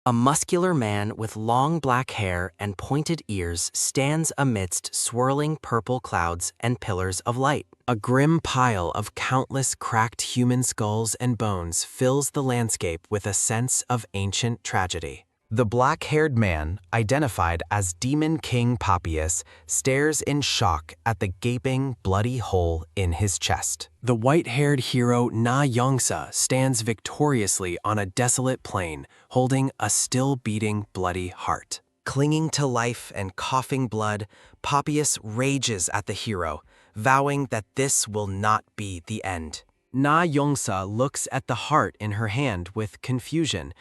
A muscular man with long black hair and pointed ears stands amidst swirling purple clouds and pillars of light. A grim pile of countless cracked human skulls and bones fills the landscape with a sense of ancient tragedy. The black-haired man, identified as Demon King Papias, stares in shock at the gaping, bloody hole in his chest. The white-haired hero Na Yongsa stands victoriously on a desolate plain, holding a still-beating, bloody heart. Clinging to life and coughing blood, Papias rages at the hero, vowing that this will not be the end. Na Yongsa looks at the heart in her hand with confusion,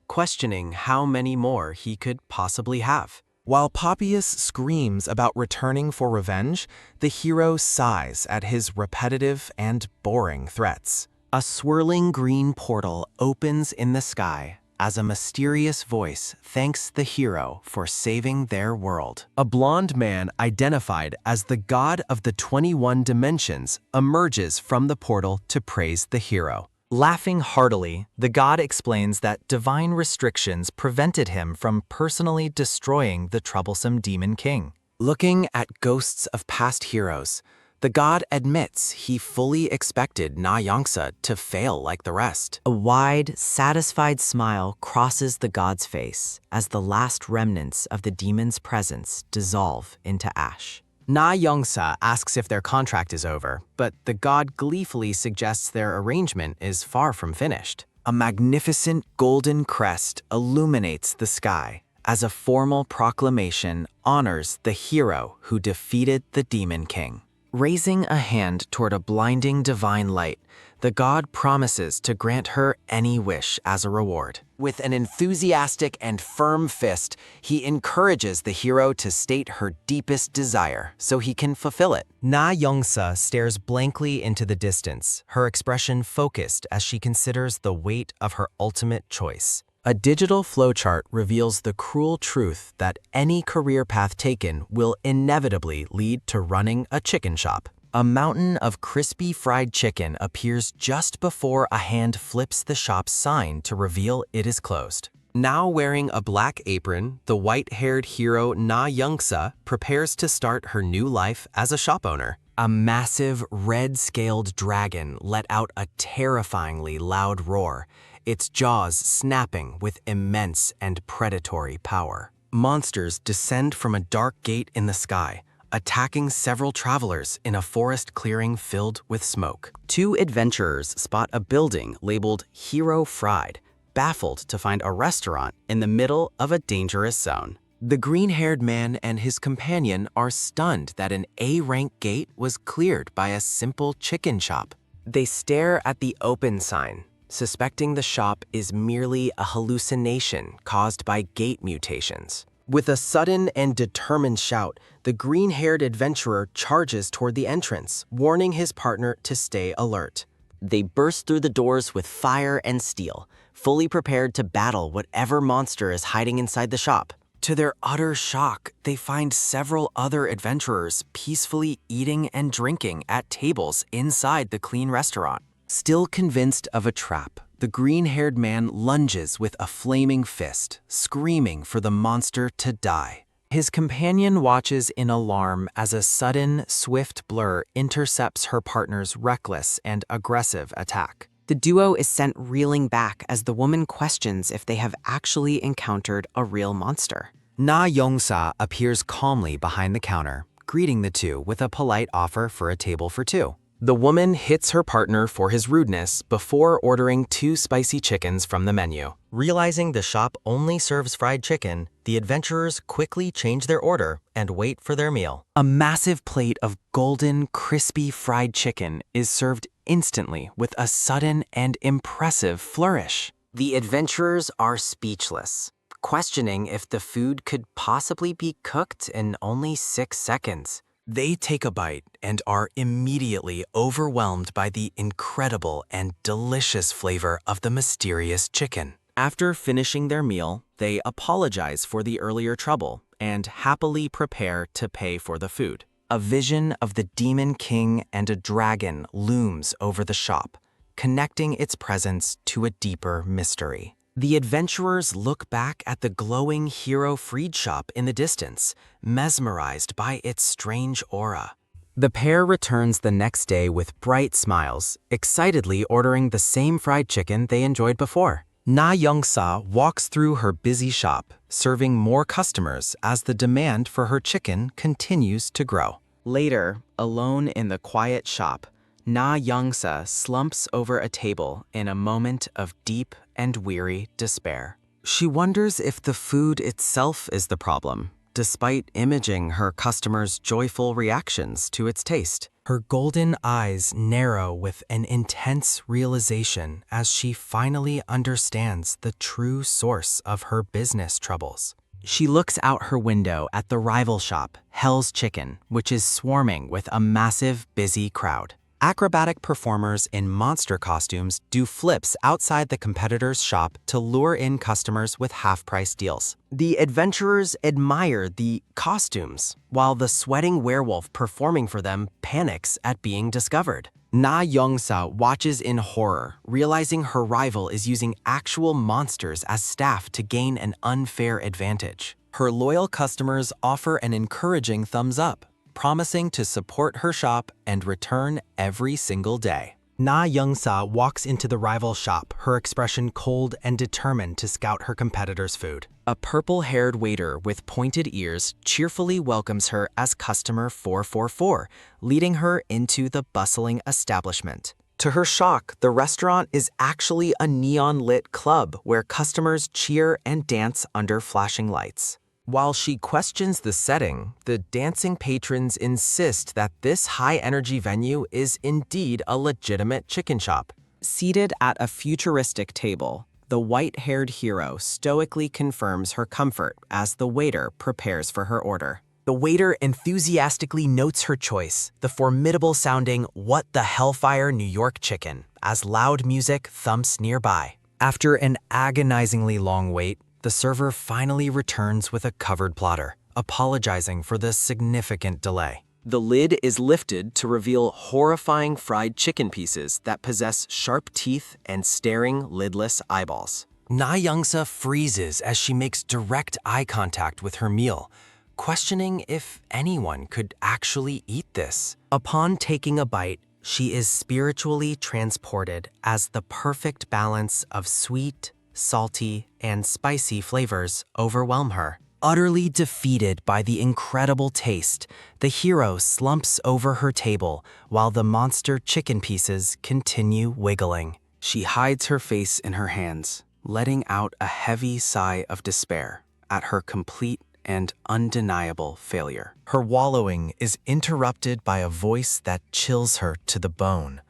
questioning how many more he could possibly have. While Papias screams about returning for revenge, the hero sighs at his repetitive and boring threats. A swirling green portal opens in the sky as a mysterious voice thanks the hero for saving their world. A blonde man identified as the god of the 21 dimensions emerges from the portal to praise the hero. Laughing heartily, the god explains that divine restrictions prevented him from personally destroying the troublesome Demon King. Looking at ghosts of past heroes, the god admits he fully expected Na Yongsa to fail like the rest. A wide, satisfied smile crosses the god's face as the last remnants of the demon's presence dissolve into ash. Na Yongsa asks if their contract is over, but the god gleefully suggests their arrangement is far from finished. A magnificent golden crest illuminates the sky as a formal proclamation honors the hero who defeated the Demon King. Raising a hand toward a blinding divine light, the god promises to grant her any wish as a reward. With an enthusiastic and firm fist, he encourages the hero to state her deepest desire so he can fulfill it. Na Yongsa stares blankly into the distance, her expression focused as she considers the weight of her ultimate choice. A digital flowchart reveals the cruel truth that any career path taken will inevitably lead to running a chicken shop. A mountain of crispy fried chicken appears just before a hand flips the shop's sign to reveal it is closed. Now wearing a black apron, the white-haired hero Na Yongsa prepares to start her new life as a shop owner. A massive, red-scaled dragon let out a terrifyingly loud roar, its jaws snapping with immense and predatory power. Monsters descend from a dark gate in the sky, attacking several travelers in a forest clearing filled with smoke. Two adventurers spot a building labeled Hero Fried, baffled to find a restaurant in the middle of a dangerous zone. The green-haired man and his companion are stunned that an A-rank gate was cleared by a simple chicken shop. They stare at the open sign, suspecting the shop is merely a hallucination caused by gate mutations. With a sudden and determined shout, the green-haired adventurer charges toward the entrance, warning his partner to stay alert. They burst through the doors with fire and steel, fully prepared to battle whatever monster is hiding inside the shop. To their utter shock, they find several other adventurers peacefully eating and drinking at tables inside the clean restaurant. Still convinced of a trap, the green-haired man lunges with a flaming fist, screaming for the monster to die. His companion watches in alarm as a sudden, swift blur intercepts her partner's reckless and aggressive attack. The duo is sent reeling back as the woman questions if they have actually encountered a real monster. Na Yongsa appears calmly behind the counter, greeting the two with a polite offer for a table for two. The woman hits her partner for his rudeness before ordering 2 spicy chickens from the menu. Realizing the shop only serves fried chicken, the adventurers quickly change their order and wait for their meal. A massive plate of golden, crispy fried chicken is served instantly with a sudden and impressive flourish. The adventurers are speechless, questioning if the food could possibly be cooked in only 6 seconds. They take a bite and are immediately overwhelmed by the incredible and delicious flavor of the mysterious chicken. After finishing their meal, they apologize for the earlier trouble and happily prepare to pay for the food. A vision of the Demon King and a dragon looms over the shop, connecting its presence to a deeper mystery. The adventurers look back at the glowing hero freed shop in the distance, mesmerized by its strange aura. The pair returns the next day with bright smiles, excitedly ordering the same fried chicken they enjoyed before. Na Youngsa walks through her busy shop, serving more customers as the demand for her chicken continues to grow. Later, alone in the quiet shop, Na Youngsa slumps over a table in a moment of deep and weary despair. She wonders if the food itself is the problem, despite imaging her customers' joyful reactions to its taste. Her golden eyes narrow with an intense realization as she finally understands the true source of her business troubles. She looks out her window at the rival shop, Hell's Chicken, which is swarming with a massive, busy crowd. Acrobatic performers in monster costumes do flips outside the competitor's shop to lure in customers with half-price deals. The adventurers admire the costumes, while the sweating werewolf performing for them panics at being discovered. Na Youngsa watches in horror, realizing her rival is using actual monsters as staff to gain an unfair advantage. Her loyal customers offer an encouraging thumbs up, promising to support her shop and return every single day. Na Youngsa walks into the rival shop, her expression cold and determined to scout her competitor's food. A purple-haired waiter with pointed ears cheerfully welcomes her as customer 444, leading her into the bustling establishment. To her shock, the restaurant is actually a neon-lit club where customers cheer and dance under flashing lights. While she questions the setting, the dancing patrons insist that this high-energy venue is indeed a legitimate chicken shop. Seated at a futuristic table, the white-haired hero stoically confirms her comfort as the waiter prepares for her order. The waiter enthusiastically notes her choice, the formidable-sounding "What the Hellfire New York Chicken," as loud music thumps nearby. After an agonizingly long wait, the server finally returns with a covered platter, apologizing for the significant delay. The lid is lifted to reveal horrifying fried chicken pieces that possess sharp teeth and staring, lidless eyeballs. Na Youngsa freezes as she makes direct eye contact with her meal, questioning if anyone could actually eat this. Upon taking a bite, she is spiritually transported as the perfect balance of sweet, salty, and spicy flavors overwhelm her. Utterly defeated by the incredible taste, the hero slumps over her table while the monster chicken pieces continue wiggling. She hides her face in her hands, letting out a heavy sigh of despair at her complete and undeniable failure. Her wallowing is interrupted by a voice that chills her to the bone,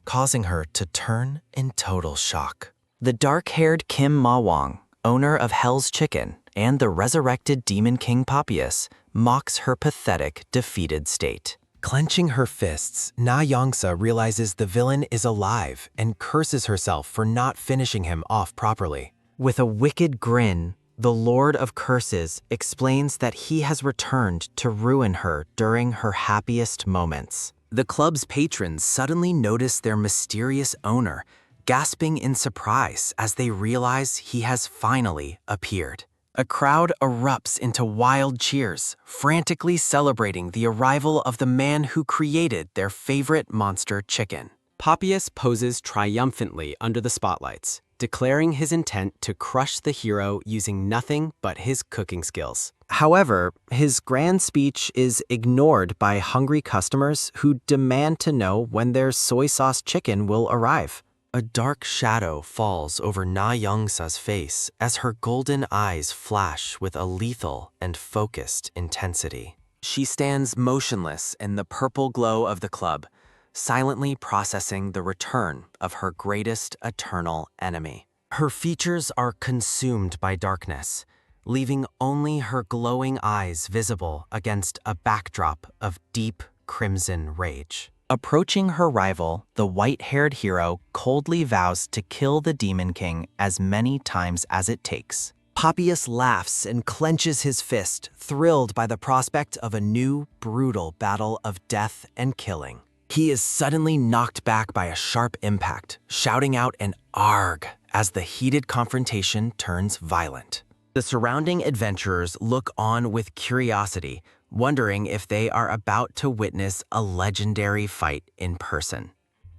causing her to turn in total shock. The dark-haired Kim Ma-wong, owner of Hell's Chicken and the resurrected Demon King Papias, mocks her pathetic, defeated state. Clenching her fists, Na Youngsa realizes the villain is alive and curses herself for not finishing him off properly. With a wicked grin, the Lord of Curses explains that he has returned to ruin her during her happiest moments. The club's patrons suddenly notice their mysterious owner, gasping in surprise as they realize he has finally appeared. A crowd erupts into wild cheers, frantically celebrating the arrival of the man who created their favorite monster chicken. Papias poses triumphantly under the spotlights, declaring his intent to crush the hero using nothing but his cooking skills. However, his grand speech is ignored by hungry customers who demand to know when their soy sauce chicken will arrive. A dark shadow falls over Na Youngsa's face as her golden eyes flash with a lethal and focused intensity. She stands motionless in the purple glow of the club, silently processing the return of her greatest eternal enemy. Her features are consumed by darkness, leaving only her glowing eyes visible against a backdrop of deep crimson rage. Approaching her rival, the white-haired hero coldly vows to kill the Demon King as many times as it takes. Papias laughs and clenches his fist, thrilled by the prospect of a new, brutal battle of death and killing. He is suddenly knocked back by a sharp impact, shouting out an "Arg" as the heated confrontation turns violent. The surrounding adventurers look on with curiosity, wondering if they are about to witness a legendary fight in person.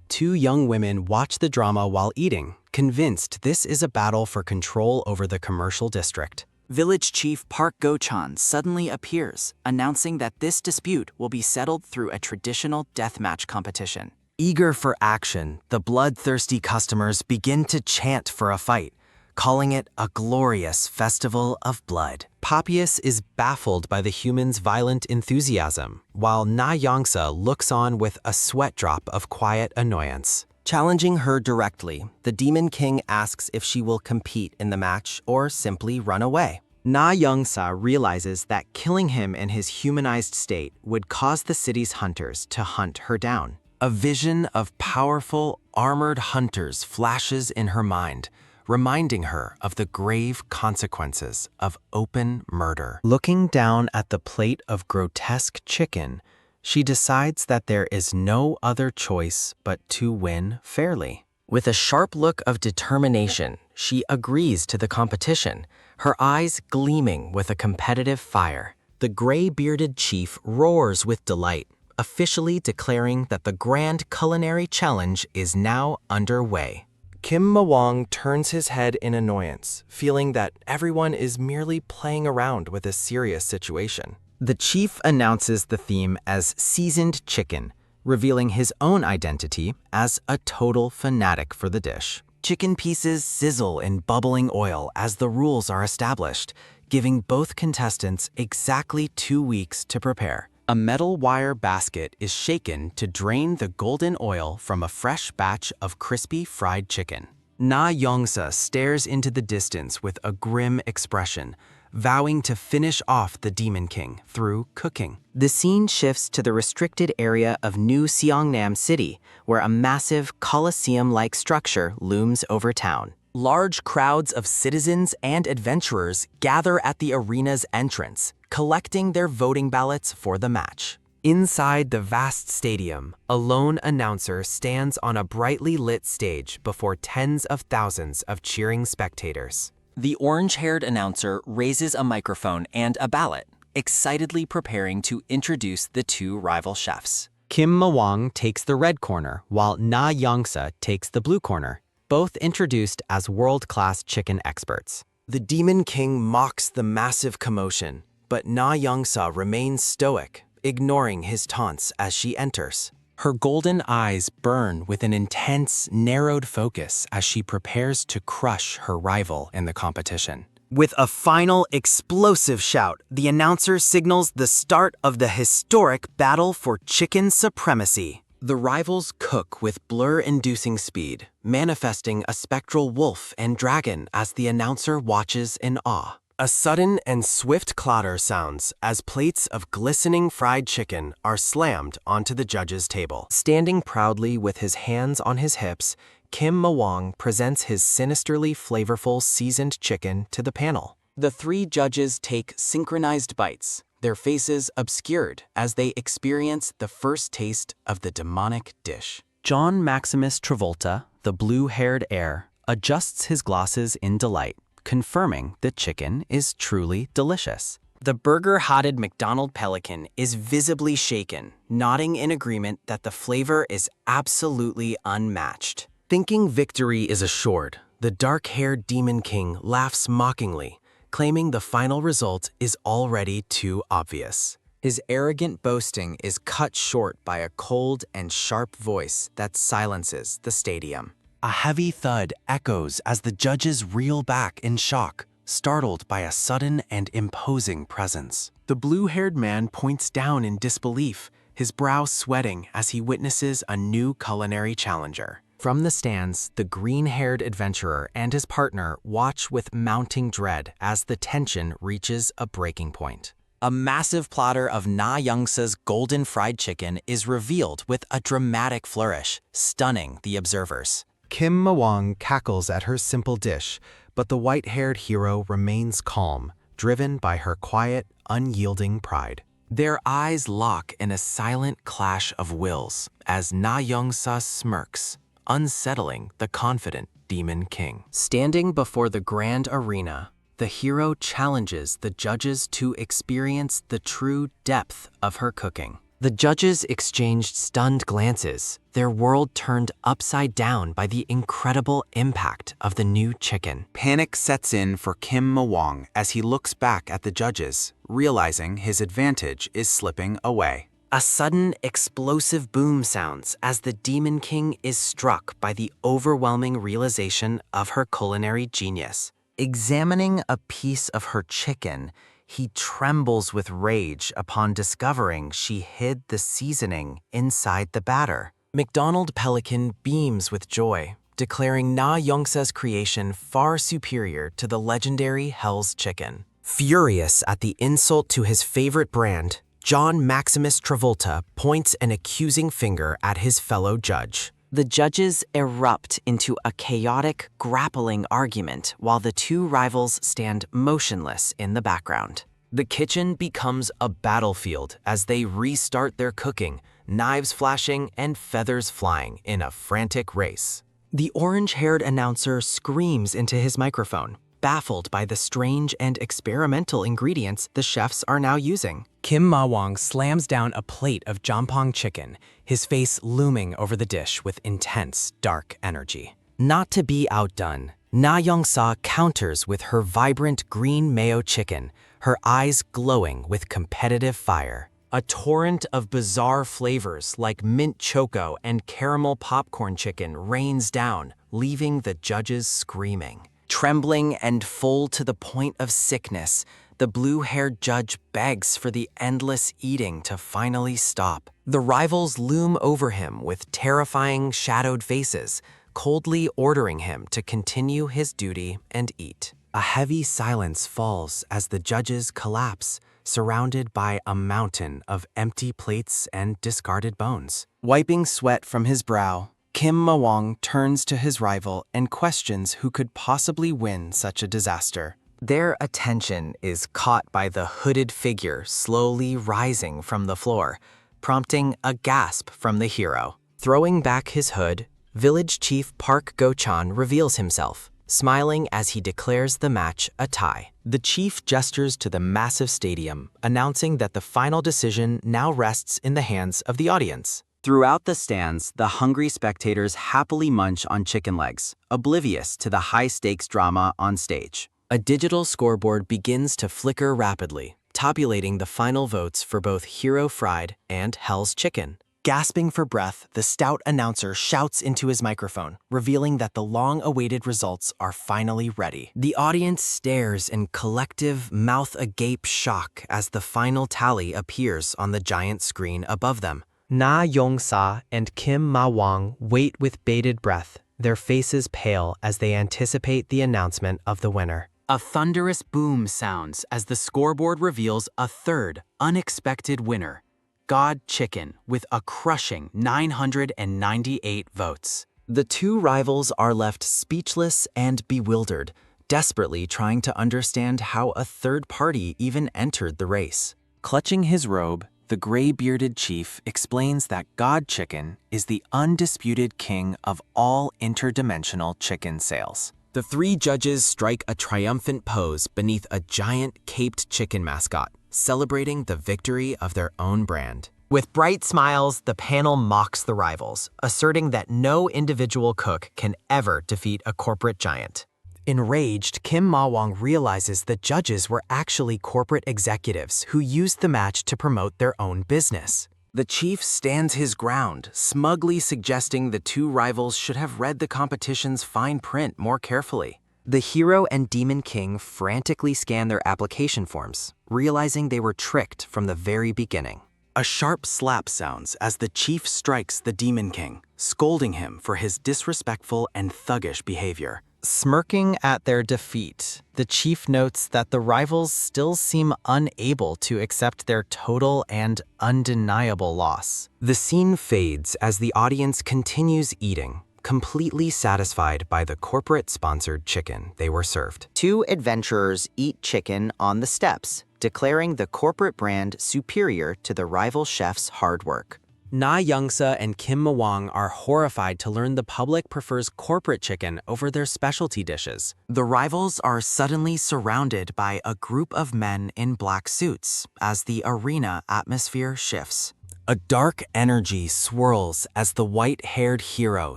Two young women watch the drama while eating, convinced this is a battle for control over the commercial district. Village Chief Park Go-chan suddenly appears, announcing that this dispute will be settled through a traditional deathmatch competition. Eager for action, the bloodthirsty customers begin to chant for a fight, calling it a glorious festival of blood. Papias is baffled by the humans' violent enthusiasm, while Na Yongsa looks on with a sweat drop of quiet annoyance. Challenging her directly, the Demon King asks if she will compete in the match or simply run away. Na Yongsa realizes that killing him in his humanized state would cause the city's hunters to hunt her down. A vision of powerful, armored hunters flashes in her mind, reminding her of the grave consequences of open murder. Looking down at the plate of grotesque chicken, she decides that there is no other choice but to win fairly. With a sharp look of determination, she agrees to the competition, her eyes gleaming with a competitive fire. The gray-bearded chief roars with delight, officially declaring that the grand culinary challenge is now underway. Kim Mawang turns his head in annoyance, feeling that everyone is merely playing around with a serious situation. The chief announces the theme as seasoned chicken, revealing his own identity as a total fanatic for the dish. Chicken pieces sizzle in bubbling oil as the rules are established, giving both contestants exactly 2 weeks to prepare. A metal wire basket is shaken to drain the golden oil from a fresh batch of crispy fried chicken. Na Yongsa stares into the distance with a grim expression, vowing to finish off the Demon King through cooking. The scene shifts to the restricted area of New Seongnam City, where a massive coliseum-like structure looms over town. Large crowds of citizens and adventurers gather at the arena's entrance, collecting their voting ballots for the match. Inside the vast stadium, a lone announcer stands on a brightly lit stage before tens of thousands of cheering spectators. The orange-haired announcer raises a microphone and a ballot, excitedly preparing to introduce the two rival chefs. Kim Mawang takes the red corner, while Na Yongsa takes the blue corner, both introduced as world-class chicken experts. The Demon King mocks the massive commotion, but Na Yongsa remains stoic, ignoring his taunts as she enters. Her golden eyes burn with an intense, narrowed focus as she prepares to crush her rival in the competition. With a final explosive shout, the announcer signals the start of the historic battle for chicken supremacy. The rivals cook with blur-inducing speed, manifesting a spectral wolf and dragon as the announcer watches in awe. A sudden and swift clatter sounds as plates of glistening fried chicken are slammed onto the judge's table. Standing proudly with his hands on his hips, Kim Mawang presents his sinisterly flavorful seasoned chicken to the panel. The three judges take synchronized bites, their faces obscured as they experience the first taste of the demonic dish. John Maximus Travolta, the blue-haired heir, adjusts his glasses in delight, confirming the chicken is truly delicious. The burger-hotted McDonald Pelican is visibly shaken, nodding in agreement that the flavor is absolutely unmatched. Thinking victory is assured, the dark-haired Demon King laughs mockingly, claiming the final result is already too obvious. His arrogant boasting is cut short by a cold and sharp voice that silences the stadium. A heavy thud echoes as the judges reel back in shock, startled by a sudden and imposing presence. The blue-haired man points down in disbelief, his brow sweating as he witnesses a new culinary challenger. From the stands, the green-haired adventurer and his partner watch with mounting dread as the tension reaches a breaking point. A massive platter of Na Yongsa's golden fried chicken is revealed with a dramatic flourish, stunning the observers. Kim Mawang cackles at her simple dish, but the white-haired hero remains calm, driven by her quiet, unyielding pride. Their eyes lock in a silent clash of wills as Na Yongsa smirks, unsettling the confident Demon King. Standing before the grand arena, the hero challenges the judges to experience the true depth of her cooking. The judges exchanged stunned glances, their world turned upside down by the incredible impact of the new chicken. Panic sets in for Kim Ma-wong as he looks back at the judges, realizing his advantage is slipping away. A sudden, explosive boom sounds as the Demon King is struck by the overwhelming realization of her culinary genius. Examining a piece of her chicken, he trembles with rage upon discovering she hid the seasoning inside the batter. McDonald Pelican beams with joy, declaring Na Youngsa's creation far superior to the legendary Hell's Chicken. Furious at the insult to his favorite brand, John Maximus Travolta points an accusing finger at his fellow judge. The judges erupt into a chaotic, grappling argument while the two rivals stand motionless in the background. The kitchen becomes a battlefield as they restart their cooking, knives flashing and feathers flying in a frantic race. The orange-haired announcer screams into his microphone, baffled by the strange and experimental ingredients the chefs are now using. Kim Ma-wong slams down a plate of jampong chicken, his face looming over the dish with intense, dark energy. Not to be outdone, Na Youngsa counters with her vibrant green mayo chicken, her eyes glowing with competitive fire. A torrent of bizarre flavors like mint choco and caramel popcorn chicken rains down, leaving the judges screaming. Trembling and full to the point of sickness, the blue-haired judge begs for the endless eating to finally stop. The rivals loom over him with terrifying, shadowed faces, coldly ordering him to continue his duty and eat. A heavy silence falls as the judges collapse, surrounded by a mountain of empty plates and discarded bones. Wiping sweat from his brow, Kim Ma-wong turns to his rival and questions who could possibly win such a disaster. Their attention is caught by the hooded figure slowly rising from the floor, prompting a gasp from the hero. Throwing back his hood, Village Chief Park Go-chan reveals himself, smiling as he declares the match a tie. The chief gestures to the massive stadium, announcing that the final decision now rests in the hands of the audience. Throughout the stands, the hungry spectators happily munch on chicken legs, oblivious to the high-stakes drama on stage. A digital scoreboard begins to flicker rapidly, tabulating the final votes for both Hero Fried and Hell's Chicken. Gasping for breath, the stout announcer shouts into his microphone, revealing that the long-awaited results are finally ready. The audience stares in collective, mouth-agape shock as the final tally appears on the giant screen above them. Na Youngsa and Kim Ma-wong wait with bated breath, their faces pale as they anticipate the announcement of the winner. A thunderous boom sounds as the scoreboard reveals a third, unexpected winner, God Chicken, with a crushing 998 votes. The two rivals are left speechless and bewildered, desperately trying to understand how a third party even entered the race. Clutching his robe, the gray-bearded chief explains that God Chicken is the undisputed king of all interdimensional chicken sales. The three judges strike a triumphant pose beneath a giant caped chicken mascot, celebrating the victory of their own brand. With bright smiles, the panel mocks the rivals, asserting that no individual cook can ever defeat a corporate giant. Enraged, Kim Ma-wong realizes the judges were actually corporate executives who used the match to promote their own business. The chief stands his ground, smugly suggesting the two rivals should have read the competition's fine print more carefully. The hero and Demon King frantically scan their application forms, realizing they were tricked from the very beginning. A sharp slap sounds as the chief strikes the Demon King, scolding him for his disrespectful and thuggish behavior. Smirking at their defeat, the chief notes that the rivals still seem unable to accept their total and undeniable loss. The scene fades as the audience continues eating, completely satisfied by the corporate-sponsored chicken they were served. Two adventurers eat chicken on the steps, declaring the corporate brand superior to the rival chef's hard work. Na Youngsa and Kim Mawang are horrified to learn the public prefers corporate chicken over their specialty dishes. The rivals are suddenly surrounded by a group of men in black suits as the arena atmosphere shifts. A dark energy swirls as the white-haired hero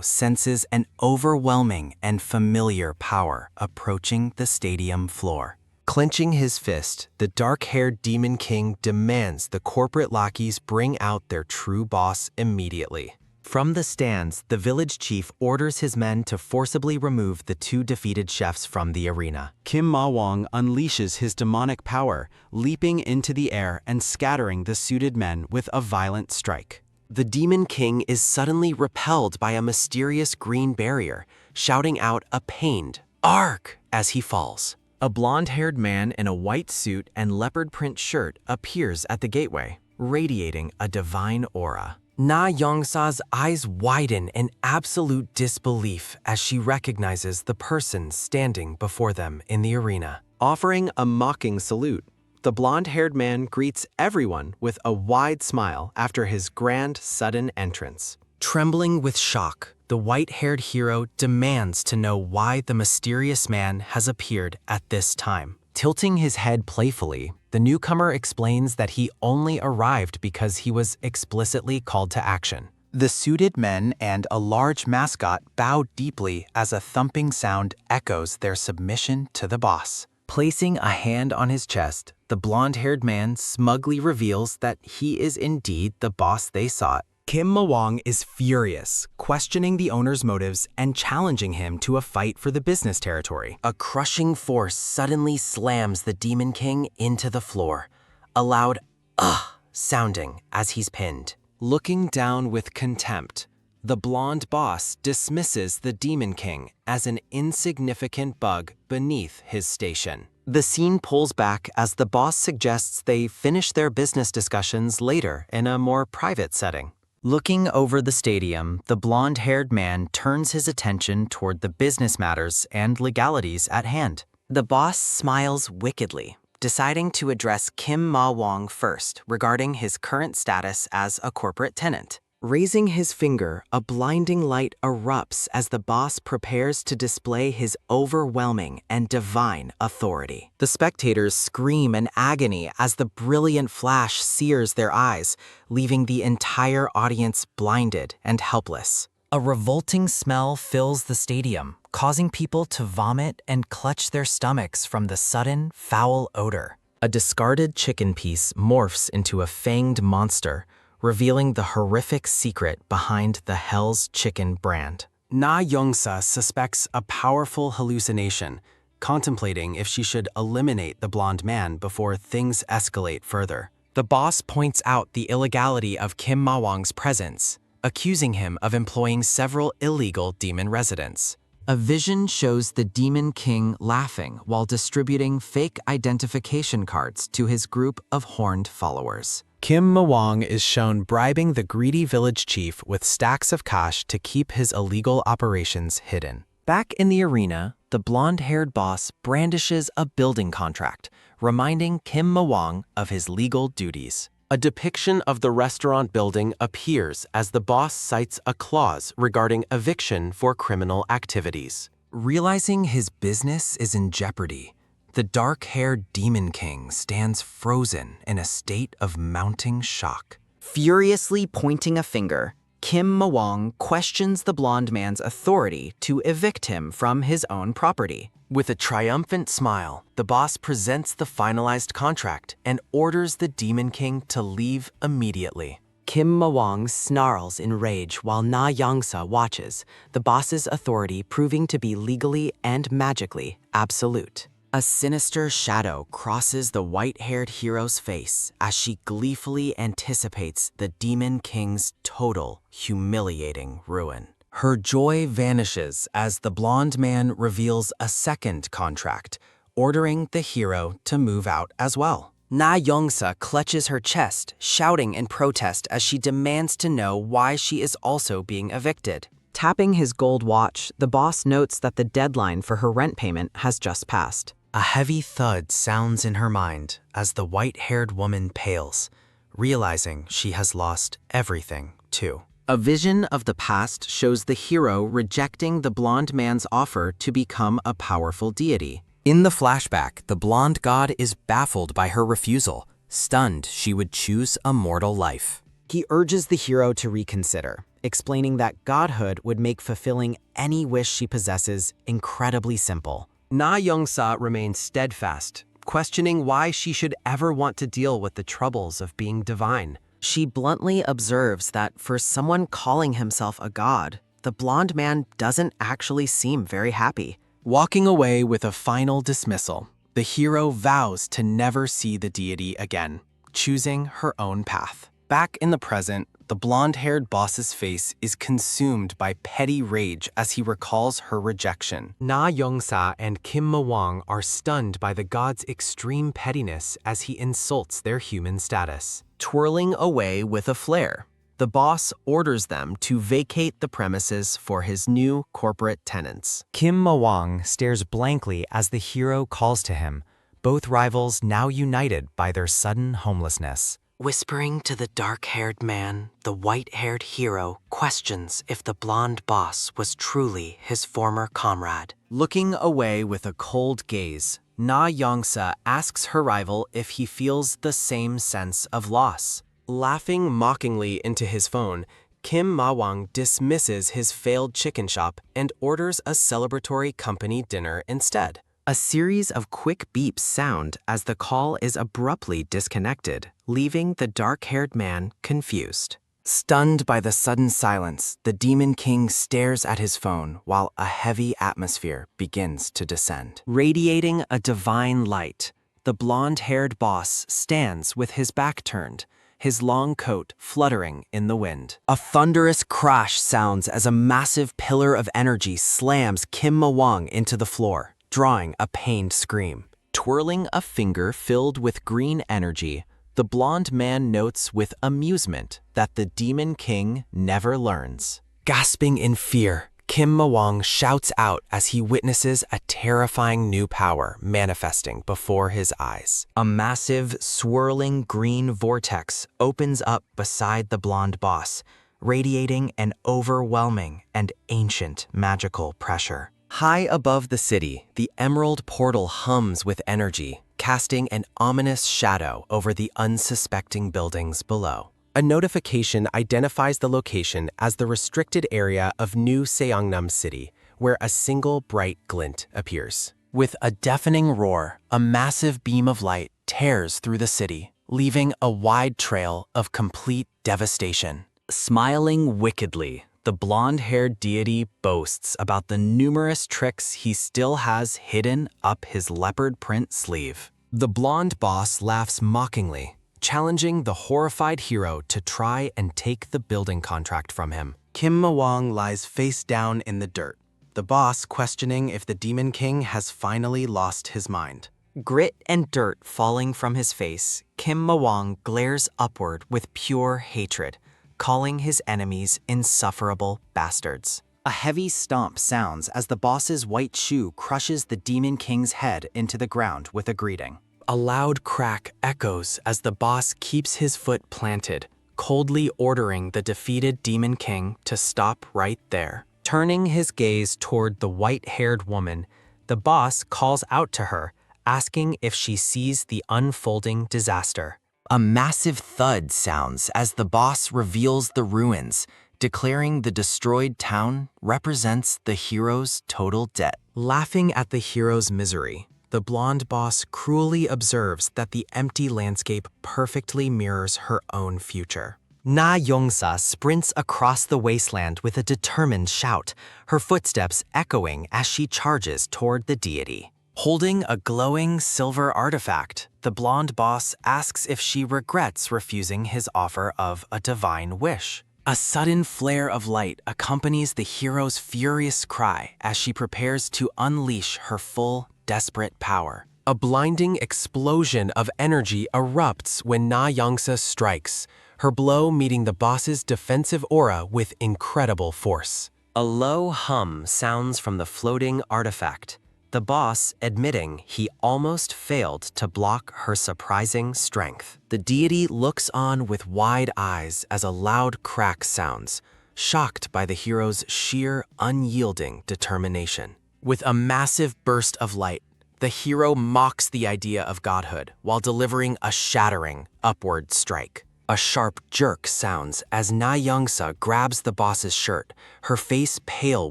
senses an overwhelming and familiar power approaching the stadium floor. Clenching his fist, the dark-haired Demon King demands the corporate lackeys bring out their true boss immediately. From the stands, the village chief orders his men to forcibly remove the two defeated chefs from the arena. Kim Mawang unleashes his demonic power, leaping into the air and scattering the suited men with a violent strike. The Demon King is suddenly repelled by a mysterious green barrier, shouting out a pained "Arg!" as he falls. A blonde-haired man in a white suit and leopard print shirt appears at the gateway, radiating a divine aura. Na Youngsa's eyes widen in absolute disbelief as she recognizes the person standing before them in the arena. Offering a mocking salute, the blonde-haired man greets everyone with a wide smile after his grand, sudden entrance. Trembling with shock, the white-haired hero demands to know why the mysterious man has appeared at this time. Tilting his head playfully, the newcomer explains that he only arrived because he was explicitly called to action. The suited men and a large mascot bow deeply as a thumping sound echoes their submission to the boss. Placing a hand on his chest, the blonde-haired man smugly reveals that he is indeed the boss they sought. Kim Mawang is furious, questioning the owner's motives and challenging him to a fight for the business territory. A crushing force suddenly slams the Demon King into the floor, a loud "ugh" sounding as he's pinned. Looking down with contempt, the blonde boss dismisses the Demon King as an insignificant bug beneath his station. The scene pulls back as the boss suggests they finish their business discussions later in a more private setting. Looking over the stadium, the blonde-haired man turns his attention toward the business matters and legalities at hand. The boss smiles wickedly, deciding to address Kim Mawang first regarding his current status as a corporate tenant. Raising his finger, a blinding light erupts as the boss prepares to display his overwhelming and divine authority. The spectators scream in agony as the brilliant flash sears their eyes, leaving the entire audience blinded and helpless. A revolting smell fills the stadium, causing people to vomit and clutch their stomachs from the sudden, foul odor. A discarded chicken piece morphs into a fanged monster, revealing the horrific secret behind the Hell's Chicken brand. Na Youngsa suspects a powerful hallucination, contemplating if she should eliminate the blonde man before things escalate further. The boss points out the illegality of Kim Mawang's presence, accusing him of employing several illegal demon residents. A vision shows the Demon King laughing while distributing fake identification cards to his group of horned followers. Kim Mawang is shown bribing the greedy village chief with stacks of cash to keep his illegal operations hidden. Back in the arena, the blonde-haired boss brandishes a building contract, reminding Kim Mawang of his legal duties. A depiction of the restaurant building appears as the boss cites a clause regarding eviction for criminal activities. Realizing his business is in jeopardy, the dark-haired Demon King stands frozen in a state of mounting shock. Furiously pointing a finger, Kim Mawang questions the blonde man's authority to evict him from his own property. With a triumphant smile, the boss presents the finalized contract and orders the Demon King to leave immediately. Kim Mawang snarls in rage while Na Youngsa watches, the boss's authority proving to be legally and magically absolute. A sinister shadow crosses the white-haired hero's face as she gleefully anticipates the Demon King's total, humiliating ruin. Her joy vanishes as the blonde man reveals a second contract, ordering the hero to move out as well. Na Youngsa clutches her chest, shouting in protest as she demands to know why she is also being evicted. Tapping his gold watch, the boss notes that the deadline for her rent payment has just passed. A heavy thud sounds in her mind as the white-haired woman pales, realizing she has lost everything 2. A vision of the past shows the hero rejecting the blonde man's offer to become a powerful deity. In the flashback, the blonde god is baffled by her refusal. Stunned, she would choose a mortal life. He urges the hero to reconsider, explaining that godhood would make fulfilling any wish she possesses incredibly simple. Na Youngsa remains steadfast, questioning why she should ever want to deal with the troubles of being divine. She bluntly observes that for someone calling himself a god, the blonde man doesn't actually seem very happy. Walking away with a final dismissal, the hero vows to never see the deity again, choosing her own path. Back in the present, the blonde-haired boss's face is consumed by petty rage as he recalls her rejection. Na Youngsa and Kim Ma-wang are stunned by the god's extreme pettiness as he insults their human status. Twirling away with a flare, the boss orders them to vacate the premises for his new corporate tenants. Kim Ma-wang stares blankly as the hero calls to him, both rivals now united by their sudden homelessness. Whispering to the dark-haired man, the white-haired hero questions if the blonde boss was truly his former comrade. Looking away with a cold gaze, Na Youngsa asks her rival if he feels the same sense of loss. Laughing mockingly into his phone, Kim Ma-wang dismisses his failed chicken shop and orders a celebratory company dinner instead. A series of quick beeps sound as the call is abruptly disconnected, leaving the dark-haired man confused. Stunned by the sudden silence, the Demon King stares at his phone while a heavy atmosphere begins to descend. Radiating a divine light, the blonde-haired boss stands with his back turned, his long coat fluttering in the wind. A thunderous crash sounds as a massive pillar of energy slams Kim Ma-wang into the floor, drawing a pained scream. Twirling a finger filled with green energy, the blonde man notes with amusement that the Demon King never learns. Gasping in fear, Kim Ma-wang shouts out as he witnesses a terrifying new power manifesting before his eyes. A massive, swirling green vortex opens up beside the blonde boss, radiating an overwhelming and ancient magical pressure. High above the city, the emerald portal hums with energy, casting an ominous shadow over the unsuspecting buildings below. A notification identifies the location as the restricted area of New Seongnam City, where a single bright glint appears. With a deafening roar, a massive beam of light tears through the city, leaving a wide trail of complete devastation. Smiling wickedly, the blonde-haired deity boasts about the numerous tricks he still has hidden up his leopard print sleeve. The blonde boss laughs mockingly, challenging the horrified hero to try and take the building contract from him. Kim Ma-wang lies face down in the dirt, the boss questioning if the Demon King has finally lost his mind. Grit and dirt falling from his face, Kim Ma-wang glares upward with pure hatred, calling his enemies insufferable bastards. A heavy stomp sounds as the boss's white shoe crushes the Demon King's head into the ground with a greeting. A loud crack echoes as the boss keeps his foot planted, coldly ordering the defeated Demon King to stop right there. Turning his gaze toward the white-haired woman, the boss calls out to her, asking if she sees the unfolding disaster. A massive thud sounds as the boss reveals the ruins, declaring the destroyed town represents the hero's total debt. Laughing at the hero's misery, the blonde boss cruelly observes that the empty landscape perfectly mirrors her own future. Na Youngsa sprints across the wasteland with a determined shout, her footsteps echoing as she charges toward the deity. Holding a glowing silver artifact, the blonde boss asks if she regrets refusing his offer of a divine wish. A sudden flare of light accompanies the hero's furious cry as she prepares to unleash her full, desperate power. A blinding explosion of energy erupts when Na Youngsa strikes, her blow meeting the boss's defensive aura with incredible force. A low hum sounds from the floating artifact. the boss admitting he almost failed to block her surprising strength. The deity looks on with wide eyes as a loud crack sounds, shocked by the hero's sheer, unyielding determination. With a massive burst of light, the hero mocks the idea of godhood while delivering a shattering upward strike. A sharp jerk sounds as Na Youngsa grabs the boss's shirt, her face pale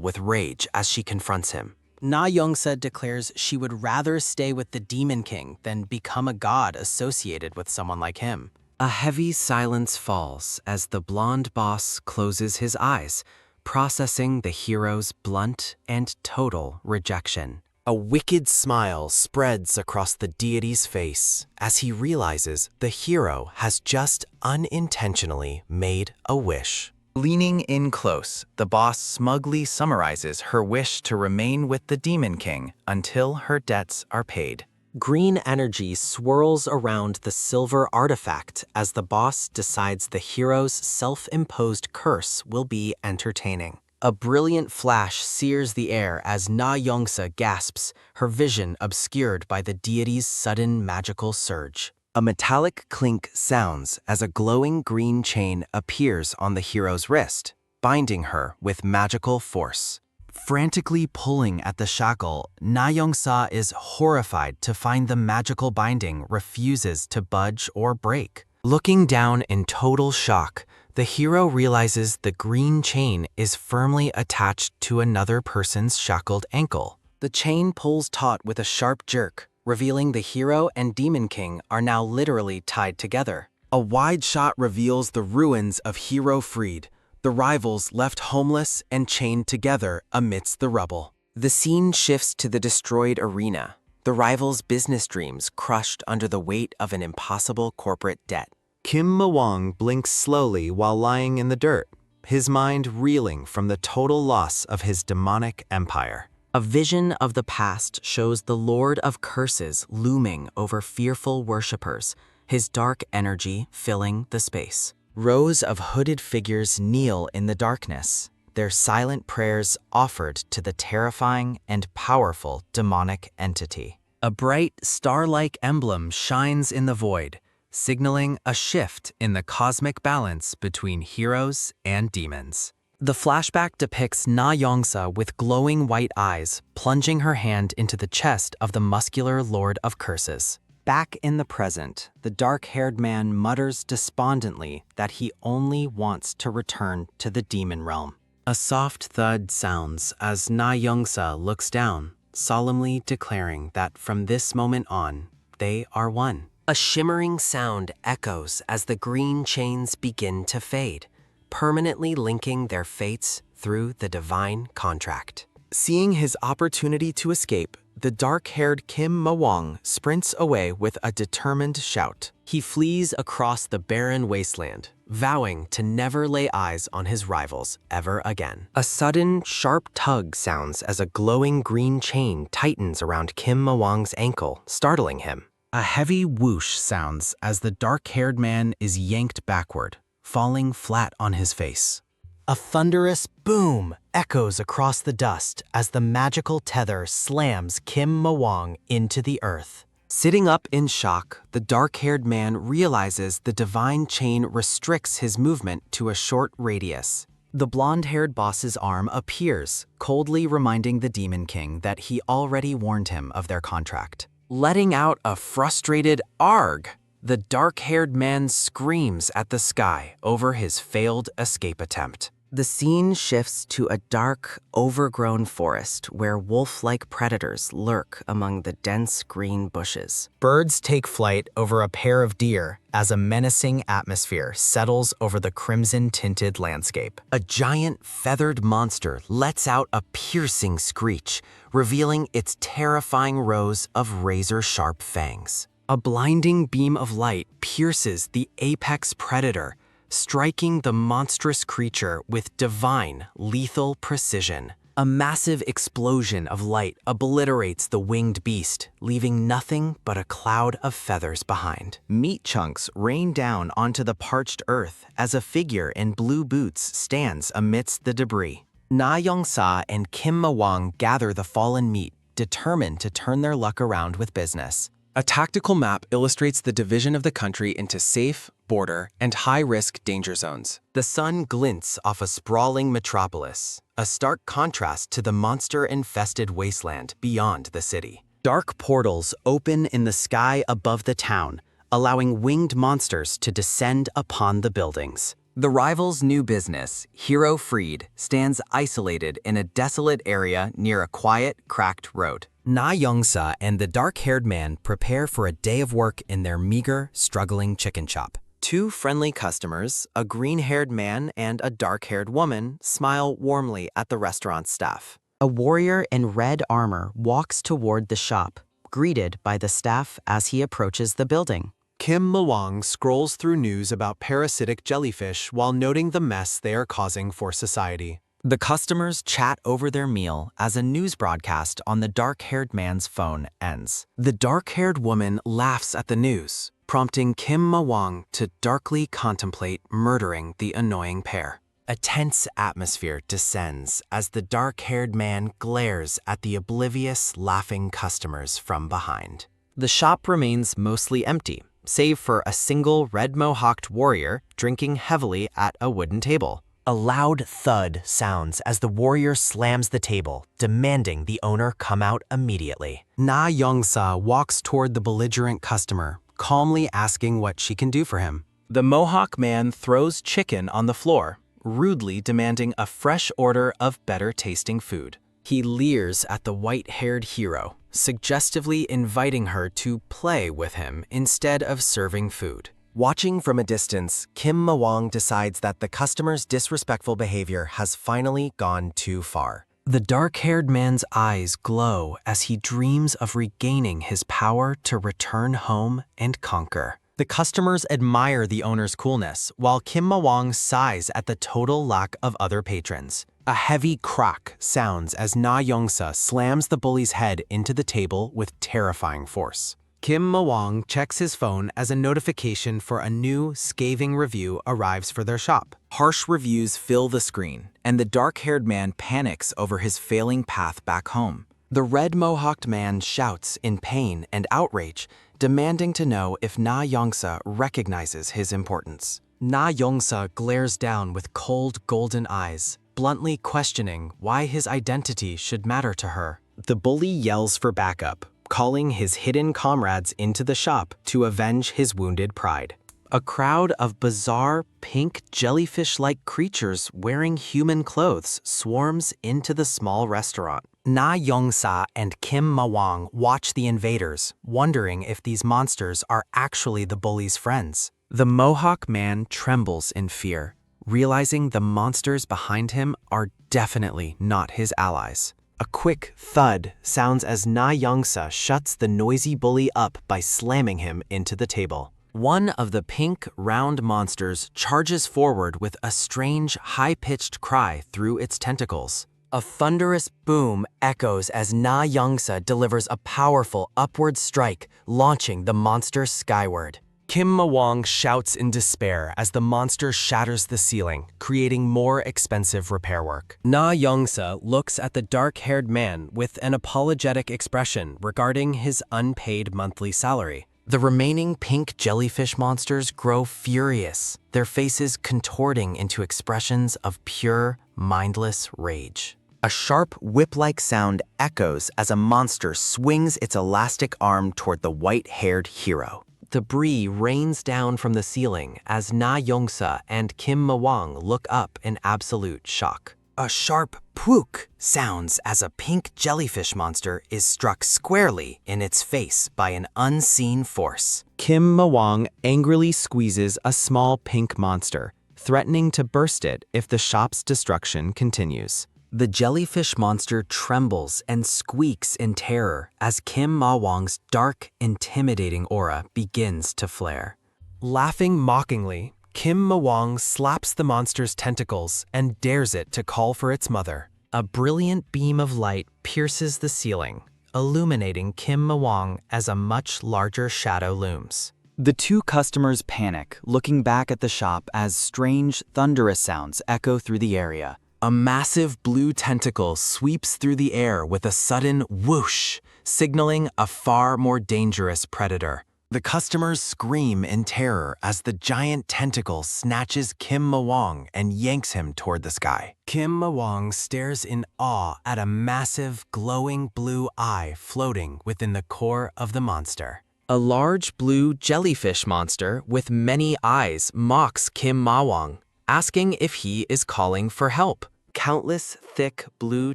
with rage as she confronts him. Na Youngsa declares she would rather stay with the Demon King than become a god associated with someone like him. A heavy silence falls as the blonde boss closes his eyes, processing the hero's blunt and total rejection. A wicked smile spreads across the deity's face as he realizes the hero has just unintentionally made a wish. Leaning in close, the boss smugly summarizes her wish to remain with the Demon King until her debts are paid. Green energy swirls around the silver artifact as the boss decides the hero's self-imposed curse will be entertaining. A brilliant flash sears the air as Na Youngsa gasps, her vision obscured by the deity's sudden magical surge. A metallic clink sounds as a glowing green chain appears on the hero's wrist, binding her with magical force. Frantically pulling at the shackle, Na Youngsa is horrified to find the magical binding refuses to budge or break. Looking down in total shock, the hero realizes the green chain is firmly attached to another person's shackled ankle. The chain pulls taut with a sharp jerk, revealing the hero and Demon King are now literally tied together. A wide shot reveals the ruins of Hero Freed, the rivals left homeless and chained together amidst the rubble. The scene shifts to the destroyed arena, the rivals' business dreams crushed under the weight of an impossible corporate debt. Kim Ma-wong blinks slowly while lying in the dirt, his mind reeling from the total loss of his demonic empire. A vision of the past shows the Lord of Curses looming over fearful worshippers, his dark energy filling the space. Rows of hooded figures kneel in the darkness, their silent prayers offered to the terrifying and powerful demonic entity. A bright, star-like emblem shines in the void, signaling a shift in the cosmic balance between heroes and demons. The flashback depicts Na Youngsa with glowing white eyes, plunging her hand into the chest of the muscular Lord of Curses. Back in the present, the dark-haired man mutters despondently that he only wants to return to the demon realm. A soft thud sounds as Na Youngsa looks down, solemnly declaring that from this moment on, they are one. A shimmering sound echoes as the green chains begin to fade, permanently linking their fates through the divine contract. Seeing his opportunity to escape, the dark-haired Kim Ma-wong sprints away with a determined shout. He flees across the barren wasteland, vowing to never lay eyes on his rivals ever again. A sudden, sharp tug sounds as a glowing green chain tightens around Kim Ma-wong's ankle, startling him. A heavy whoosh sounds as the dark-haired man is yanked backward, falling flat on his face. A thunderous boom echoes across the dust as the magical tether slams Kim Ma-wong into the earth. Sitting up in shock, the dark-haired man realizes the divine chain restricts his movement to a short radius. The blonde-haired boss's arm appears, coldly reminding the Demon King that he already warned him of their contract. Letting out a frustrated "Arg!" the dark-haired man screams at the sky over his failed escape attempt. The scene shifts to a dark, overgrown forest where wolf-like predators lurk among the dense green bushes. Birds take flight over a pair of deer as a menacing atmosphere settles over the crimson-tinted landscape. A giant feathered monster lets out a piercing screech, revealing its terrifying rows of razor-sharp fangs. A blinding beam of light pierces the apex predator, striking the monstrous creature with divine, lethal precision. A massive explosion of light obliterates the winged beast, leaving nothing but a cloud of feathers behind. Meat chunks rain down onto the parched earth as a figure in blue boots stands amidst the debris. Na Youngsa and Kim Ma-wong gather the fallen meat, determined to turn their luck around with business. A tactical map illustrates the division of the country into safe, border, and high-risk danger zones. The sun glints off a sprawling metropolis, a stark contrast to the monster-infested wasteland beyond the city. Dark portals open in the sky above the town, allowing winged monsters to descend upon the buildings. The rival's new business, Hero Freed, stands isolated in a desolate area near a quiet, cracked road. Na Youngsa and the dark-haired man prepare for a day of work in their meager, struggling chicken shop. Two friendly customers, a green-haired man and a dark-haired woman, smile warmly at the restaurant staff. A warrior in red armor walks toward the shop, greeted by the staff as he approaches the building. Kim Mawang scrolls through news about parasitic jellyfish while noting the mess they are causing for society. The customers chat over their meal as a news broadcast on the dark-haired man's phone ends. The dark-haired woman laughs at the news, prompting Kim Mawang to darkly contemplate murdering the annoying pair. A tense atmosphere descends as the dark-haired man glares at the oblivious, laughing customers from behind. The shop remains mostly empty, save for a single red-mohawked warrior drinking heavily at a wooden table. A loud thud sounds as the warrior slams the table, demanding the owner come out immediately. Na Youngsa walks toward the belligerent customer, calmly asking what she can do for him. The Mohawk man throws chicken on the floor, rudely demanding a fresh order of better-tasting food. He leers at the white-haired hero, suggestively inviting her to play with him instead of serving food. Watching from a distance, Kim Mawang decides that the customer's disrespectful behavior has finally gone too far. The dark-haired man's eyes glow as he dreams of regaining his power to return home and conquer. The customers admire the owner's coolness, while Kim Mawang sighs at the total lack of other patrons. A heavy crack sounds as Na Youngsa slams the bully's head into the table with terrifying force. Kim Mawang checks his phone as a notification for a new, scathing review arrives for their shop. Harsh reviews fill the screen, and the dark-haired man panics over his failing path back home. The red-mohawked man shouts in pain and outrage, demanding to know if Na Youngsa recognizes his importance. Na Youngsa glares down with cold, golden eyes, bluntly questioning why his identity should matter to her. The bully yells for backup, calling his hidden comrades into the shop to avenge his wounded pride. A crowd of bizarre, pink, jellyfish-like creatures wearing human clothes swarms into the small restaurant. Na Youngsa and Kim Mawang watch the invaders, wondering if these monsters are actually the bully's friends. The Mohawk man trembles in fear, realizing the monsters behind him are definitely not his allies. A quick thud sounds as Na Youngsa shuts the noisy bully up by slamming him into the table. One of the pink, round monsters charges forward with a strange, high-pitched cry through its tentacles. A thunderous boom echoes as Na Youngsa delivers a powerful upward strike, launching the monster skyward. Kim Mawang shouts in despair as the monster shatters the ceiling, creating more expensive repair work. Na Youngsa looks at the dark-haired man with an apologetic expression regarding his unpaid monthly salary. The remaining pink jellyfish monsters grow furious, their faces contorting into expressions of pure, mindless rage. A sharp whip-like sound echoes as a monster swings its elastic arm toward the white-haired hero. Debris rains down from the ceiling as Na Youngsa and Kim Mawang look up in absolute shock. A sharp pwook sounds as a pink jellyfish monster is struck squarely in its face by an unseen force. Kim Mawang angrily squeezes a small pink monster, threatening to burst it if the shop's destruction continues. The jellyfish monster trembles and squeaks in terror as Kim Mawang's dark, intimidating aura begins to flare. Laughing mockingly, Kim Mawang slaps the monster's tentacles and dares it to call for its mother. A brilliant beam of light pierces the ceiling, illuminating Kim Mawang as a much larger shadow looms. The two customers panic, looking back at the shop as strange, thunderous sounds echo through the area. A massive blue tentacle sweeps through the air with a sudden whoosh, signaling a far more dangerous predator. The customers scream in terror as the giant tentacle snatches Kim Ma-wong and yanks him toward the sky. Kim Ma-wong stares in awe at a massive, glowing blue eye floating within the core of the monster. A large blue jellyfish monster with many eyes mocks Kim Ma-wong, asking if he is calling for help. Countless thick blue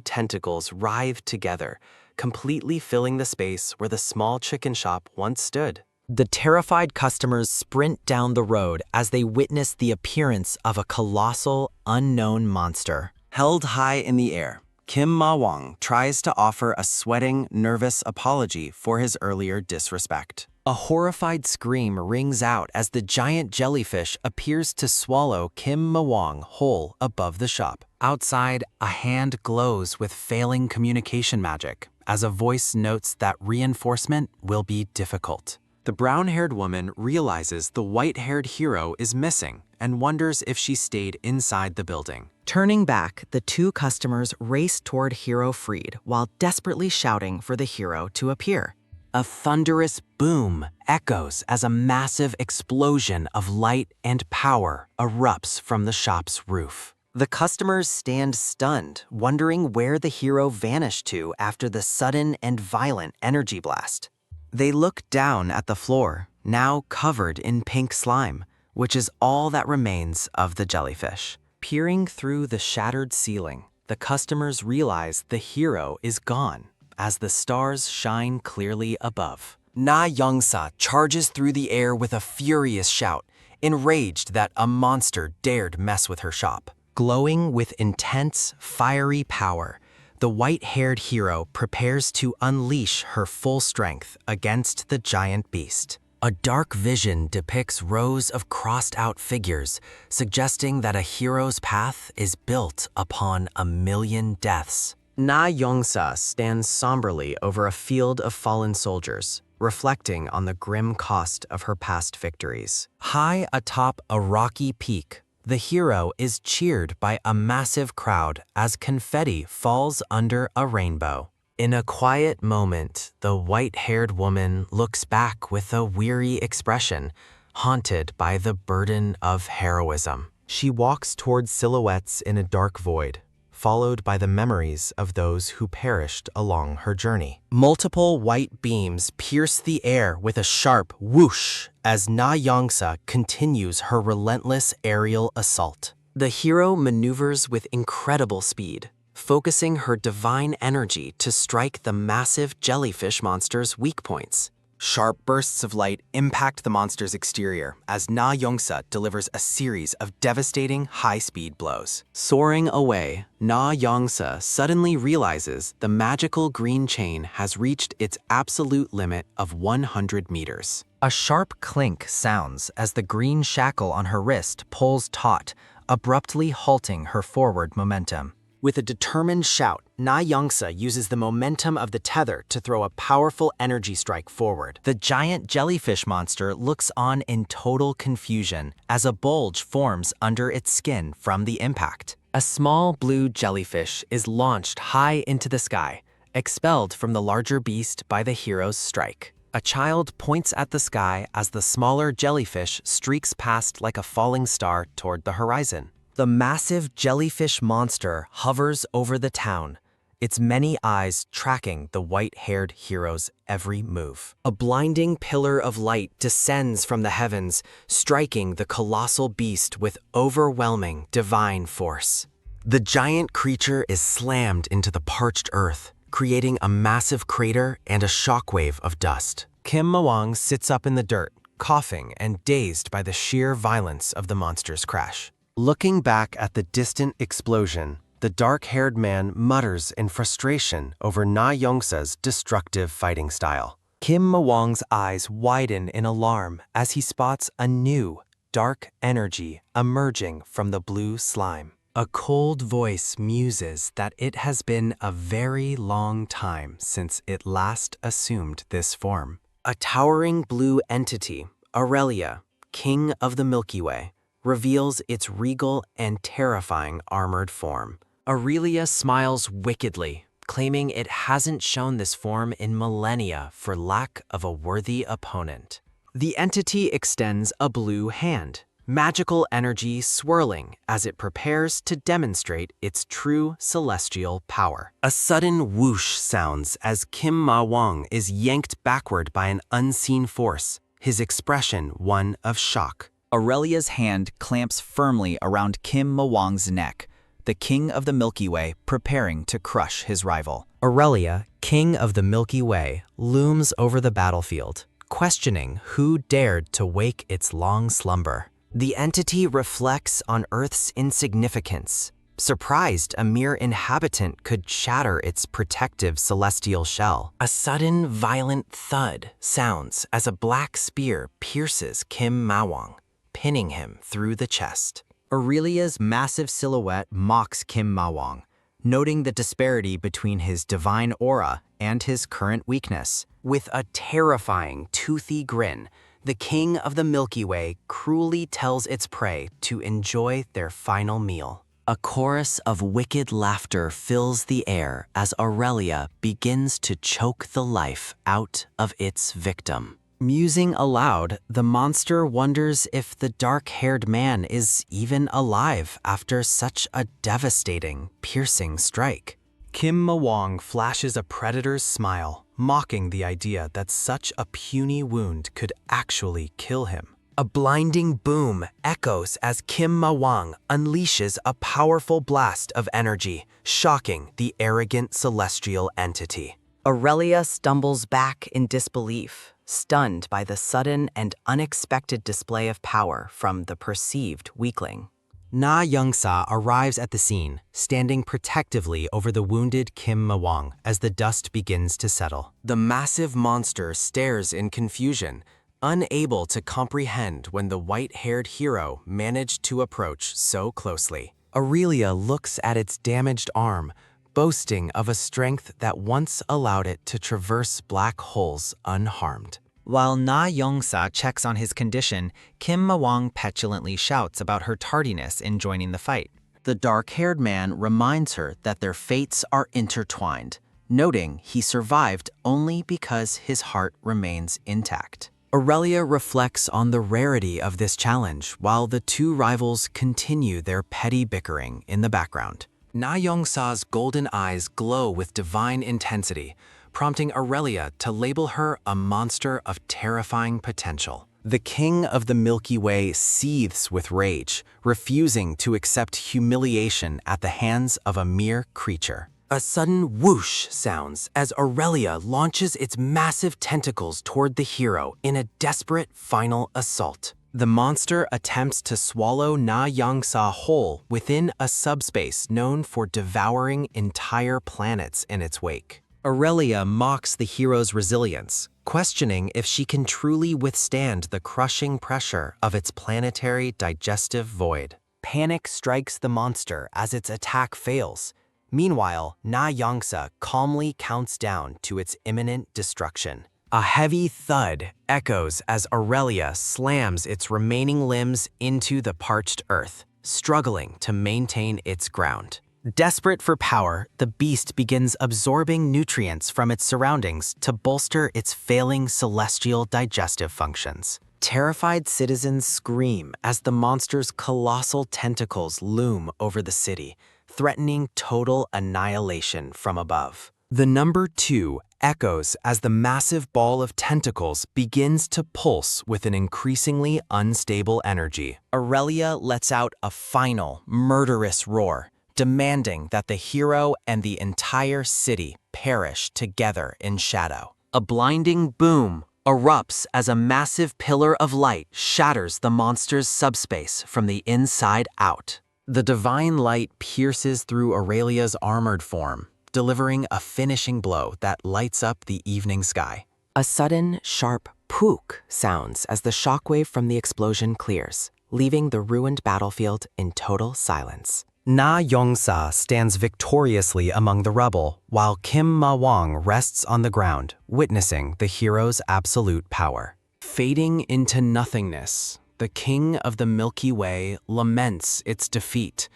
tentacles writhe together, completely filling the space where the small chicken shop once stood. The terrified customers sprint down the road as they witness the appearance of a colossal, unknown monster. Held high in the air, Kim Ma-wong tries to offer a sweating, nervous apology for his earlier disrespect. A horrified scream rings out as the giant jellyfish appears to swallow Kim Ma-wong whole above the shop. Outside, a hand glows with failing communication magic as a voice notes that reinforcement will be difficult. The brown-haired woman realizes the white-haired hero is missing and wonders if she stayed inside the building. Turning back, the two customers race toward Hero Freed while desperately shouting for the hero to appear. A thunderous boom echoes as a massive explosion of light and power erupts from the shop's roof. The customers stand stunned, wondering where the hero vanished to after the sudden and violent energy blast. They look down at the floor, now covered in pink slime, which is all that remains of the jellyfish. Peering through the shattered ceiling, the customers realize the hero is gone as the stars shine clearly above. Na Youngsa charges through the air with a furious shout, enraged that a monster dared mess with her shop. Glowing with intense, fiery power, the white-haired hero prepares to unleash her full strength against the giant beast. A dark vision depicts rows of crossed-out figures, suggesting that a hero's path is built upon 1,000,000 deaths. Na Youngsa stands somberly over a field of fallen soldiers, reflecting on the grim cost of her past victories. High atop a rocky peak, the hero is cheered by a massive crowd as confetti falls under a rainbow. In a quiet moment, the white-haired woman looks back with a weary expression, haunted by the burden of heroism. She walks towards silhouettes in a dark void, followed by the memories of those who perished along her journey. Multiple white beams pierce the air with a sharp whoosh as Na Youngsa continues her relentless aerial assault. The hero maneuvers with incredible speed, focusing her divine energy to strike the massive jellyfish monster's weak points. Sharp bursts of light impact the monster's exterior as Na Youngsa delivers a series of devastating high-speed blows. Soaring away, Na Youngsa suddenly realizes the magical green chain has reached its absolute limit of 100 meters. A sharp clink sounds as the green shackle on her wrist pulls taut, abruptly halting her forward momentum. With a determined shout, Na Youngsa uses the momentum of the tether to throw a powerful energy strike forward. The giant jellyfish monster looks on in total confusion as a bulge forms under its skin from the impact. A small blue jellyfish is launched high into the sky, expelled from the larger beast by the hero's strike. A child points at the sky as the smaller jellyfish streaks past like a falling star toward the horizon. The massive jellyfish monster hovers over the town, its many eyes tracking the white-haired hero's every move. A blinding pillar of light descends from the heavens, striking the colossal beast with overwhelming divine force. The giant creature is slammed into the parched earth, creating a massive crater and a shockwave of dust. Kim Ma-wong sits up in the dirt, coughing and dazed by the sheer violence of the monster's crash. Looking back at the distant explosion, the dark-haired man mutters in frustration over Na Youngsa's destructive fighting style. Kim Ma-wong's eyes widen in alarm as he spots a new, dark energy emerging from the blue slime. A cold voice muses that it has been a very long time since it last assumed this form. A towering blue entity, Aurelia, King of the Milky Way, reveals its regal and terrifying armored form. Aurelia smiles wickedly, claiming it hasn't shown this form in millennia for lack of a worthy opponent. The entity extends a blue hand, magical energy swirling as it prepares to demonstrate its true celestial power. A sudden whoosh sounds as Kim Ma-wong is yanked backward by an unseen force, his expression one of shock. Aurelia's hand clamps firmly around Kim Ma-wong's neck, the king of the Milky Way preparing to crush his rival. Aurelia, king of the Milky Way, looms over the battlefield, questioning who dared to wake its long slumber. The entity reflects on Earth's insignificance, surprised a mere inhabitant could shatter its protective celestial shell. A sudden, violent thud sounds as a black spear pierces Kim Ma-wong, pinning him through the chest. Aurelia's massive silhouette mocks Kim Ma-wong, noting the disparity between his divine aura and his current weakness. With a terrifying, toothy grin, the king of the Milky Way cruelly tells its prey to enjoy their final meal. A chorus of wicked laughter fills the air as Aurelia begins to choke the life out of its victim. Musing aloud, the monster wonders if the dark-haired man is even alive after such a devastating, piercing strike. Kim Ma-wong flashes a predator's smile, mocking the idea that such a puny wound could actually kill him. A blinding boom echoes as Kim Ma-wong unleashes a powerful blast of energy, shocking the arrogant celestial entity. Aurelia stumbles back in disbelief, stunned by the sudden and unexpected display of power from the perceived weakling. Na Youngsa arrives at the scene, standing protectively over the wounded Kim Ma-wong as the dust begins to settle. The massive monster stares in confusion, unable to comprehend when the white-haired hero managed to approach so closely. Aurelia looks at its damaged arm, boasting of a strength that once allowed it to traverse black holes unharmed. While Na Youngsa checks on his condition, Kim Ma-wong petulantly shouts about her tardiness in joining the fight. The dark-haired man reminds her that their fates are intertwined, noting he survived only because his heart remains intact. Aurelia reflects on the rarity of this challenge while the two rivals continue their petty bickering in the background. Na Youngsa's golden eyes glow with divine intensity, prompting Aurelia to label her a monster of terrifying potential. The king of the Milky Way seethes with rage, refusing to accept humiliation at the hands of a mere creature. A sudden whoosh sounds as Aurelia launches its massive tentacles toward the hero in a desperate final assault. The monster attempts to swallow Na Youngsa whole within a subspace known for devouring entire planets in its wake. Aurelia mocks the hero's resilience, questioning if she can truly withstand the crushing pressure of its planetary digestive void. Panic strikes the monster as its attack fails. Meanwhile, Na Youngsa calmly counts down to its imminent destruction. A heavy thud echoes as Aurelia slams its remaining limbs into the parched earth, struggling to maintain its ground. Desperate for power, the beast begins absorbing nutrients from its surroundings to bolster its failing celestial digestive functions. Terrified citizens scream as the monster's colossal tentacles loom over the city, threatening total annihilation from above. The number 2 echoes as the massive ball of tentacles begins to pulse with an increasingly unstable energy. Aurelia lets out a final, murderous roar, demanding that the hero and the entire city perish together in shadow. A blinding boom erupts as a massive pillar of light shatters the monster's subspace from the inside out. The divine light pierces through Aurelia's armored form, delivering a finishing blow that lights up the evening sky. A sudden, sharp pook sounds as the shockwave from the explosion clears, leaving the ruined battlefield in total silence. Na Youngsa stands victoriously among the rubble, while Kim Ma-wong rests on the ground, witnessing the hero's absolute power. Fading into nothingness, the king of the Milky Way laments its defeat,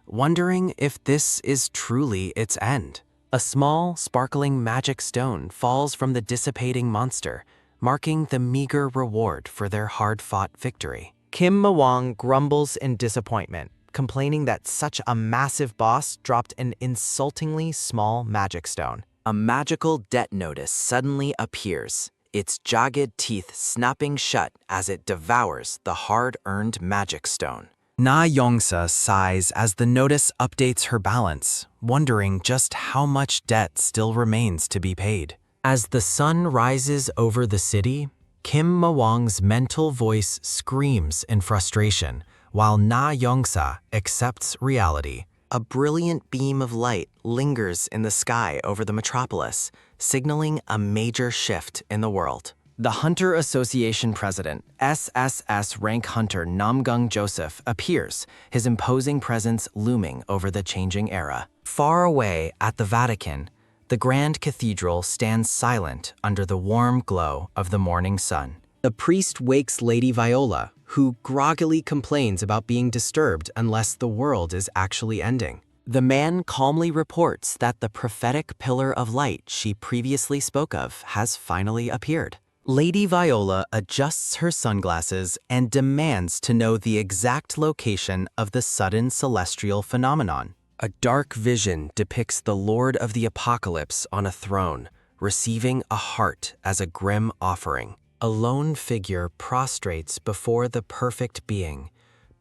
wondering if this is truly its end. A small, sparkling magic stone falls from the dissipating monster, marking the meager reward for their hard-fought victory. Kim Ma-wong grumbles in disappointment, complaining that such a massive boss dropped an insultingly small magic stone. A magical debt notice suddenly appears, its jagged teeth snapping shut as it devours the hard-earned magic stone. Na Yongsa sighs as the notice updates her balance, wondering just how much debt still remains to be paid. As the sun rises over the city, Kim Ma-wong's mental voice screams in frustration, while Na Yongsa accepts reality. A brilliant beam of light lingers in the sky over the metropolis, signaling a major shift in the world. The Hunter Association president, SSS rank hunter Namgung Joseph, appears, his imposing presence looming over the changing era. Far away at the Vatican, the Grand Cathedral stands silent under the warm glow of the morning sun. The priest wakes Lady Viola, who groggily complains about being disturbed unless the world is actually ending. The man calmly reports that the prophetic pillar of light she previously spoke of has finally appeared. Lady Viola adjusts her sunglasses and demands to know the exact location of the sudden celestial phenomenon. A dark vision depicts the Lord of the Apocalypse on a throne, receiving a heart as a grim offering. A lone figure prostrates before the perfect being,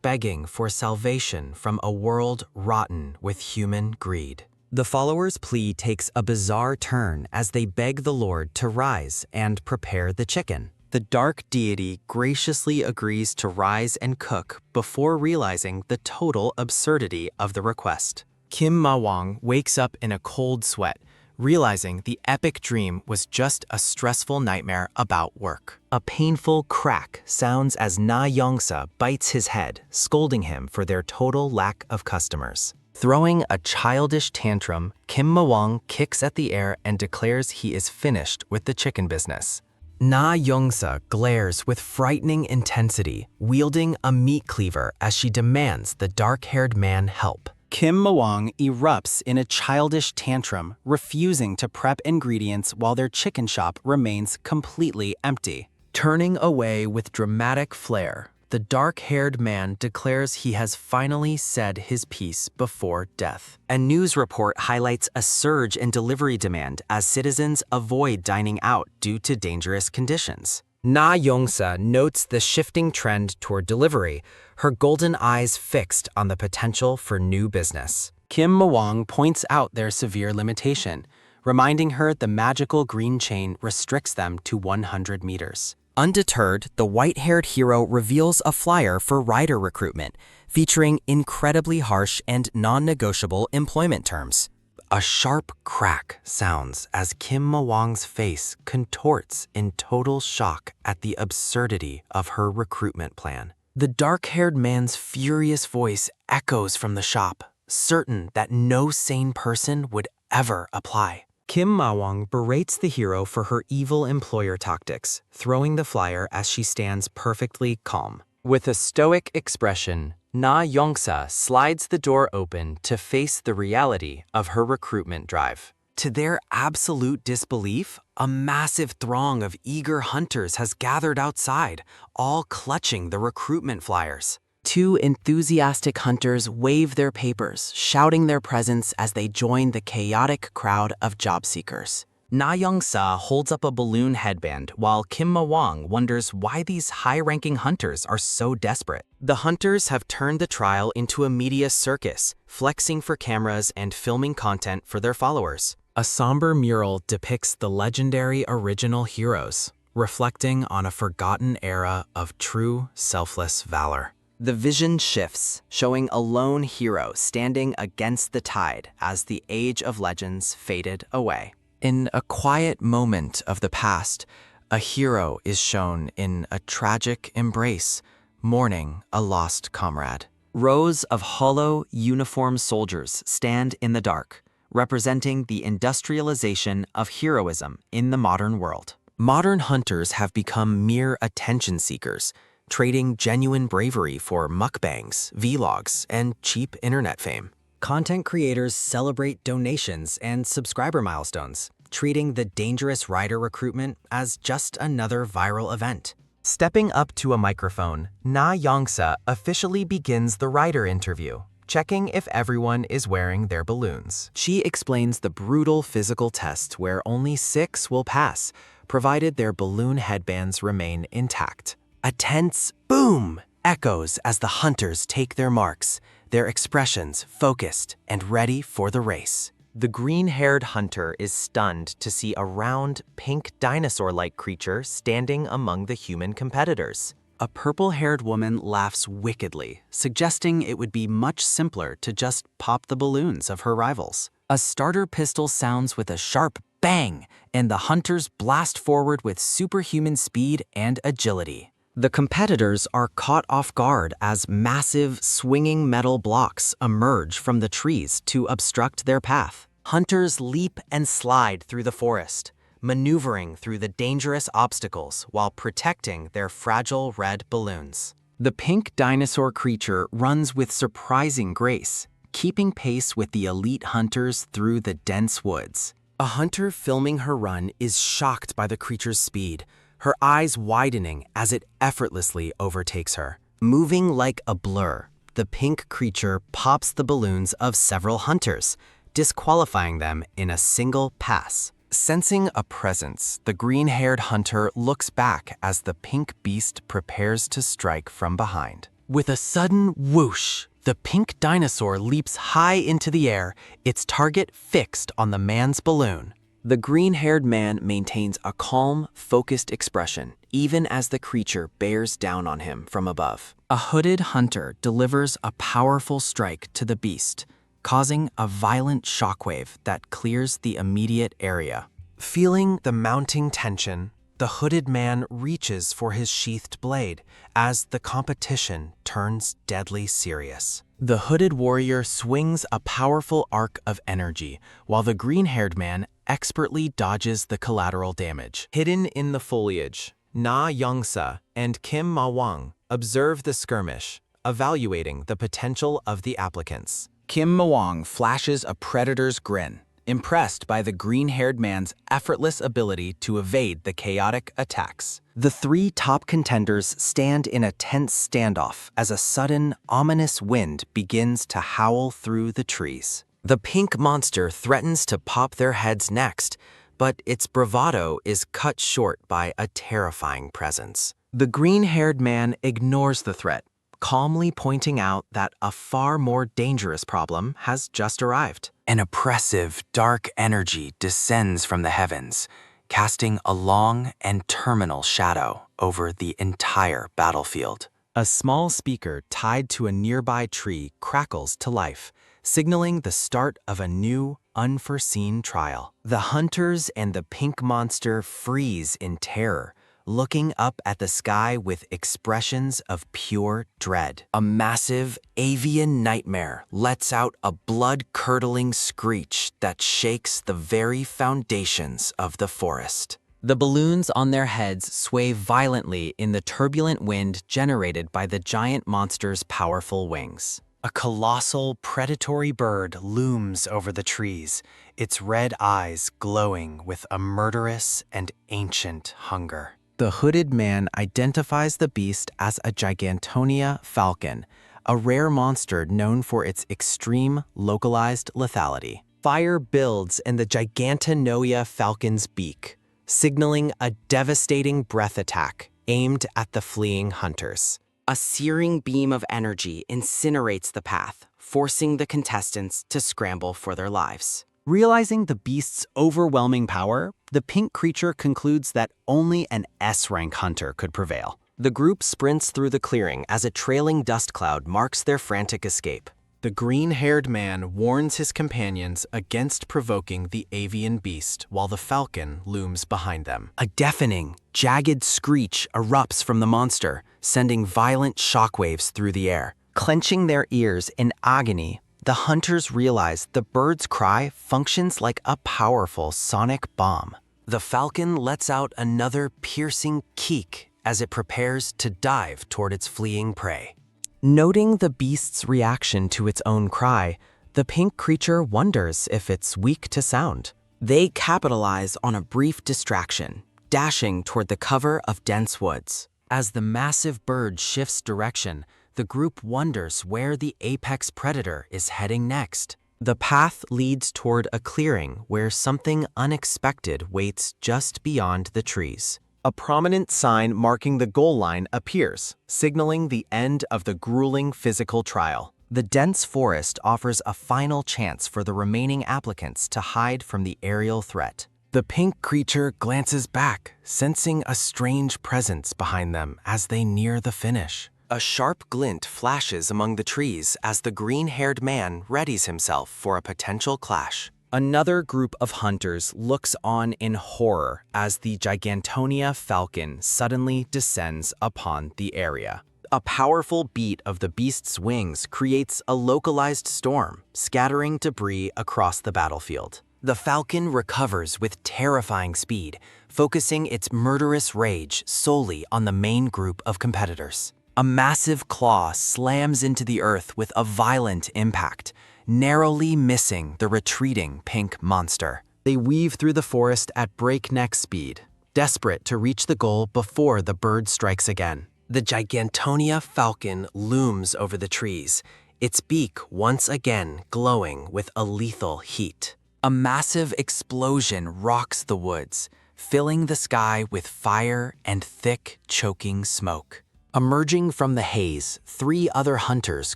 begging for salvation from a world rotten with human greed. The followers' plea takes a bizarre turn as they beg the Lord to rise and prepare the chicken. The dark deity graciously agrees to rise and cook before realizing the total absurdity of the request. Kim Ma-wong wakes up in a cold sweat, realizing the epic dream was just a stressful nightmare about work. A painful crack sounds as Na Yongsa bites his head, scolding him for their total lack of customers. Throwing a childish tantrum, Kim Ma-wong kicks at the air and declares he is finished with the chicken business. Na Yongsa glares with frightening intensity, wielding a meat cleaver as she demands the dark-haired man help. Kim Ma-wong erupts in a childish tantrum, refusing to prep ingredients while their chicken shop remains completely empty. Turning away with dramatic flair, the dark-haired man declares he has finally said his piece before death. A news report highlights a surge in delivery demand as citizens avoid dining out due to dangerous conditions. Na Yongsa notes the shifting trend toward delivery, her golden eyes fixed on the potential for new business. Kim Ma-wong points out their severe limitation, reminding her the magical green chain restricts them to 100 meters. Undeterred, the white-haired hero reveals a flyer for rider recruitment, featuring incredibly harsh and non-negotiable employment terms. A sharp crack sounds as Kim Ma-wong's face contorts in total shock at the absurdity of her recruitment plan. The dark-haired man's furious voice echoes from the shop, certain that no sane person would ever apply. Kim Ma-wong berates the hero for her evil employer tactics, throwing the flyer as she stands perfectly calm. With a stoic expression, Na Yongsa slides the door open to face the reality of her recruitment drive. To their absolute disbelief, a massive throng of eager hunters has gathered outside, all clutching the recruitment flyers. Two enthusiastic hunters wave their papers, shouting their presence as they join the chaotic crowd of job seekers. Na Yongsa holds up a balloon headband while Kim Ma-wong wonders why these high-ranking hunters are so desperate. The hunters have turned the trial into a media circus, flexing for cameras and filming content for their followers. A somber mural depicts the legendary original heroes, reflecting on a forgotten era of true, selfless valor. The vision shifts, showing a lone hero standing against the tide as the age of legends faded away. In a quiet moment of the past, a hero is shown in a tragic embrace, mourning a lost comrade. Rows of hollow, uniformed soldiers stand in the dark, representing the industrialization of heroism in the modern world. Modern hunters have become mere attention seekers, trading genuine bravery for mukbangs, vlogs, and cheap internet fame. Content creators celebrate donations and subscriber milestones, treating the dangerous rider recruitment as just another viral event. Stepping up to a microphone, Na Yongsa officially begins the rider interview, checking if everyone is wearing their balloons. She explains the brutal physical test where only 6 will pass, provided their balloon headbands remain intact. A tense boom echoes as the hunters take their marks, their expressions focused and ready for the race. The green-haired hunter is stunned to see a round, pink dinosaur-like creature standing among the human competitors. A purple-haired woman laughs wickedly, suggesting it would be much simpler to just pop the balloons of her rivals. A starter pistol sounds with a sharp bang, and the hunters blast forward with superhuman speed and agility. The competitors are caught off guard as massive, swinging metal blocks emerge from the trees to obstruct their path. Hunters leap and slide through the forest, maneuvering through the dangerous obstacles while protecting their fragile red balloons. The pink dinosaur creature runs with surprising grace, keeping pace with the elite hunters through the dense woods. A hunter filming her run is shocked by the creature's speed, her eyes widening as it effortlessly overtakes her. Moving like a blur, the pink creature pops the balloons of several hunters, disqualifying them in a single pass. Sensing a presence, the green-haired hunter looks back as the pink beast prepares to strike from behind. With a sudden whoosh, the pink dinosaur leaps high into the air, its target fixed on the man's balloon. The green-haired man maintains a calm, focused expression, even as the creature bears down on him from above. A hooded hunter delivers a powerful strike to the beast, causing a violent shockwave that clears the immediate area. Feeling the mounting tension, the hooded man reaches for his sheathed blade as the competition turns deadly serious. The hooded warrior swings a powerful arc of energy, while the green-haired man expertly dodges the collateral damage. Hidden in the foliage, Na Yongsa and Kim Ma-wang observe the skirmish, evaluating the potential of the applicants. Kim Ma-wang flashes a predator's grin, impressed by the green-haired man's effortless ability to evade the chaotic attacks. The 3 top contenders stand in a tense standoff as a sudden, ominous wind begins to howl through the trees. The pink monster threatens to pop their heads next, but its bravado is cut short by a terrifying presence. The green-haired man ignores the threat, calmly pointing out that a far more dangerous problem has just arrived. An oppressive, dark energy descends from the heavens, casting a long and terminal shadow over the entire battlefield. A small speaker tied to a nearby tree crackles to life, signaling the start of a new, unforeseen trial. The hunters and the pink monster freeze in terror, looking up at the sky with expressions of pure dread. A massive avian nightmare lets out a blood-curdling screech that shakes the very foundations of the forest. The balloons on their heads sway violently in the turbulent wind generated by the giant monster's powerful wings. A colossal, predatory bird looms over the trees, its red eyes glowing with a murderous and ancient hunger. The hooded man identifies the beast as a Gigantonia falcon, a rare monster known for its extreme, localized lethality. Fire builds in the Gigantonia falcon's beak, signaling a devastating breath attack aimed at the fleeing hunters. A searing beam of energy incinerates the path, forcing the contestants to scramble for their lives. Realizing the beast's overwhelming power, the pink creature concludes that only an S-rank hunter could prevail. The group sprints through the clearing as a trailing dust cloud marks their frantic escape. The green-haired man warns his companions against provoking the avian beast while the falcon looms behind them. A deafening, jagged screech erupts from the monster, sending violent shockwaves through the air. Clenching their ears in agony, the hunters realize the bird's cry functions like a powerful sonic bomb. The falcon lets out another piercing keek as it prepares to dive toward its fleeing prey. Noting the beast's reaction to its own cry, the pink creature wonders if it's weak to sound. They capitalize on a brief distraction, dashing toward the cover of dense woods. As the massive bird shifts direction, the group wonders where the apex predator is heading next. The path leads toward a clearing where something unexpected waits just beyond the trees. A prominent sign marking the goal line appears, signaling the end of the grueling physical trial. The dense forest offers a final chance for the remaining applicants to hide from the aerial threat. The pink creature glances back, sensing a strange presence behind them as they near the finish. A sharp glint flashes among the trees as the green-haired man readies himself for a potential clash. Another group of hunters looks on in horror as the Gigantonia falcon suddenly descends upon the area. A powerful beat of the beast's wings creates a localized storm, scattering debris across the battlefield. The falcon recovers with terrifying speed, focusing its murderous rage solely on the main group of competitors. A massive claw slams into the earth with a violent impact, narrowly missing the retreating pink monster. They weave through the forest at breakneck speed, desperate to reach the goal before the bird strikes again. The Gigantonia falcon looms over the trees, its beak once again glowing with a lethal heat. A massive explosion rocks the woods, filling the sky with fire and thick, choking smoke. Emerging from the haze, 3 other hunters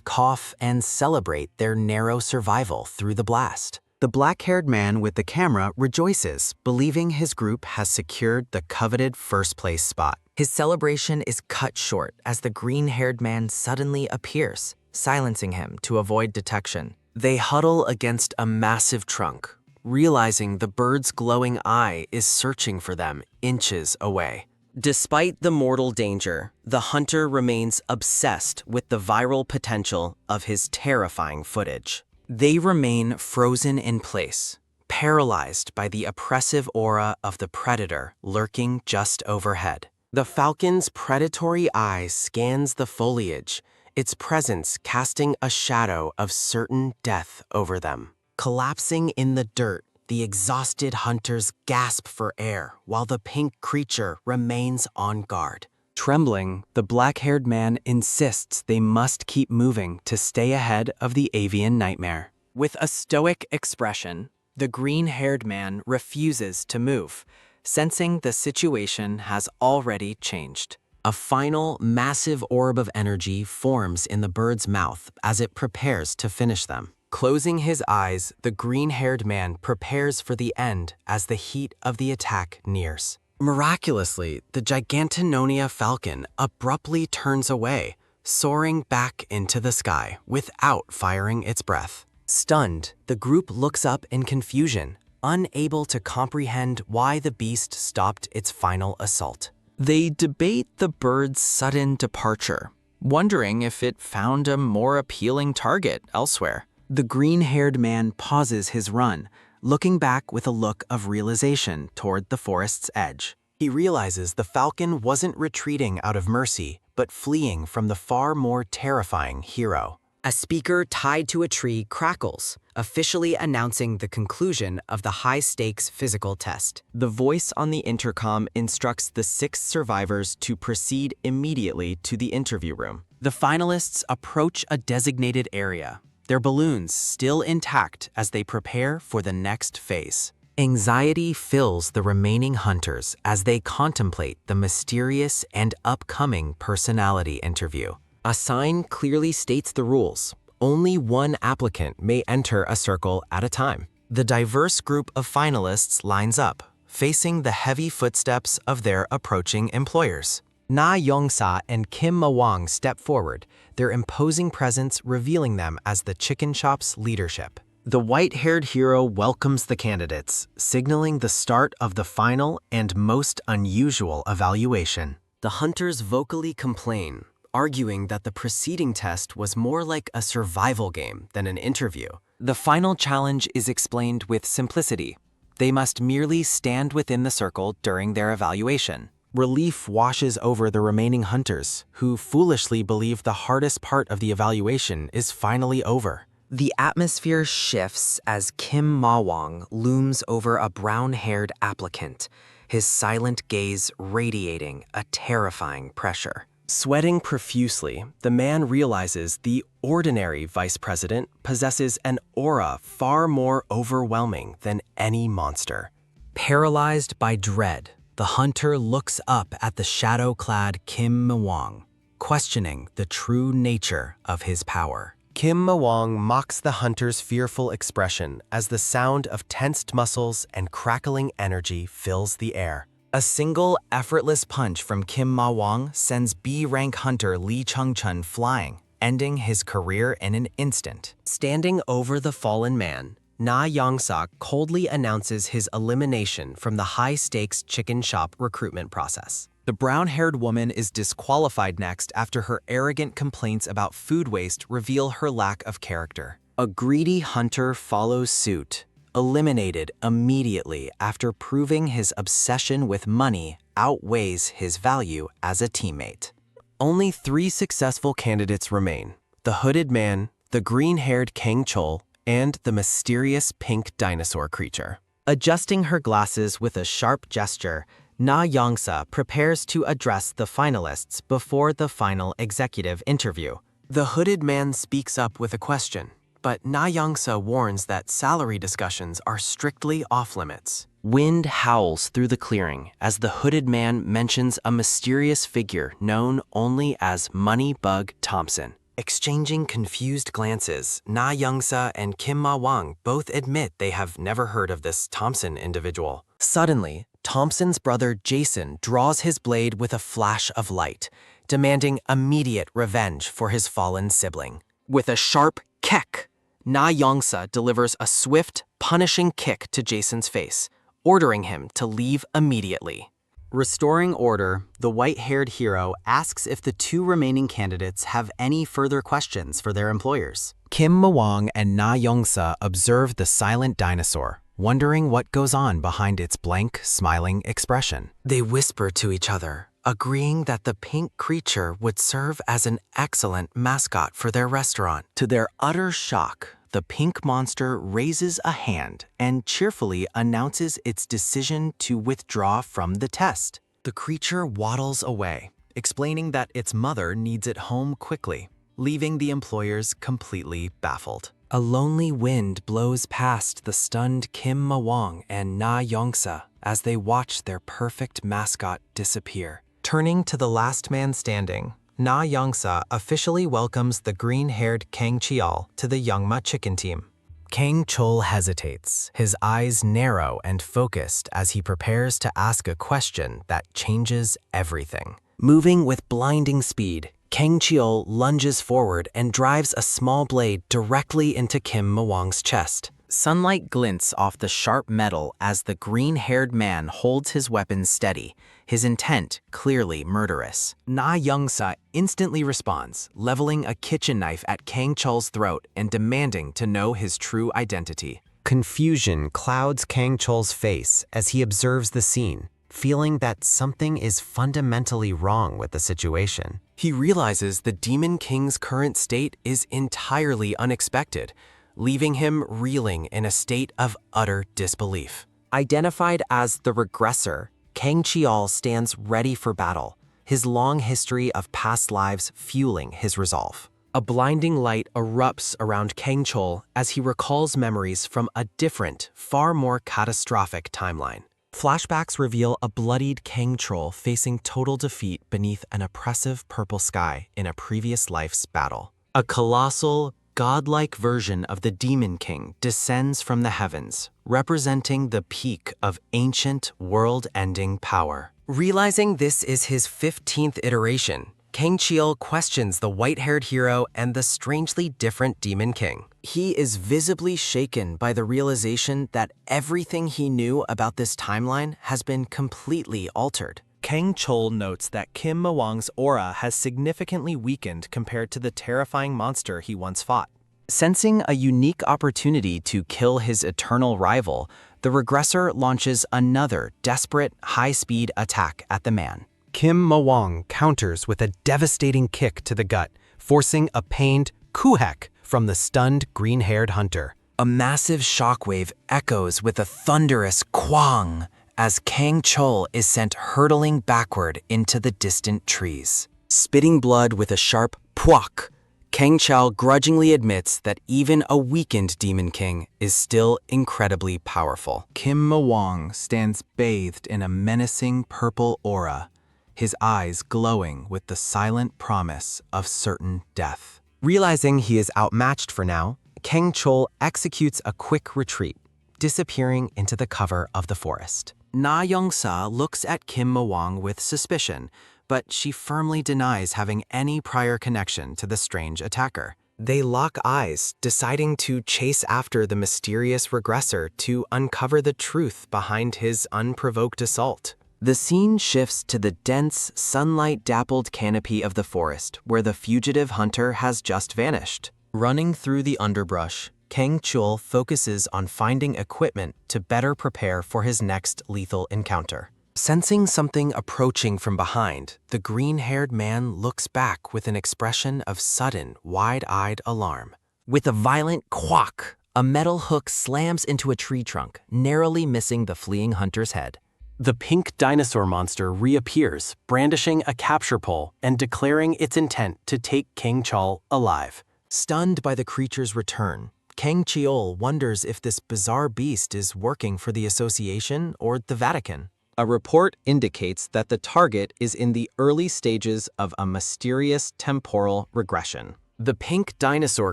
cough and celebrate their narrow survival through the blast. The black-haired man with the camera rejoices, believing his group has secured the coveted first-place spot. His celebration is cut short as the green-haired man suddenly appears, silencing him to avoid detection. They huddle against a massive trunk, realizing the bird's glowing eye is searching for them inches away. Despite the mortal danger, the hunter remains obsessed with the viral potential of his terrifying footage. They remain frozen in place, paralyzed by the oppressive aura of the predator lurking just overhead. The falcon's predatory eye scans the foliage, its presence casting a shadow of certain death over them. Collapsing in the dirt, the exhausted hunters gasp for air while the pink creature remains on guard. Trembling, the black-haired man insists they must keep moving to stay ahead of the avian nightmare. With a stoic expression, the green-haired man refuses to move, sensing the situation has already changed. A final, massive orb of energy forms in the bird's mouth as it prepares to finish them. Closing his eyes, the green-haired man prepares for the end as the heat of the attack nears. Miraculously, the Gigantonia falcon abruptly turns away, soaring back into the sky without firing its breath. Stunned, the group looks up in confusion, unable to comprehend why the beast stopped its final assault. They debate the bird's sudden departure, wondering if it found a more appealing target elsewhere. The green-haired man pauses his run, looking back with a look of realization toward the forest's edge. He realizes the falcon wasn't retreating out of mercy, but fleeing from the far more terrifying hero. A speaker tied to a tree crackles, officially announcing the conclusion of the high-stakes physical test. The voice on the intercom instructs the 6 survivors to proceed immediately to the interview room. The finalists approach a designated area, their balloons still intact as they prepare for the next phase. Anxiety fills the remaining hunters as they contemplate the mysterious and upcoming personality interview. A sign clearly states the rules. Only one applicant may enter a circle at a time. The diverse group of finalists lines up, facing the heavy footsteps of their approaching employers. Na Yongsa and Kim Mawang step forward, their imposing presence revealing them as the chicken shop's leadership. The white-haired hero welcomes the candidates, signaling the start of the final and most unusual evaluation. The hunters vocally complain, arguing that the preceding test was more like a survival game than an interview. The final challenge is explained with simplicity. They must merely stand within the circle during their evaluation. Relief washes over the remaining hunters, who foolishly believe the hardest part of the evaluation is finally over. The atmosphere shifts as Kim Ma-wong looms over a brown-haired applicant, his silent gaze radiating a terrifying pressure. Sweating profusely, the man realizes the ordinary vice president possesses an aura far more overwhelming than any monster. Paralyzed by dread, the hunter looks up at the shadow-clad Kim Ma-wong, questioning the true nature of his power. Kim Ma-wong mocks the hunter's fearful expression as the sound of tensed muscles and crackling energy fills the air. A single, effortless punch from Kim Ma-wong sends B-rank hunter Lee Chung-chun flying, ending his career in an instant. Standing over the fallen man, Na Yong-sa coldly announces his elimination from the high-stakes chicken shop recruitment process. The brown-haired woman is disqualified next after her arrogant complaints about food waste reveal her lack of character. A greedy hunter follows suit, eliminated immediately after proving his obsession with money outweighs his value as a teammate. Only 3 successful candidates remain: the hooded man, the green-haired Kang Chol, and the mysterious pink dinosaur creature. Adjusting her glasses with a sharp gesture, Na Yong-sa prepares to address the finalists before the final executive interview. The hooded man speaks up with a question, but Na Yong-sa warns that salary discussions are strictly off-limits. Wind howls through the clearing as the hooded man mentions a mysterious figure known only as Moneybug Thompson. Exchanging confused glances, Na Yong-sa and Kim Ma-wong both admit they have never heard of this Thompson individual. Suddenly, Thompson's brother Jason draws his blade with a flash of light, demanding immediate revenge for his fallen sibling. With a sharp kek, Na Yong-sa delivers a swift, punishing kick to Jason's face, ordering him to leave immediately. Restoring order, the white-haired hero asks if the 2 remaining candidates have any further questions for their employers. Kim Ma-wong and Na Yong-sa observe the silent dinosaur, wondering what goes on behind its blank, smiling expression. They whisper to each other, agreeing that the pink creature would serve as an excellent mascot for their restaurant. To their utter shock, the pink monster raises a hand and cheerfully announces its decision to withdraw from the test. The creature waddles away, explaining that its mother needs it home quickly, leaving the employers completely baffled. A lonely wind blows past the stunned Kim Ma-wong and Na Yong-sa as they watch their perfect mascot disappear. Turning to the last man standing, Na Yong-sa officially welcomes the green-haired Kang Cheol to the Youngma chicken team. Kang Chol hesitates, his eyes narrow and focused as he prepares to ask a question that changes everything. Moving with blinding speed, Kang Cheol lunges forward and drives a small blade directly into Kim Ma-wong's chest. Sunlight glints off the sharp metal as the green-haired man holds his weapon steady, his intent clearly murderous. Na Yong-sa instantly responds, leveling a kitchen knife at Kang Chol's throat and demanding to know his true identity. Confusion clouds Kang Chol's face as he observes the scene, feeling that something is fundamentally wrong with the situation. He realizes the Demon King's current state is entirely unexpected, leaving him reeling in a state of utter disbelief. Identified as the regressor, Kang Cheol stands ready for battle, his long history of past lives fueling his resolve. A blinding light erupts around Kang Chol as he recalls memories from a different, far more catastrophic timeline. Flashbacks reveal a bloodied Kang Chol facing total defeat beneath an oppressive purple sky in a previous life's battle. A colossal, godlike version of the Demon King descends from the heavens, representing the peak of ancient, world-ending power. Realizing this is his 15th iteration, Kang Cheol questions the white-haired hero and the strangely different Demon King. He is visibly shaken by the realization that everything he knew about this timeline has been completely altered. Kang Chol notes that Kim Ma-wong's aura has significantly weakened compared to the terrifying monster he once fought. Sensing a unique opportunity to kill his eternal rival, the regressor launches another desperate, high-speed attack at the man. Kim Mawang counters with a devastating kick to the gut, forcing a pained kuhek from the stunned green-haired hunter. A massive shockwave echoes with a thunderous kwang as Kang Chol is sent hurtling backward into the distant trees. Spitting blood with a sharp pwak, Kang Chao grudgingly admits that even a weakened Demon King is still incredibly powerful. Kim Mawang stands bathed in a menacing purple aura, his eyes glowing with the silent promise of certain death. Realizing he is outmatched for now, Kang Chol executes a quick retreat, disappearing into the cover of the forest. Na Youngsa looks at Kim Mawang with suspicion, but she firmly denies having any prior connection to the strange attacker. They lock eyes, deciding to chase after the mysterious regressor to uncover the truth behind his unprovoked assault. The scene shifts to the dense, sunlight-dappled canopy of the forest where the fugitive hunter has just vanished. Running through the underbrush, Kang Chul focuses on finding equipment to better prepare for his next lethal encounter. Sensing something approaching from behind, the green-haired man looks back with an expression of sudden, wide-eyed alarm. With a violent quack, a metal hook slams into a tree trunk, narrowly missing the fleeing hunter's head. The pink dinosaur monster reappears, brandishing a capture pole and declaring its intent to take Kang Chol alive. Stunned by the creature's return, Kang Cheol wonders if this bizarre beast is working for the Association or the Vatican. A report indicates that the target is in the early stages of a mysterious temporal regression. The pink dinosaur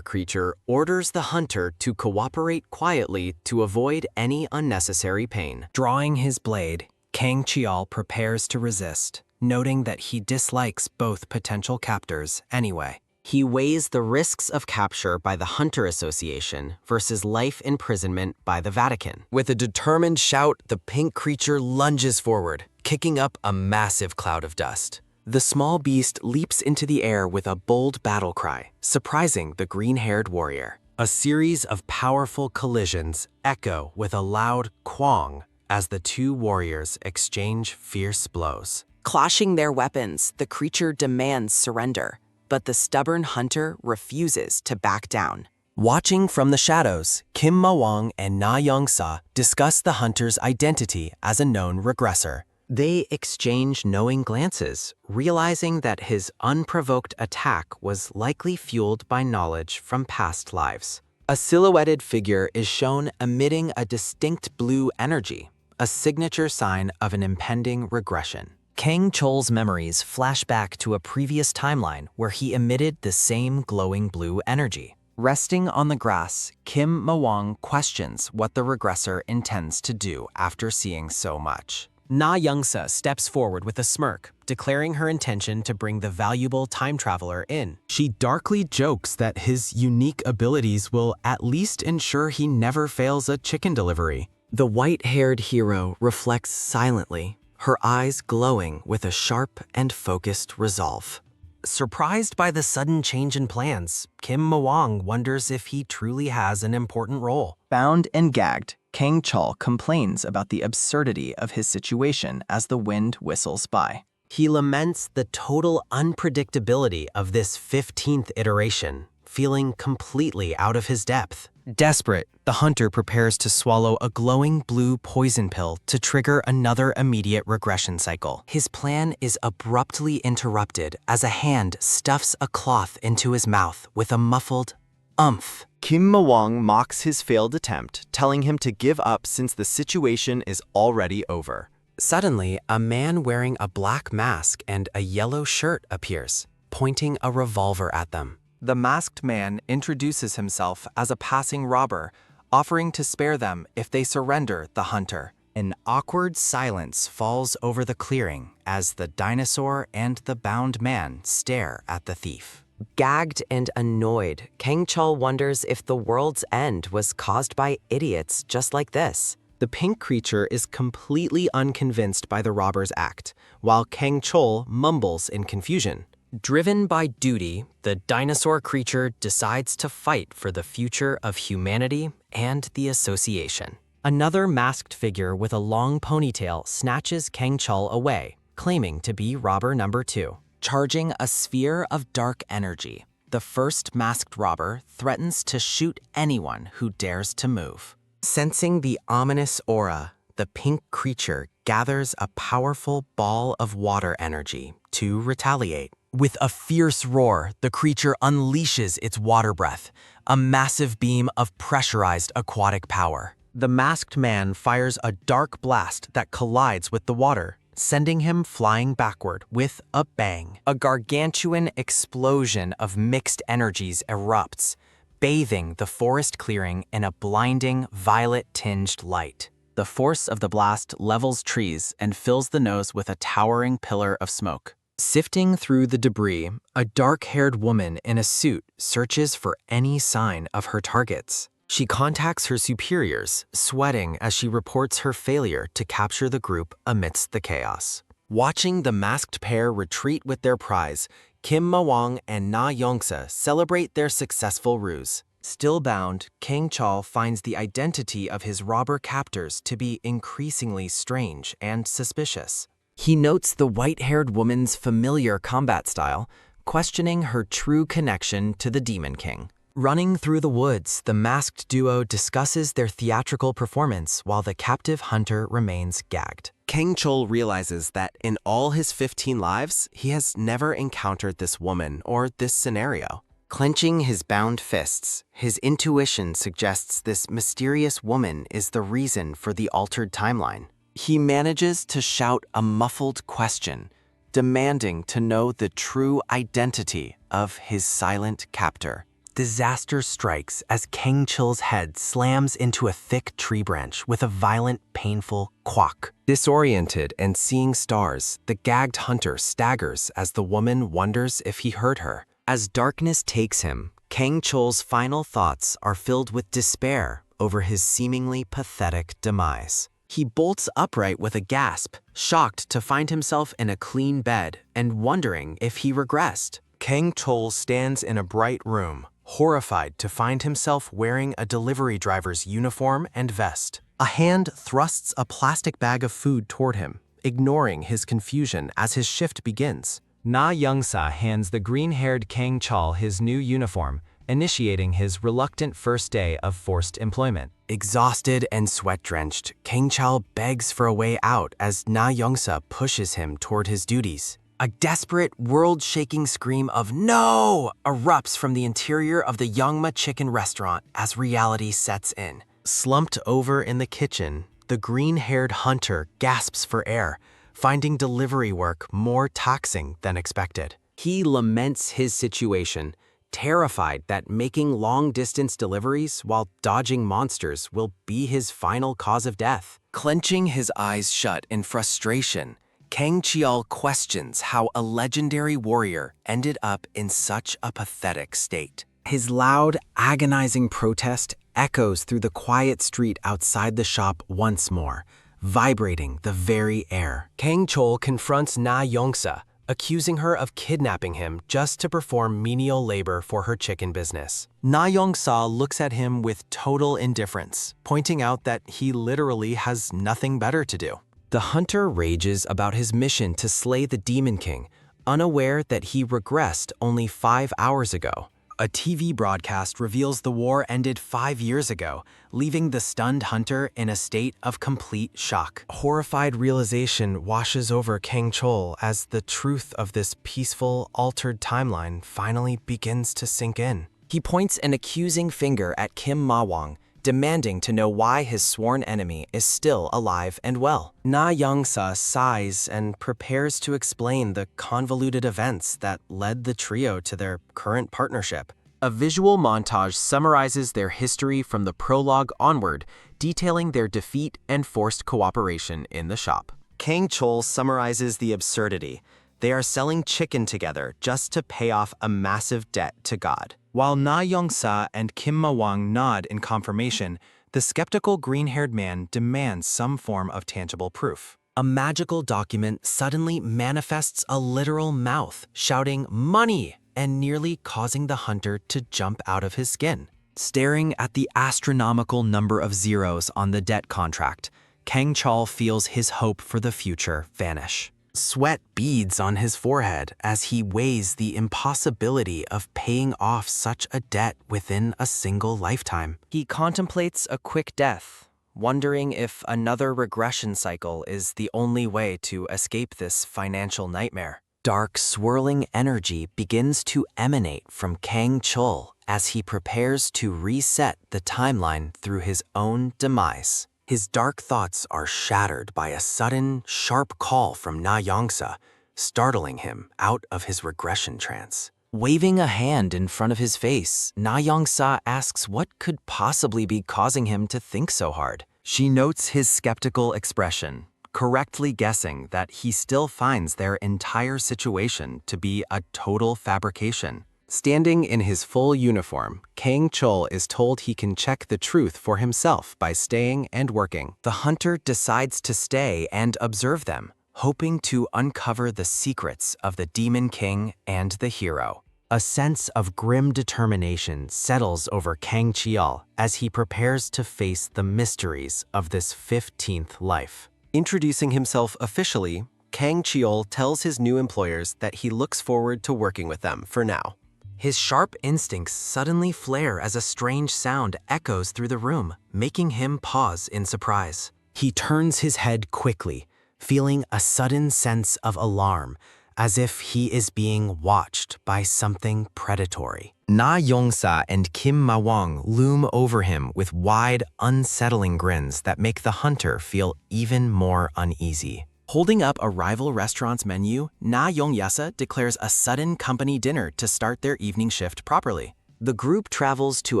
creature orders the hunter to cooperate quietly to avoid any unnecessary pain. Drawing his blade, Kang Cheol prepares to resist, noting that he dislikes both potential captors anyway. He weighs the risks of capture by the Hunter Association versus life imprisonment by the Vatican. With a determined shout, the pink creature lunges forward, kicking up a massive cloud of dust. The small beast leaps into the air with a bold battle cry, surprising the green-haired warrior. A series of powerful collisions echo with a loud quang as the two warriors exchange fierce blows. Clashing their weapons, the creature demands surrender, but the stubborn hunter refuses to back down. Watching from the shadows, Kim Mawang and Na Youngsa discuss the hunter's identity as a known regressor. They exchange knowing glances, realizing that his unprovoked attack was likely fueled by knowledge from past lives. A silhouetted figure is shown emitting a distinct blue energy, a signature sign of an impending regression. Kang Chol's memories flash back to a previous timeline where he emitted the same glowing blue energy. Resting on the grass, Kim Mawang questions what the regressor intends to do after seeing so much. Na Youngsa steps forward with a smirk, declaring her intention to bring the valuable time traveler in. She darkly jokes that his unique abilities will at least ensure he never fails a chicken delivery. The white-haired hero reflects silently, her eyes glowing with a sharp and focused resolve. Surprised by the sudden change in plans, Kim Mawang wonders if he truly has an important role. Bound and gagged, Kang Chol complains about the absurdity of his situation as the wind whistles by. He laments the total unpredictability of this 15th iteration, feeling completely out of his depth. Desperate, the hunter prepares to swallow a glowing blue poison pill to trigger another immediate regression cycle. His plan is abruptly interrupted as a hand stuffs a cloth into his mouth with a muffled umph. Kim Mawang mocks his failed attempt, telling him to give up since the situation is already over. Suddenly, a man wearing a black mask and a yellow shirt appears, pointing a revolver at them. The masked man introduces himself as a passing robber, offering to spare them if they surrender the hunter. An awkward silence falls over the clearing as the dinosaur and the bound man stare at the thief. Gagged and annoyed, Kang Chol wonders if the world's end was caused by idiots just like this. The pink creature is completely unconvinced by the robber's act, while Kang Chol mumbles in confusion. Driven by duty, the dinosaur creature decides to fight for the future of humanity and the association. Another masked figure with a long ponytail snatches Kang Chol away, claiming to be robber number 2. Charging a sphere of dark energy, the first masked robber threatens to shoot anyone who dares to move. Sensing the ominous aura, the pink creature gathers a powerful ball of water energy to retaliate. With a fierce roar, the creature unleashes its water breath, a massive beam of pressurized aquatic power. The masked man fires a dark blast that collides with the water, sending him flying backward with a bang. A gargantuan explosion of mixed energies erupts, bathing the forest clearing in a blinding, violet-tinged light. The force of the blast levels trees and fills the nose with a towering pillar of smoke. Sifting through the debris, a dark-haired woman in a suit searches for any sign of her targets. She contacts her superiors, sweating as she reports her failure to capture the group amidst the chaos. Watching the masked pair retreat with their prize, Kim Ma-wang and Na Yongsa celebrate their successful ruse. Still bound, Kang Chol finds the identity of his robber captors to be increasingly strange and suspicious. He notes the white-haired woman's familiar combat style, questioning her true connection to the Demon King. Running through the woods, the masked duo discusses their theatrical performance while the captive hunter remains gagged. Kang Chol realizes that in all his 15 lives, he has never encountered this woman or this scenario. Clenching his bound fists, his intuition suggests this mysterious woman is the reason for the altered timeline. He manages to shout a muffled question, demanding to know the true identity of his silent captor. Disaster strikes as Kang Chil's head slams into a thick tree branch with a violent, painful quack. Disoriented and seeing stars, the gagged hunter staggers as the woman wonders if he heard her. As darkness takes him, Kang Chil's final thoughts are filled with despair over his seemingly pathetic demise. He bolts upright with a gasp, shocked to find himself in a clean bed and wondering if he regressed. Kang Chol stands in a bright room, horrified to find himself wearing a delivery driver's uniform and vest. A hand thrusts a plastic bag of food toward him, ignoring his confusion as his shift begins. Na Youngsa hands the green-haired Kang Chol his new uniform, initiating his reluctant first day of forced employment. Exhausted and sweat-drenched, Kang Chol begs for a way out as Na Youngsa pushes him toward his duties. A desperate, world-shaking scream of "No!" erupts from the interior of the Yongma Chicken restaurant as reality sets in. Slumped over in the kitchen, the green-haired hunter gasps for air, finding delivery work more taxing than expected. He laments his situation, terrified that making long-distance deliveries while dodging monsters will be his final cause of death. Clenching his eyes shut in frustration, Kang Chial questions how a legendary warrior ended up in such a pathetic state. His loud, agonizing protest echoes through the quiet street outside the shop once more, vibrating the very air. Kang Chol confronts Na Yongsa, accusing her of kidnapping him just to perform menial labor for her chicken business. Na Yongsa looks at him with total indifference, pointing out that he literally has nothing better to do. The hunter rages about his mission to slay the Demon King, unaware that he regressed only 5 hours ago. A TV broadcast reveals the war ended 5 years ago, leaving the stunned hunter in a state of complete shock. Horrified realization washes over Kang Chol as the truth of this peaceful, altered timeline finally begins to sink in. He points an accusing finger at Kim Ma-wang, demanding to know why his sworn enemy is still alive and well. Na Youngsa sighs and prepares to explain the convoluted events that led the trio to their current partnership. A visual montage summarizes their history from the prologue onward, detailing their defeat and forced cooperation in the shop. Kang Chol summarizes the absurdity. They are selling chicken together just to pay off a massive debt to God. While Na Yongsa and Kim Ma-wang nod in confirmation, the skeptical green-haired man demands some form of tangible proof. A magical document suddenly manifests a literal mouth, shouting "money!" and nearly causing the hunter to jump out of his skin. Staring at the astronomical number of zeros on the debt contract, Kang Chol feels his hope for the future vanish. Sweat beads on his forehead as he weighs the impossibility of paying off such a debt within a single lifetime. He contemplates a quick death, wondering if another regression cycle is the only way to escape this financial nightmare. Dark, swirling energy begins to emanate from Kang Chul as he prepares to reset the timeline through his own demise. His dark thoughts are shattered by a sudden, sharp call from Na Yongsa, startling him out of his regression trance. Waving a hand in front of his face, Na Yongsa asks what could possibly be causing him to think so hard. She notes his skeptical expression, correctly guessing that he still finds their entire situation to be a total fabrication. Standing in his full uniform, Kang Chul is told he can check the truth for himself by staying and working. The hunter decides to stay and observe them, hoping to uncover the secrets of the Demon King and the hero. A sense of grim determination settles over Kang Chul as he prepares to face the mysteries of this 15th life. Introducing himself officially, Kang Chul tells his new employers that he looks forward to working with them for now. His sharp instincts suddenly flare as a strange sound echoes through the room, making him pause in surprise. He turns his head quickly, feeling a sudden sense of alarm, as if he is being watched by something predatory. Na Yongsa and Kim Ma-wong loom over him with wide, unsettling grins that make the hunter feel even more uneasy. Holding up a rival restaurant's menu, Na Yong-yasa declares a sudden company dinner to start their evening shift properly. The group travels to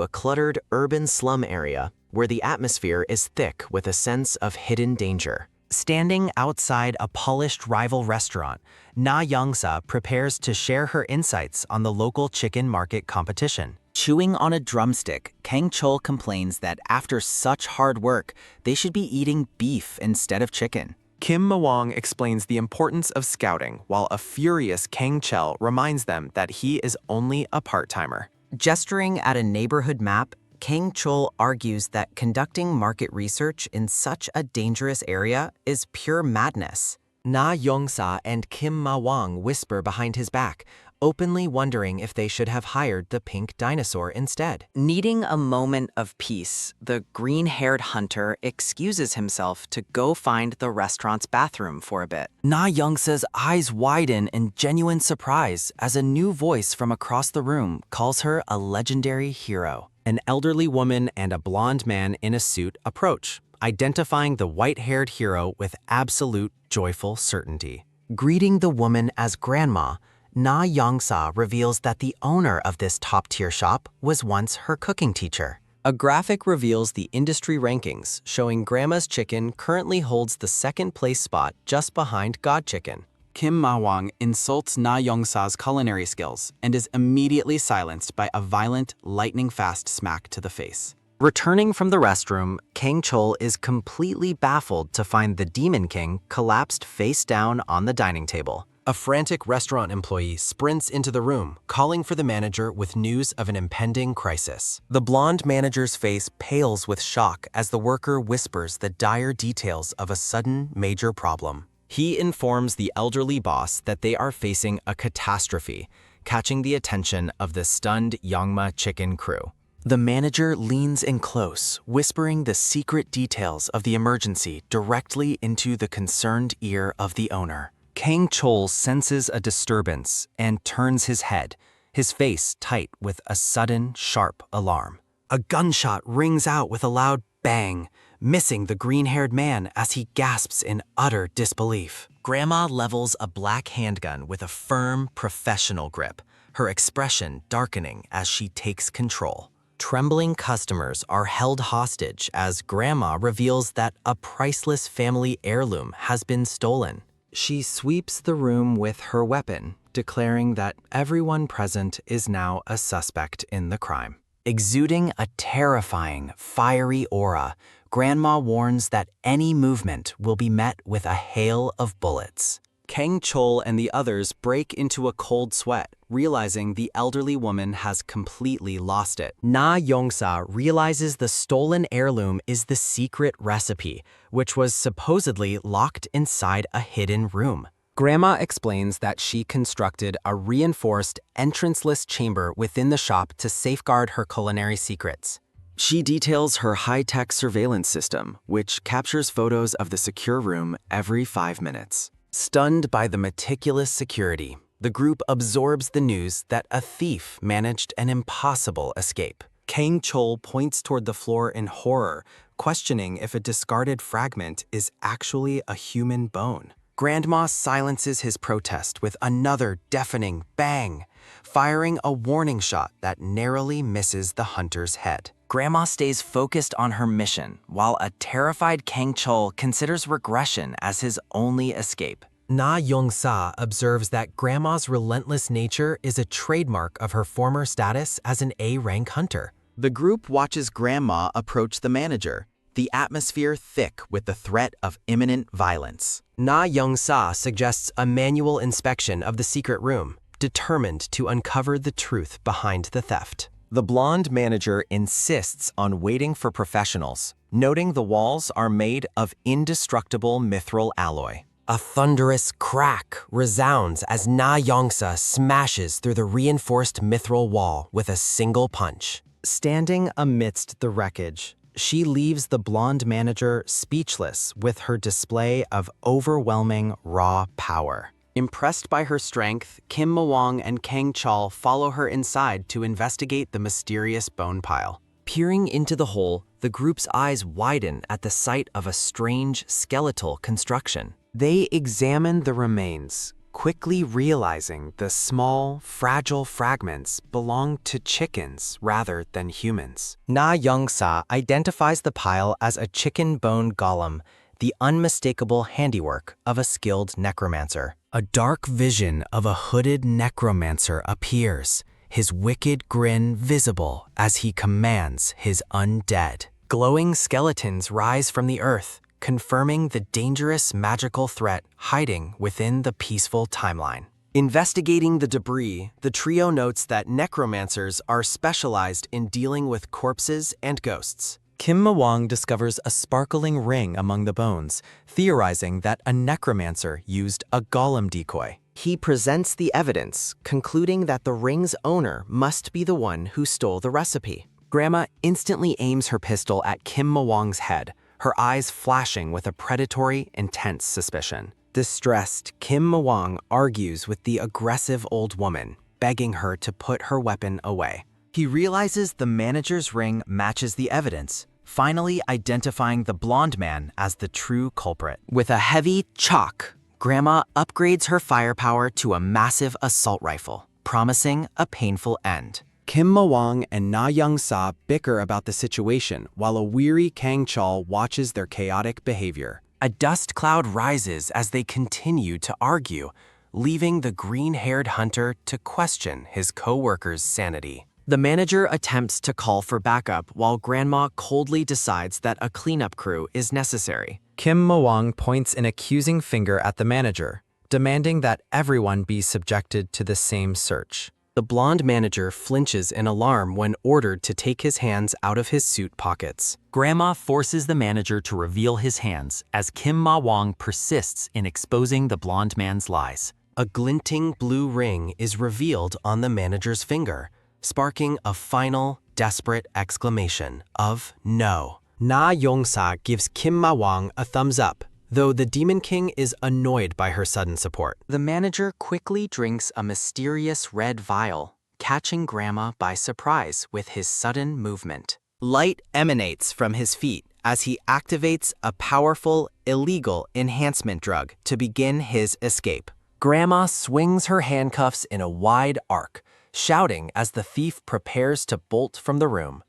a cluttered urban slum area where the atmosphere is thick with a sense of hidden danger. Standing outside a polished rival restaurant, Na Yongsa prepares to share her insights on the local chicken market competition. Chewing on a drumstick, Kang Chul complains that after such hard work, they should be eating beef instead of chicken. Kim Ma-wong explains the importance of scouting, while a furious Kang Chul reminds them that he is only a part-timer. Gesturing at a neighborhood map, Kang Chul argues that conducting market research in such a dangerous area is pure madness. Na Yongsa and Kim Ma-wong whisper behind his back, openly wondering if they should have hired the pink dinosaur instead. Needing a moment of peace, the green-haired hunter excuses himself to go find the restaurant's bathroom for a bit. Na Yongsa's eyes widen in genuine surprise as a new voice from across the room calls her a legendary hero. An elderly woman and a blonde man in a suit approach, identifying the white-haired hero with absolute joyful certainty. Greeting the woman as grandma, Na Yongsa reveals that the owner of this top-tier shop was once her cooking teacher. A graphic reveals the industry rankings, showing Grandma's Chicken currently holds the second-place spot just behind God Chicken. Kim Ma-wong insults Na Yongsa's culinary skills and is immediately silenced by a violent, lightning-fast smack to the face. Returning from the restroom, Kang Chul is completely baffled to find the Demon King collapsed face down on the dining table. A frantic restaurant employee sprints into the room, calling for the manager with news of an impending crisis. The blonde manager's face pales with shock as the worker whispers the dire details of a sudden major problem. He informs the elderly boss that they are facing a catastrophe, catching the attention of the stunned Yangma chicken crew. The manager leans in close, whispering the secret details of the emergency directly into the concerned ear of the owner. Kang Chul senses a disturbance and turns his head, his face tight with a sudden, sharp alarm. A gunshot rings out with a loud bang, missing the green-haired man as he gasps in utter disbelief. Grandma levels a black handgun with a firm, professional grip, her expression darkening as she takes control. Trembling customers are held hostage as Grandma reveals that a priceless family heirloom has been stolen. She sweeps the room with her weapon, declaring that everyone present is now a suspect in the crime. Exuding a terrifying, fiery aura, Grandma warns that any movement will be met with a hail of bullets. Kang Chul and the others break into a cold sweat, realizing the elderly woman has completely lost it. Na Yongsa realizes the stolen heirloom is the secret recipe, which was supposedly locked inside a hidden room. Grandma explains that she constructed a reinforced, entranceless chamber within the shop to safeguard her culinary secrets. She details her high-tech surveillance system, which captures photos of the secure room every 5 minutes. Stunned by the meticulous security, the group absorbs the news that a thief managed an impossible escape. Kang Chol points toward the floor in horror, questioning if a discarded fragment is actually a human bone. Grandma silences his protest with another deafening bang, firing a warning shot that narrowly misses the hunter's head. Grandma stays focused on her mission, while a terrified Kang Chol considers regression as his only escape. Na Yong-sa observes that Grandma's relentless nature is a trademark of her former status as an A-rank hunter. The group watches Grandma approach the manager, the atmosphere thick with the threat of imminent violence. Na Yong-sa suggests a manual inspection of the secret room, determined to uncover the truth behind the theft. The blonde manager insists on waiting for professionals, noting the walls are made of indestructible mithril alloy. A thunderous crack resounds as Na Yong-sa smashes through the reinforced mithril wall with a single punch. Standing amidst the wreckage, she leaves the blonde manager speechless with her display of overwhelming raw power. Impressed by her strength, Kim Ma-wong and Kang Chol follow her inside to investigate the mysterious bone pile. Peering into the hole, the group's eyes widen at the sight of a strange skeletal construction. They examine the remains, quickly realizing the small, fragile fragments belong to chickens rather than humans. Na Yong-sa identifies the pile as a chicken bone golem, the unmistakable handiwork of a skilled necromancer. A dark vision of a hooded necromancer appears, his wicked grin visible as he commands his undead. Glowing skeletons rise from the earth, confirming the dangerous magical threat hiding within the peaceful timeline. Investigating the debris, the trio notes that necromancers are specialized in dealing with corpses and ghosts. Kim Ma-wong discovers a sparkling ring among the bones, theorizing that a necromancer used a golem decoy. He presents the evidence, concluding that the ring's owner must be the one who stole the recipe. Grandma instantly aims her pistol at Kim Ma-wong's head, her eyes flashing with a predatory, intense suspicion. Distressed, Kim Ma-wong argues with the aggressive old woman, begging her to put her weapon away. He realizes the manager's ring matches the evidence, finally identifying the blonde man as the true culprit. With a heavy chalk, Grandma upgrades her firepower to a massive assault rifle, promising a painful end. Kim Ma-wong and Na Yong-sa bicker about the situation while a weary Kang Chol watches their chaotic behavior. A dust cloud rises as they continue to argue, leaving the green-haired hunter to question his co-workers' sanity. The manager attempts to call for backup while Grandma coldly decides that a cleanup crew is necessary. Kim Ma-wong points an accusing finger at the manager, demanding that everyone be subjected to the same search. The blonde manager flinches in alarm when ordered to take his hands out of his suit pockets. Grandma forces the manager to reveal his hands as Kim Ma-wong persists in exposing the blonde man's lies. A glinting blue ring is revealed on the manager's finger, sparking a final, desperate exclamation of no. Na Yong-sa gives Kim Ma-wong a thumbs up, though the Demon King is annoyed by her sudden support. The manager quickly drinks a mysterious red vial, catching Grandma by surprise with his sudden movement. Light emanates from his feet as he activates a powerful, illegal enhancement drug to begin his escape. Grandma swings her handcuffs in a wide arc, shouting as the thief prepares to bolt from the room.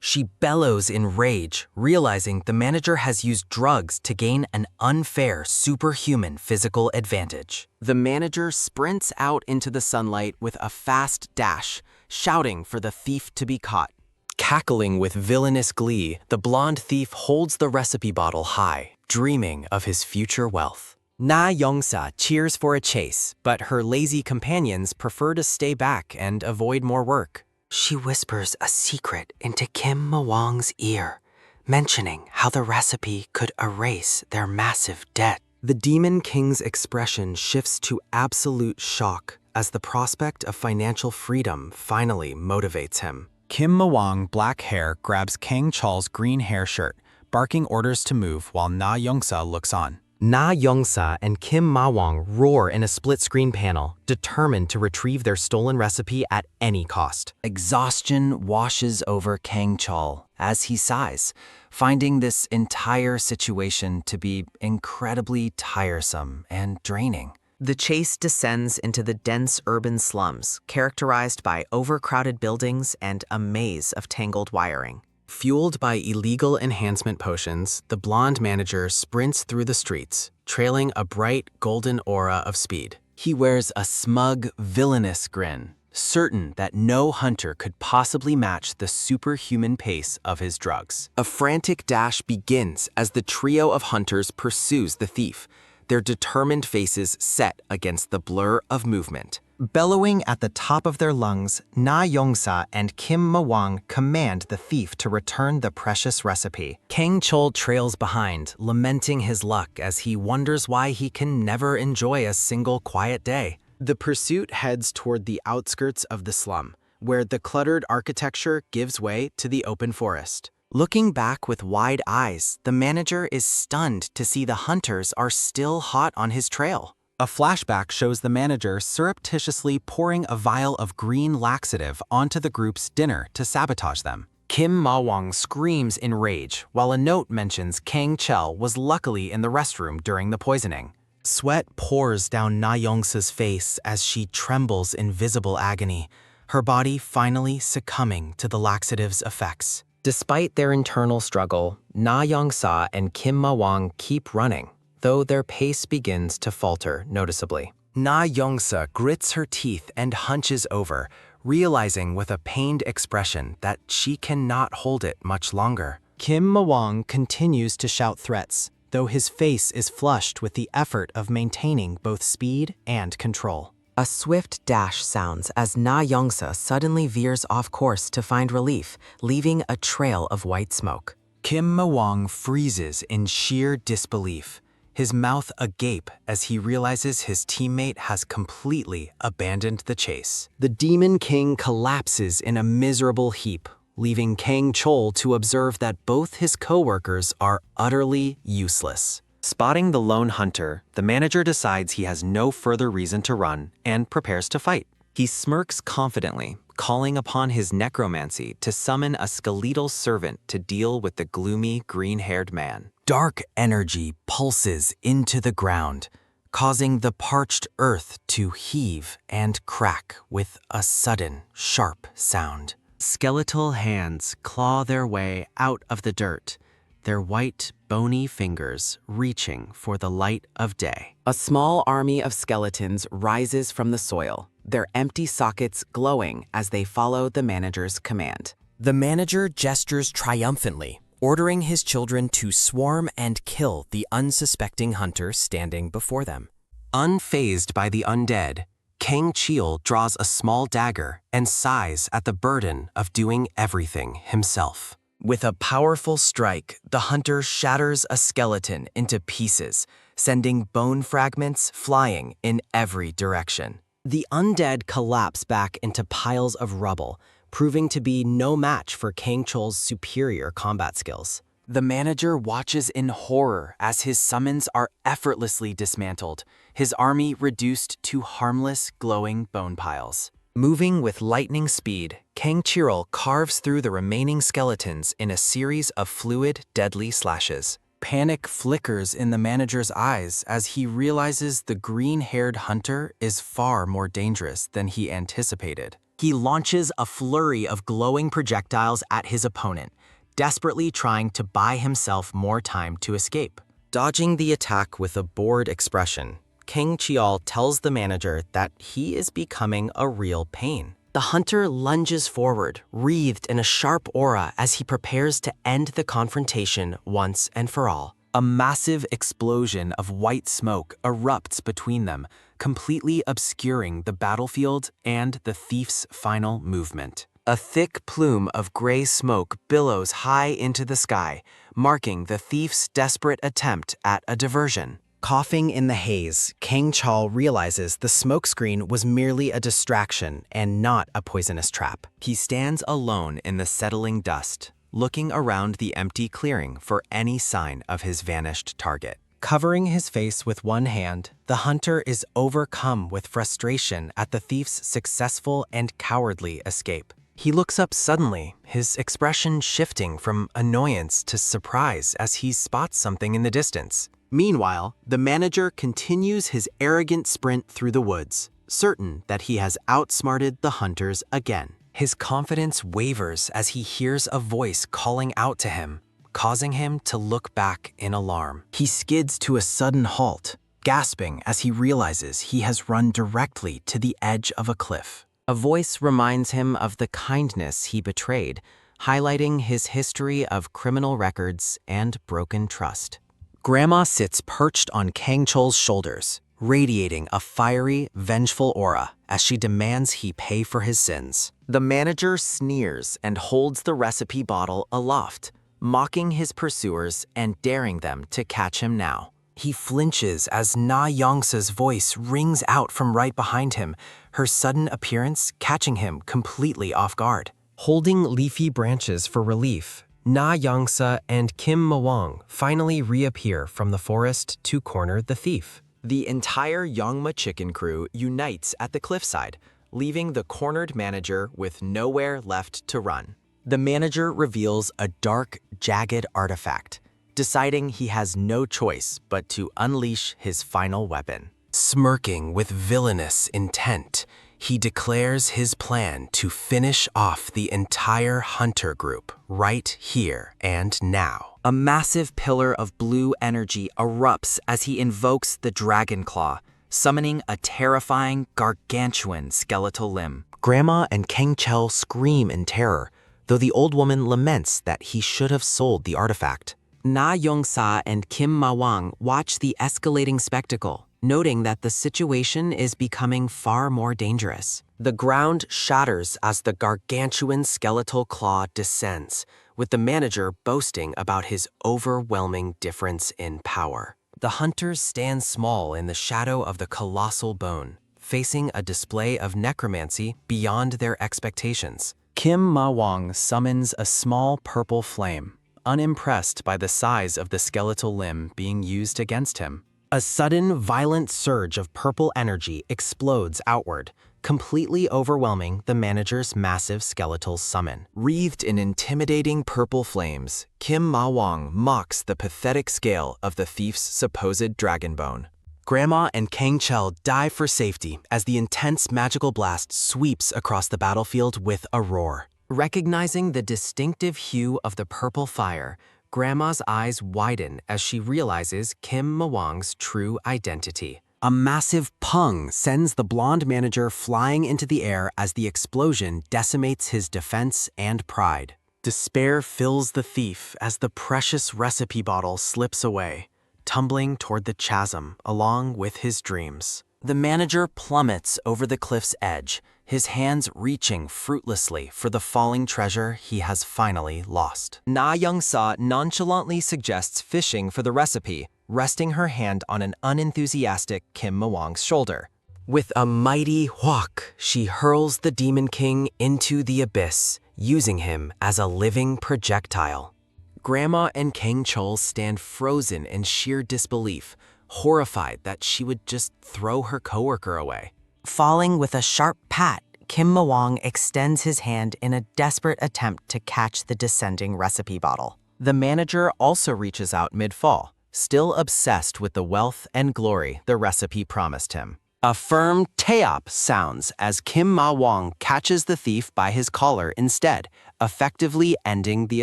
She bellows in rage, realizing the manager has used drugs to gain an unfair, superhuman physical advantage. The manager sprints out into the sunlight with a fast dash, shouting for the thief to be caught. Cackling with villainous glee, the blonde thief holds the recipe bottle high, dreaming of his future wealth. Na Yong-sa cheers for a chase, but her lazy companions prefer to stay back and avoid more work. She whispers a secret into Kim Ma-wong's ear, mentioning how the recipe could erase their massive debt. The Demon King's expression shifts to absolute shock as the prospect of financial freedom finally motivates him. Kim Mawang, black hair, grabs Kang Chol's green hair shirt, barking orders to move while Na Youngsa looks on. Na Youngsa and Kim Mawang roar in a split-screen panel, determined to retrieve their stolen recipe at any cost. Exhaustion washes over Kang Chol as he sighs, finding this entire situation to be incredibly tiresome and draining. The chase descends into the dense urban slums, characterized by overcrowded buildings and a maze of tangled wiring. Fueled by illegal enhancement potions, the blonde manager sprints through the streets, trailing a bright golden aura of speed. He wears a smug, villainous grin, certain that no hunter could possibly match the superhuman pace of his drugs. A frantic dash begins as the trio of hunters pursues the thief, their determined faces set against the blur of movement. Bellowing at the top of their lungs, Na Youngsa and Kim Mawang command the thief to return the precious recipe. Kang Chol trails behind, lamenting his luck as he wonders why he can never enjoy a single quiet day. The pursuit heads toward the outskirts of the slum, where the cluttered architecture gives way to the open forest. Looking back with wide eyes, the manager is stunned to see the hunters are still hot on his trail. A flashback shows the manager surreptitiously pouring a vial of green laxative onto the group's dinner to sabotage them. Kim Mawang screams in rage, while a note mentions Kang Chel was luckily in the restroom during the poisoning. Sweat pours down Na Youngsa's face as she trembles in visible agony, her body finally succumbing to the laxative's effects. Despite their internal struggle, Na Youngsa and Kim Mawang keep running, though their pace begins to falter noticeably. Na Youngsa grits her teeth and hunches over, realizing with a pained expression that she cannot hold it much longer. Kim Mawang continues to shout threats, though his face is flushed with the effort of maintaining both speed and control. A swift dash sounds as Na Youngsa suddenly veers off course to find relief, leaving a trail of white smoke. Kim Mawang freezes in sheer disbelief, his mouth agape as he realizes his teammate has completely abandoned the chase. The Demon King collapses in a miserable heap, leaving Kang Chol to observe that both his co-workers are utterly useless. Spotting the lone hunter, the manager decides he has no further reason to run and prepares to fight. He smirks confidently, calling upon his necromancy to summon a skeletal servant to deal with the gloomy green-haired man. Dark energy pulses into the ground, causing the parched earth to heave and crack with a sudden, sharp sound. Skeletal hands claw their way out of the dirt, their white, bony fingers reaching for the light of day. A small army of skeletons rises from the soil, their empty sockets glowing as they follow the manager's command. The manager gestures triumphantly, ordering his children to swarm and kill the unsuspecting hunter standing before them. Unfazed by the undead, Kang Chil draws a small dagger and sighs at the burden of doing everything himself. With a powerful strike, the hunter shatters a skeleton into pieces, sending bone fragments flying in every direction. The undead collapse back into piles of rubble, proving to be no match for Kang Chol's superior combat skills. The manager watches in horror as his summons are effortlessly dismantled, his army reduced to harmless, glowing bone piles. Moving with lightning speed, Kang Chiril carves through the remaining skeletons in a series of fluid, deadly slashes. Panic flickers in the manager's eyes as he realizes the green-haired hunter is far more dangerous than he anticipated. He launches a flurry of glowing projectiles at his opponent, desperately trying to buy himself more time to escape. Dodging the attack with a bored expression, Kang Chial tells the manager that he is becoming a real pain. The hunter lunges forward, wreathed in a sharp aura as he prepares to end the confrontation once and for all. A massive explosion of white smoke erupts between them, completely obscuring the battlefield and the thief's final movement. A thick plume of gray smoke billows high into the sky, marking the thief's desperate attempt at a diversion. Coughing in the haze, Kang Chol realizes the smokescreen was merely a distraction and not a poisonous trap. He stands alone in the settling dust, looking around the empty clearing for any sign of his vanished target. Covering his face with one hand, the hunter is overcome with frustration at the thief's successful and cowardly escape. He looks up suddenly, his expression shifting from annoyance to surprise as he spots something in the distance. Meanwhile, the manager continues his arrogant sprint through the woods, certain that he has outsmarted the hunters again. His confidence wavers as he hears a voice calling out to him, causing him to look back in alarm. He skids to a sudden halt, gasping as he realizes he has run directly to the edge of a cliff. A voice reminds him of the kindness he betrayed, highlighting his history of criminal records and broken trust. Grandma sits perched on Kang Chol's shoulders, radiating a fiery, vengeful aura as she demands he pay for his sins. The manager sneers and holds the recipe bottle aloft, mocking his pursuers and daring them to catch him now. He flinches as Na Yongsa's voice rings out from right behind him, her sudden appearance catching him completely off guard. Holding leafy branches for relief, Na Yongsa and Kim Mawang finally reappear from the forest to corner the thief. The entire Yongma chicken crew unites at the cliffside, leaving the cornered manager with nowhere left to run. The manager reveals a dark, jagged artifact, deciding he has no choice but to unleash his final weapon. Smirking with villainous intent, he declares his plan to finish off the entire hunter group right here and now. A massive pillar of blue energy erupts as he invokes the Dragon Claw, summoning a terrifying, gargantuan skeletal limb. Grandma and Kang Chel scream in terror, though the old woman laments that he should have sold the artifact. Na Yongsa and Kim Mawang watch the escalating spectacle, noting that the situation is becoming far more dangerous. The ground shatters as the gargantuan skeletal claw descends, with the manager boasting about his overwhelming difference in power. The hunters stand small in the shadow of the colossal bone, facing a display of necromancy beyond their expectations. Kim Mawang summons a small purple flame, unimpressed by the size of the skeletal limb being used against him. A sudden, violent surge of purple energy explodes outward, completely overwhelming the manager's massive skeletal summon. Wreathed in intimidating purple flames, Kim Mawang mocks the pathetic scale of the thief's supposed dragon bone. Grandma and Kang Chel dive for safety as the intense magical blast sweeps across the battlefield with a roar. Recognizing the distinctive hue of the purple fire, Grandma's eyes widen as she realizes Kim Mawang's true identity. A massive pung sends the blonde manager flying into the air as the explosion decimates his defense and pride. Despair fills the thief as the precious recipe bottle slips away, tumbling toward the chasm along with his dreams. The manager plummets over the cliff's edge, his hands reaching fruitlessly for the falling treasure he has finally lost. Na Young-sa nonchalantly suggests fishing for the recipe, resting her hand on an unenthusiastic Kim Mawang's shoulder. With a mighty whack, she hurls the Demon King into the abyss, using him as a living projectile. Grandma and Kang Chol stand frozen in sheer disbelief, horrified that she would just throw her coworker away. Falling with a sharp pat, Kim Mawang extends his hand in a desperate attempt to catch the descending recipe bottle. The manager also reaches out mid-fall, still obsessed with the wealth and glory the recipe promised him. A firm teop sounds as Kim Mawang catches the thief by his collar instead, effectively ending the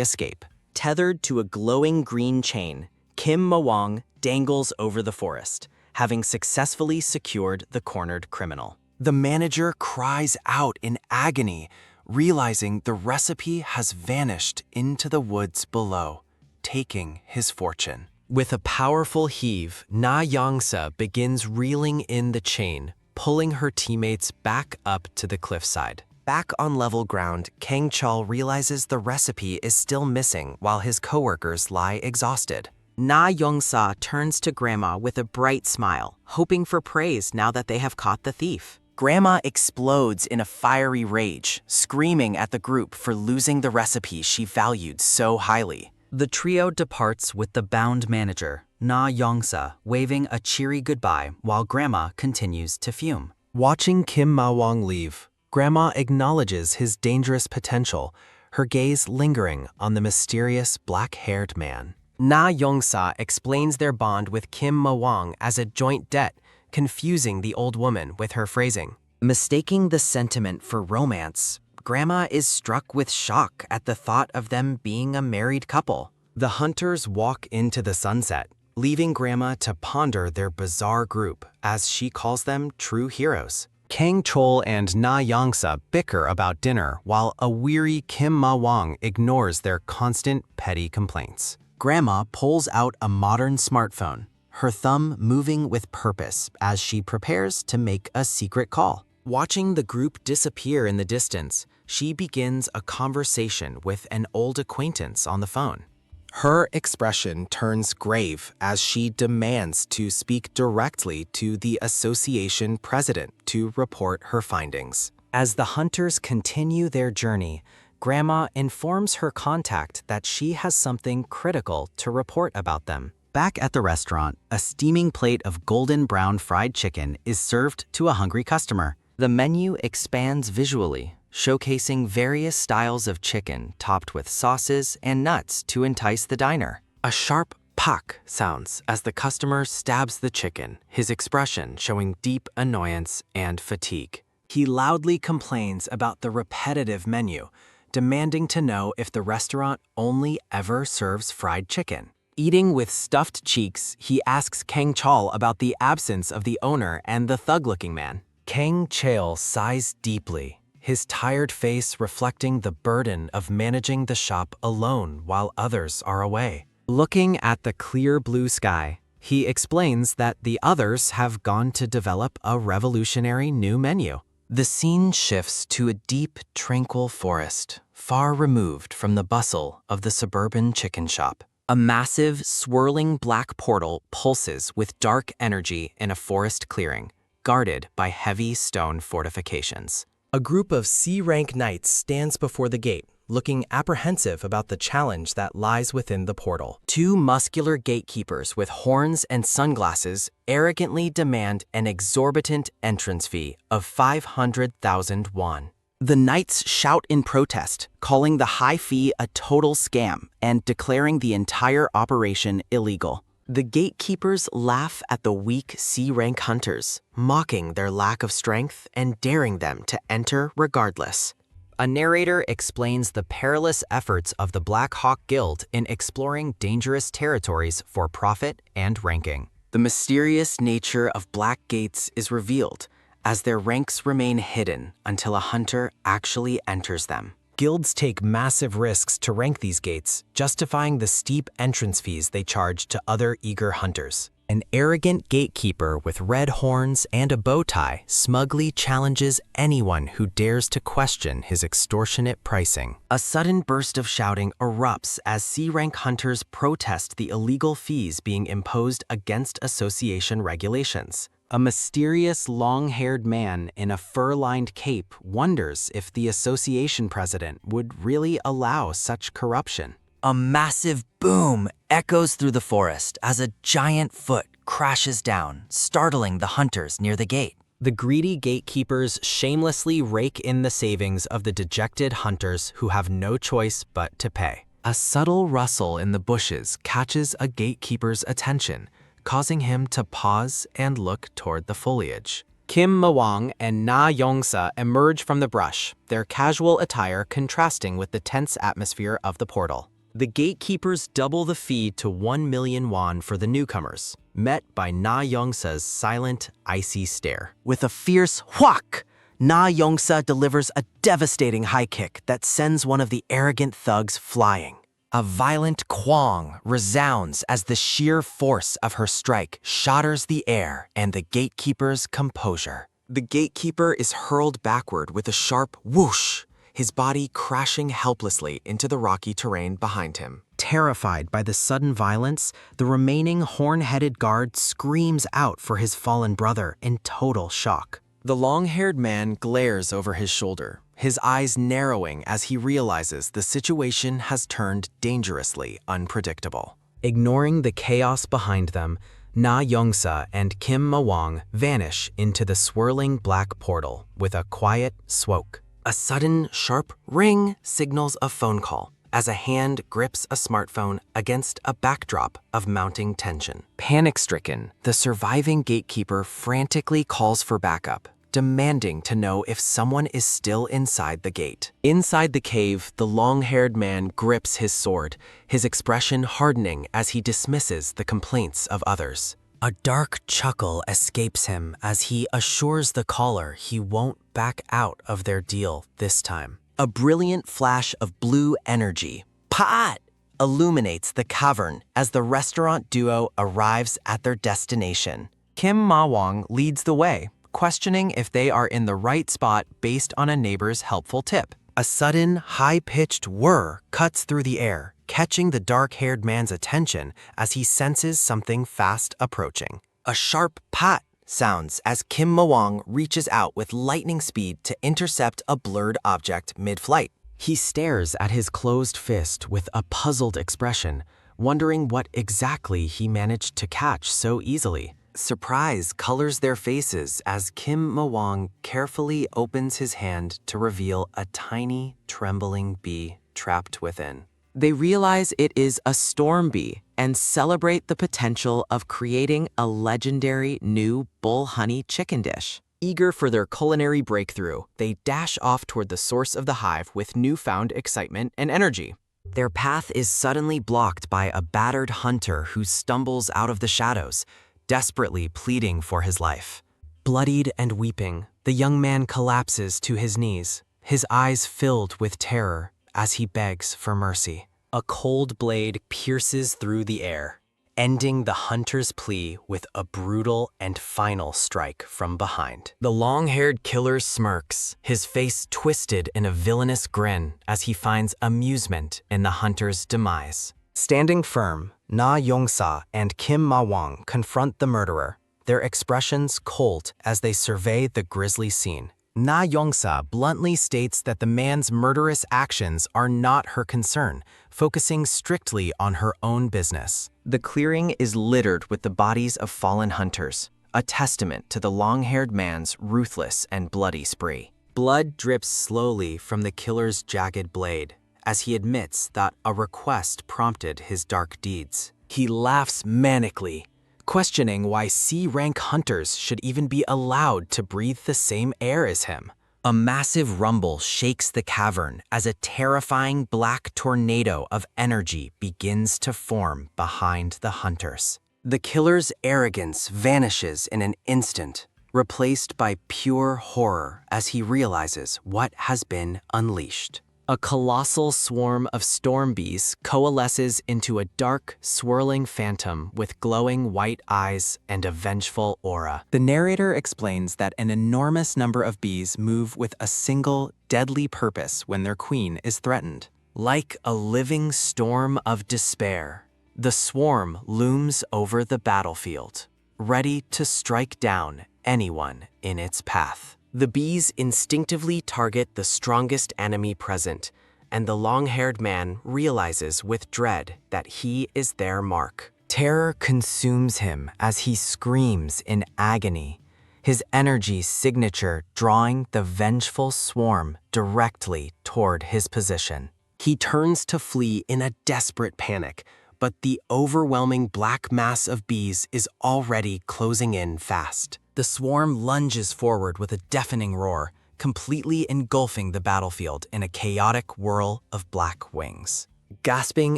escape. Tethered to a glowing green chain, Kim Mawang dangles over the forest, having successfully secured the cornered criminal. The manager cries out in agony, realizing the recipe has vanished into the woods below, taking his fortune. With a powerful heave, Na Yangsa begins reeling in the chain, pulling her teammates back up to the cliffside. Back on level ground, Kang Chol realizes the recipe is still missing while his coworkers lie exhausted. Na Yongsa turns to Grandma with a bright smile, hoping for praise now that they have caught the thief. Grandma explodes in a fiery rage, screaming at the group for losing the recipe she valued so highly. The trio departs with the bound manager, Na Yongsa, waving a cheery goodbye while Grandma continues to fume. Watching Kim Ma-wong leave, Grandma acknowledges his dangerous potential, her gaze lingering on the mysterious black-haired man. Na Yongsa explains their bond with Kim Ma-wong as a joint debt, confusing the old woman with her phrasing. Mistaking the sentiment for romance, Grandma is struck with shock at the thought of them being a married couple. The hunters walk into the sunset, leaving Grandma to ponder their bizarre group, as she calls them true heroes. Kang Chol and Na Yongsa bicker about dinner, while a weary Kim Ma-wong ignores their constant petty complaints. Grandma pulls out a modern smartphone, her thumb moving with purpose as she prepares to make a secret call. Watching the group disappear in the distance, she begins a conversation with an old acquaintance on the phone. Her expression turns grave as she demands to speak directly to the association president to report her findings. As the hunters continue their journey, Grandma informs her contact that she has something critical to report about them. Back at the restaurant, a steaming plate of golden brown fried chicken is served to a hungry customer. The menu expands visually, showcasing various styles of chicken topped with sauces and nuts to entice the diner. A sharp "pak" sounds as the customer stabs the chicken, his expression showing deep annoyance and fatigue. He loudly complains about the repetitive menu, demanding to know if the restaurant only ever serves fried chicken. Eating with stuffed cheeks, he asks Kang Chol about the absence of the owner and the thug-looking man. Kang Chol sighs deeply, his tired face reflecting the burden of managing the shop alone while others are away. Looking at the clear blue sky, he explains that the others have gone to develop a revolutionary new menu. The scene shifts to a deep, tranquil forest, far removed from the bustle of the suburban chicken shop. A massive, swirling black portal pulses with dark energy in a forest clearing, guarded by heavy stone fortifications. A group of C-rank knights stands before the gate, looking apprehensive about the challenge that lies within the portal. Two muscular gatekeepers with horns and sunglasses arrogantly demand an exorbitant entrance fee of 500,000 won. The knights shout in protest, calling the high fee a total scam and declaring the entire operation illegal. The gatekeepers laugh at the weak C-rank hunters, mocking their lack of strength and daring them to enter regardless. A narrator explains the perilous efforts of the Black Hawk Guild in exploring dangerous territories for profit and ranking. The mysterious nature of Black Gates is revealed, as their ranks remain hidden until a hunter actually enters them. Guilds take massive risks to rank these gates, justifying the steep entrance fees they charge to other eager hunters. An arrogant gatekeeper with red horns and a bow tie smugly challenges anyone who dares to question his extortionate pricing. A sudden burst of shouting erupts as C-rank hunters protest the illegal fees being imposed against association regulations. A mysterious long-haired man in a fur-lined cape wonders if the association president would really allow such corruption. A massive boom echoes through the forest as a giant foot crashes down, startling the hunters near the gate. The greedy gatekeepers shamelessly rake in the savings of the dejected hunters who have no choice but to pay. A subtle rustle in the bushes catches a gatekeeper's attention, causing him to pause and look toward the foliage. Kim Ma-wong and Na Yongsa emerge from the brush, their casual attire contrasting with the tense atmosphere of the portal. The gatekeepers double the fee to 1 million won for the newcomers, met by Na Yongsa's silent, icy stare. With a fierce whack, Na Yongsa delivers a devastating high kick that sends one of the arrogant thugs flying. A violent quang resounds as the sheer force of her strike shatters the air and the gatekeeper's composure. The gatekeeper is hurled backward with a sharp whoosh, his body crashing helplessly into the rocky terrain behind him. Terrified by the sudden violence, the remaining horn-headed guard screams out for his fallen brother in total shock. The long-haired man glares over his shoulder, his eyes narrowing as he realizes the situation has turned dangerously unpredictable. Ignoring the chaos behind them, Na Yongsa and Kim Ma-wong vanish into the swirling black portal with a quiet swoke. A sudden, sharp ring signals a phone call as a hand grips a smartphone against a backdrop of mounting tension. Panic-stricken, the surviving gatekeeper frantically calls for backup, demanding to know if someone is still inside the gate. Inside the cave, the long-haired man grips his sword, his expression hardening as he dismisses the complaints of others. A dark chuckle escapes him as he assures the caller he won't back out of their deal this time. A brilliant flash of blue energy, Pat, illuminates the cavern as the restaurant duo arrives at their destination. Kim Ma-wong leads the way, questioning if they are in the right spot based on a neighbor's helpful tip. A sudden, high-pitched whir cuts through the air, catching the dark-haired man's attention as he senses something fast approaching. A sharp pat sounds as Kim Ma-wong reaches out with lightning speed to intercept a blurred object mid-flight. He stares at his closed fist with a puzzled expression, wondering what exactly he managed to catch so easily. Surprise colors their faces as Kim Ma-wong carefully opens his hand to reveal a tiny, trembling bee trapped within. They realize it is a storm bee and celebrate the potential of creating a legendary new bull honey chicken dish. Eager for their culinary breakthrough, they dash off toward the source of the hive with newfound excitement and energy. Their path is suddenly blocked by a battered hunter who stumbles out of the shadows, desperately pleading for his life. Bloodied and weeping, the young man collapses to his knees, his eyes filled with terror as he begs for mercy. A cold blade pierces through the air, ending the hunter's plea with a brutal and final strike from behind. The long-haired killer smirks, his face twisted in a villainous grin as he finds amusement in the hunter's demise. Standing firm, Na Yongsa and Kim Ma-wong confront the murderer, their expressions cold as they survey the grisly scene. Na Yongsa bluntly states that the man's murderous actions are not her concern, focusing strictly on her own business. The clearing is littered with the bodies of fallen hunters, a testament to the long-haired man's ruthless and bloody spree. Blood drips slowly from the killer's jagged blade, as he admits that a request prompted his dark deeds. He laughs manically, questioning why C-rank hunters should even be allowed to breathe the same air as him. A massive rumble shakes the cavern as a terrifying black tornado of energy begins to form behind the hunters. The killer's arrogance vanishes in an instant, replaced by pure horror as he realizes what has been unleashed. A colossal swarm of storm bees coalesces into a dark, swirling phantom with glowing white eyes and a vengeful aura. The narrator explains that an enormous number of bees move with a single, deadly purpose when their queen is threatened. Like a living storm of despair, the swarm looms over the battlefield, ready to strike down anyone in its path. The bees instinctively target the strongest enemy present, and the long-haired man realizes with dread that he is their mark. Terror consumes him as he screams in agony, his energy signature drawing the vengeful swarm directly toward his position. He turns to flee in a desperate panic, but the overwhelming black mass of bees is already closing in fast. The swarm lunges forward with a deafening roar, completely engulfing the battlefield in a chaotic whirl of black wings. Gasping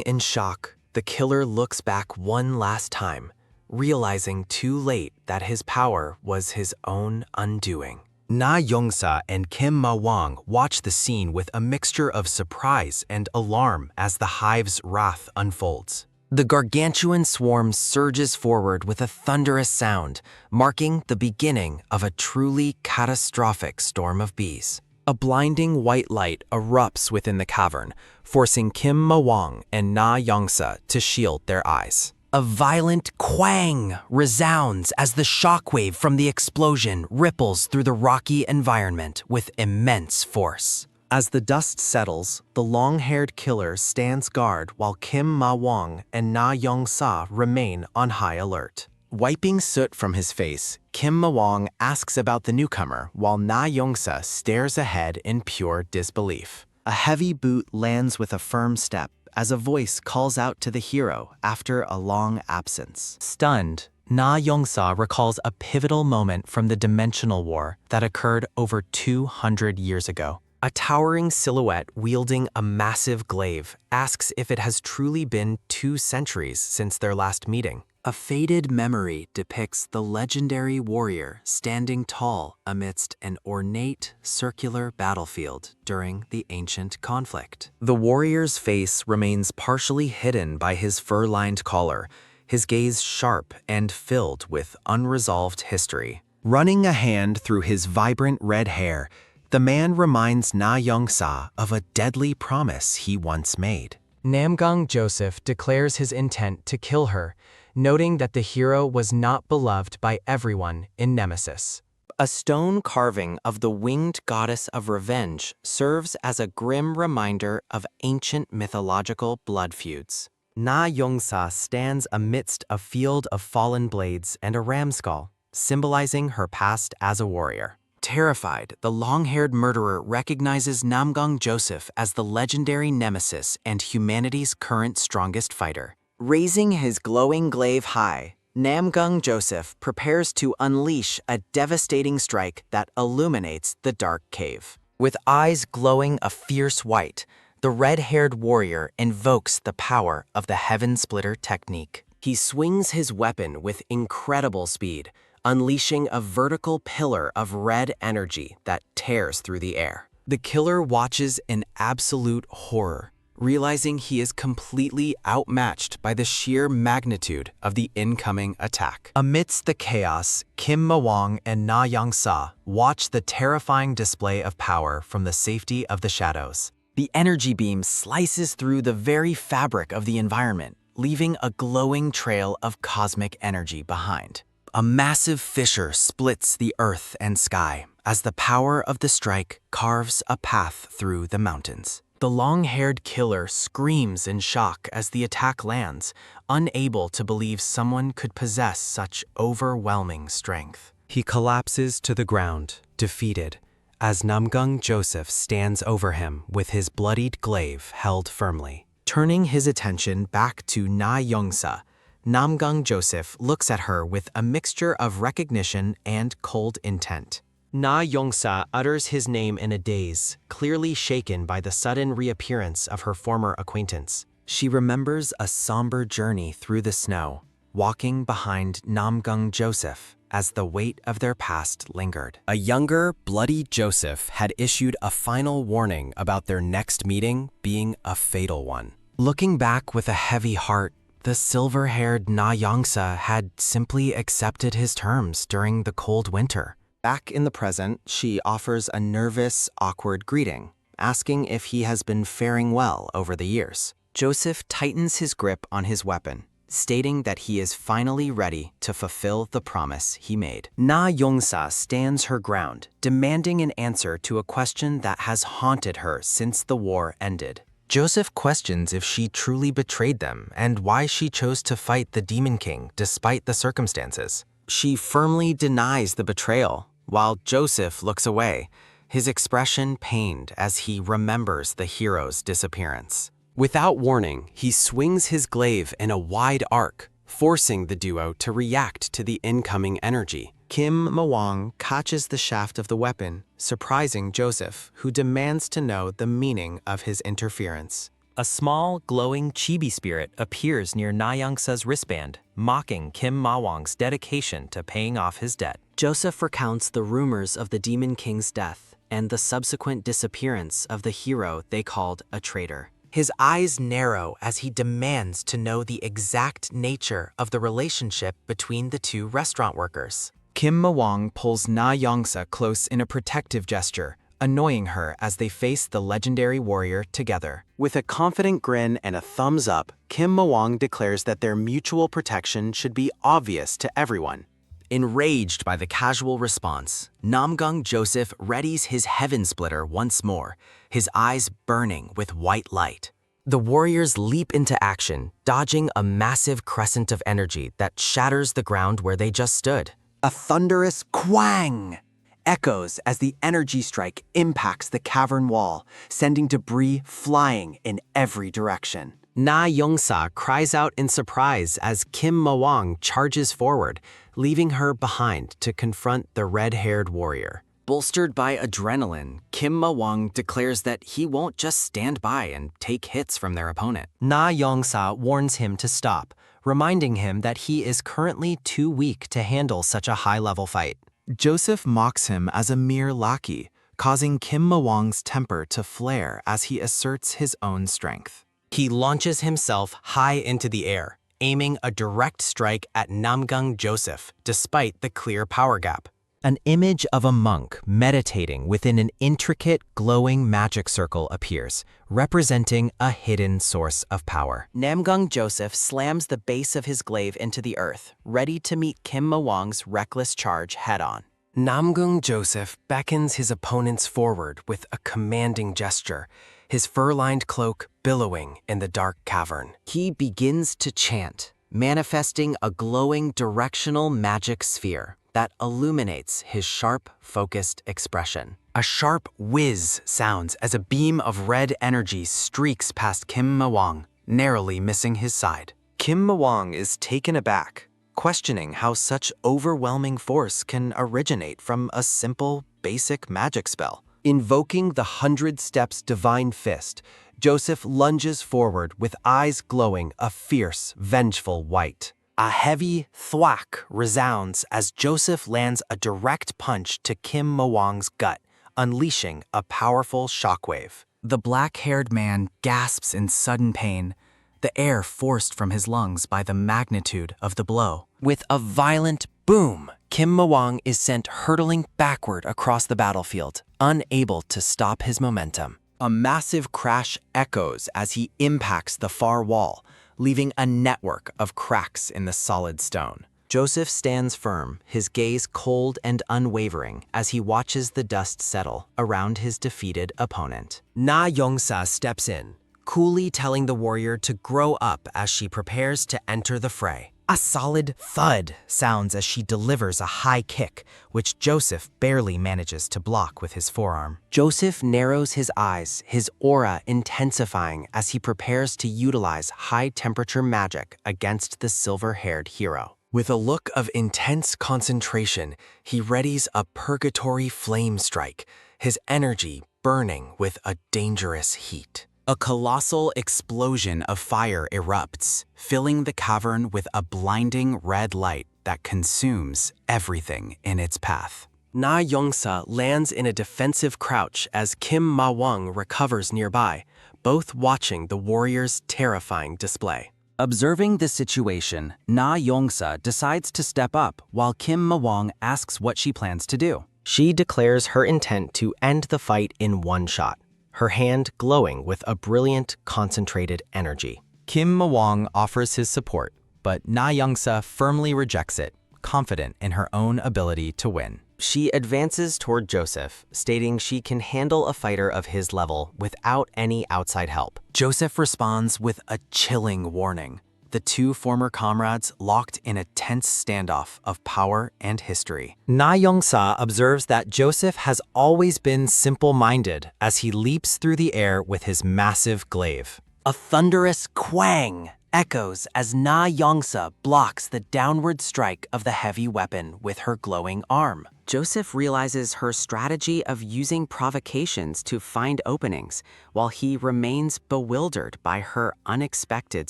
in shock, the killer looks back one last time, realizing too late that his power was his own undoing. Na Yongsa and Kim Ma-wong watch the scene with a mixture of surprise and alarm as the hive's wrath unfolds. The gargantuan swarm surges forward with a thunderous sound, marking the beginning of a truly catastrophic storm of bees. A blinding white light erupts within the cavern, forcing Kim Ma-wong and Na Yongsa to shield their eyes. A violent quang resounds as the shockwave from the explosion ripples through the rocky environment with immense force. As the dust settles, the long-haired killer stands guard while Kim Ma-wong and Na Yongsa remain on high alert. Wiping soot from his face, Kim Ma-wong asks about the newcomer while Na Yongsa stares ahead in pure disbelief. A heavy boot lands with a firm step as a voice calls out to the hero after a long absence. Stunned, Na Yongsa recalls a pivotal moment from the Dimensional War that occurred over 200 years ago. A towering silhouette wielding a massive glaive asks if it has truly been 2 centuries since their last meeting. A faded memory depicts the legendary warrior standing tall amidst an ornate, circular battlefield during the ancient conflict. The warrior's face remains partially hidden by his fur-lined collar, his gaze sharp and filled with unresolved history. Running a hand through his vibrant red hair, the man reminds Na Yongsa of a deadly promise he once made. Namgang Joseph declares his intent to kill her, noting that the hero was not beloved by everyone in Nemesis. A stone carving of the winged goddess of revenge serves as a grim reminder of ancient mythological blood feuds. Na Yongsa stands amidst a field of fallen blades and a ram skull, symbolizing her past as a warrior. Terrified, the long-haired murderer recognizes Namgang Joseph as the legendary nemesis and humanity's current strongest fighter. Raising his glowing glaive high, Namgang Joseph prepares to unleash a devastating strike that illuminates the dark cave. With eyes glowing a fierce white, the red-haired warrior invokes the power of the Heaven Splitter technique. He swings his weapon with incredible speed, unleashing a vertical pillar of red energy that tears through the air. The killer watches in absolute horror, realizing he is completely outmatched by the sheer magnitude of the incoming attack. Amidst the chaos, Kim Ma-wong and Na Yongsa watch the terrifying display of power from the safety of the shadows. The energy beam slices through the very fabric of the environment, leaving a glowing trail of cosmic energy behind. A massive fissure splits the earth and sky as the power of the strike carves a path through the mountains. The long-haired killer screams in shock as the attack lands, unable to believe someone could possess such overwhelming strength. He collapses to the ground, defeated, as Namgang Joseph stands over him with his bloodied glaive held firmly. Turning his attention back to Na Yongsa, Namgang Joseph looks at her with a mixture of recognition and cold intent. Na Yongsa utters his name in a daze, clearly shaken by the sudden reappearance of her former acquaintance. She remembers a somber journey through the snow, walking behind Namgang Joseph as the weight of their past lingered. A younger, bloody Joseph had issued a final warning about their next meeting being a fatal one. Looking back with a heavy heart, the silver-haired Na Yongsa had simply accepted his terms during the cold winter. Back in the present, she offers a nervous, awkward greeting, asking if he has been faring well over the years. Joseph tightens his grip on his weapon, stating that he is finally ready to fulfill the promise he made. Na Yongsa stands her ground, demanding an answer to a question that has haunted her since the war ended. Joseph questions if she truly betrayed them and why she chose to fight the Demon King despite the circumstances. She firmly denies the betrayal, while Joseph looks away, his expression pained as he remembers the hero's disappearance. Without warning, he swings his glaive in a wide arc, forcing the duo to react to the incoming energy. Kim Ma-wong catches the shaft of the weapon, surprising Joseph, who demands to know the meaning of his interference. A small, glowing chibi spirit appears near Na Yongsa's wristband, mocking Kim Ma-wong's dedication to paying off his debt. Joseph recounts the rumors of the Demon King's death and the subsequent disappearance of the hero they called a traitor. His eyes narrow as he demands to know the exact nature of the relationship between the 2 restaurant workers. Kim Ma-wong pulls Na Yongsa close in a protective gesture, annoying her as they face the legendary warrior together. With a confident grin and a thumbs up, Kim Mawang declares that their mutual protection should be obvious to everyone. Enraged by the casual response, Namgung Joseph readies his heaven splitter once more, his eyes burning with white light. The warriors leap into action, dodging a massive crescent of energy that shatters the ground where they just stood. A thunderous quang echoes as the energy strike impacts the cavern wall, sending debris flying in every direction. Na Yongsa cries out in surprise as Kim Mawang charges forward, leaving her behind to confront the red-haired warrior. Bolstered by adrenaline, Kim Mawang declares that he won't just stand by and take hits from their opponent. Na Yongsa warns him to stop, reminding him that he is currently too weak to handle such a high-level fight. Joseph mocks him as a mere lackey, causing Kim Mawang's temper to flare as he asserts his own strength. He launches himself high into the air, aiming a direct strike at Namgung Joseph, despite the clear power gap. An image of a monk meditating within an intricate, glowing magic circle appears, representing a hidden source of power. Namgung Joseph slams the base of his glaive into the earth, ready to meet Kim Mawang's reckless charge head-on. Namgung Joseph beckons his opponents forward with a commanding gesture, his fur-lined cloak billowing in the dark cavern. He begins to chant, manifesting a glowing directional magic sphere that illuminates his sharp, focused expression. A sharp whiz sounds as a beam of red energy streaks past Kim Mawang, narrowly missing his side. Kim Mawang is taken aback, questioning how such overwhelming force can originate from a simple, basic magic spell. Invoking the 100 Steps Divine Fist, Joseph lunges forward with eyes glowing a fierce, vengeful white. A heavy thwack resounds as Joseph lands a direct punch to Kim Mawang's gut, unleashing a powerful shockwave. The black-haired man gasps in sudden pain, the air forced from his lungs by the magnitude of the blow. With a violent boom, Kim Mawang is sent hurtling backward across the battlefield, unable to stop his momentum. A massive crash echoes as he impacts the far wall, leaving a network of cracks in the solid stone. Joseph stands firm, his gaze cold and unwavering as he watches the dust settle around his defeated opponent. Na Yongsa steps in, coolly telling the warrior to grow up as she prepares to enter the fray. A solid thud sounds as she delivers a high kick, which Joseph barely manages to block with his forearm. Joseph narrows his eyes, his aura intensifying as he prepares to utilize high-temperature magic against the silver-haired hero. With a look of intense concentration, he readies a purgatory flame strike, his energy burning with a dangerous heat. A colossal explosion of fire erupts, filling the cavern with a blinding red light that consumes everything in its path. Na Yongsa lands in a defensive crouch as Kim Mawang recovers nearby, both watching the warrior's terrifying display. Observing the situation, Na Yongsa decides to step up while Kim Mawang asks what she plans to do. She declares her intent to end the fight in one shot, her hand glowing with a brilliant, concentrated energy. Kim Mawang offers his support, but Na Yongsa firmly rejects it, confident in her own ability to win. She advances toward Joseph, stating she can handle a fighter of his level without any outside help. Joseph responds with a chilling warning. The two former comrades locked in a tense standoff of power and history. Na Yongsa observes that Joseph has always been simple-minded as he leaps through the air with his massive glaive. A thunderous quang echoes as Na Yongsa blocks the downward strike of the heavy weapon with her glowing arm. Joseph realizes her strategy of using provocations to find openings, while he remains bewildered by her unexpected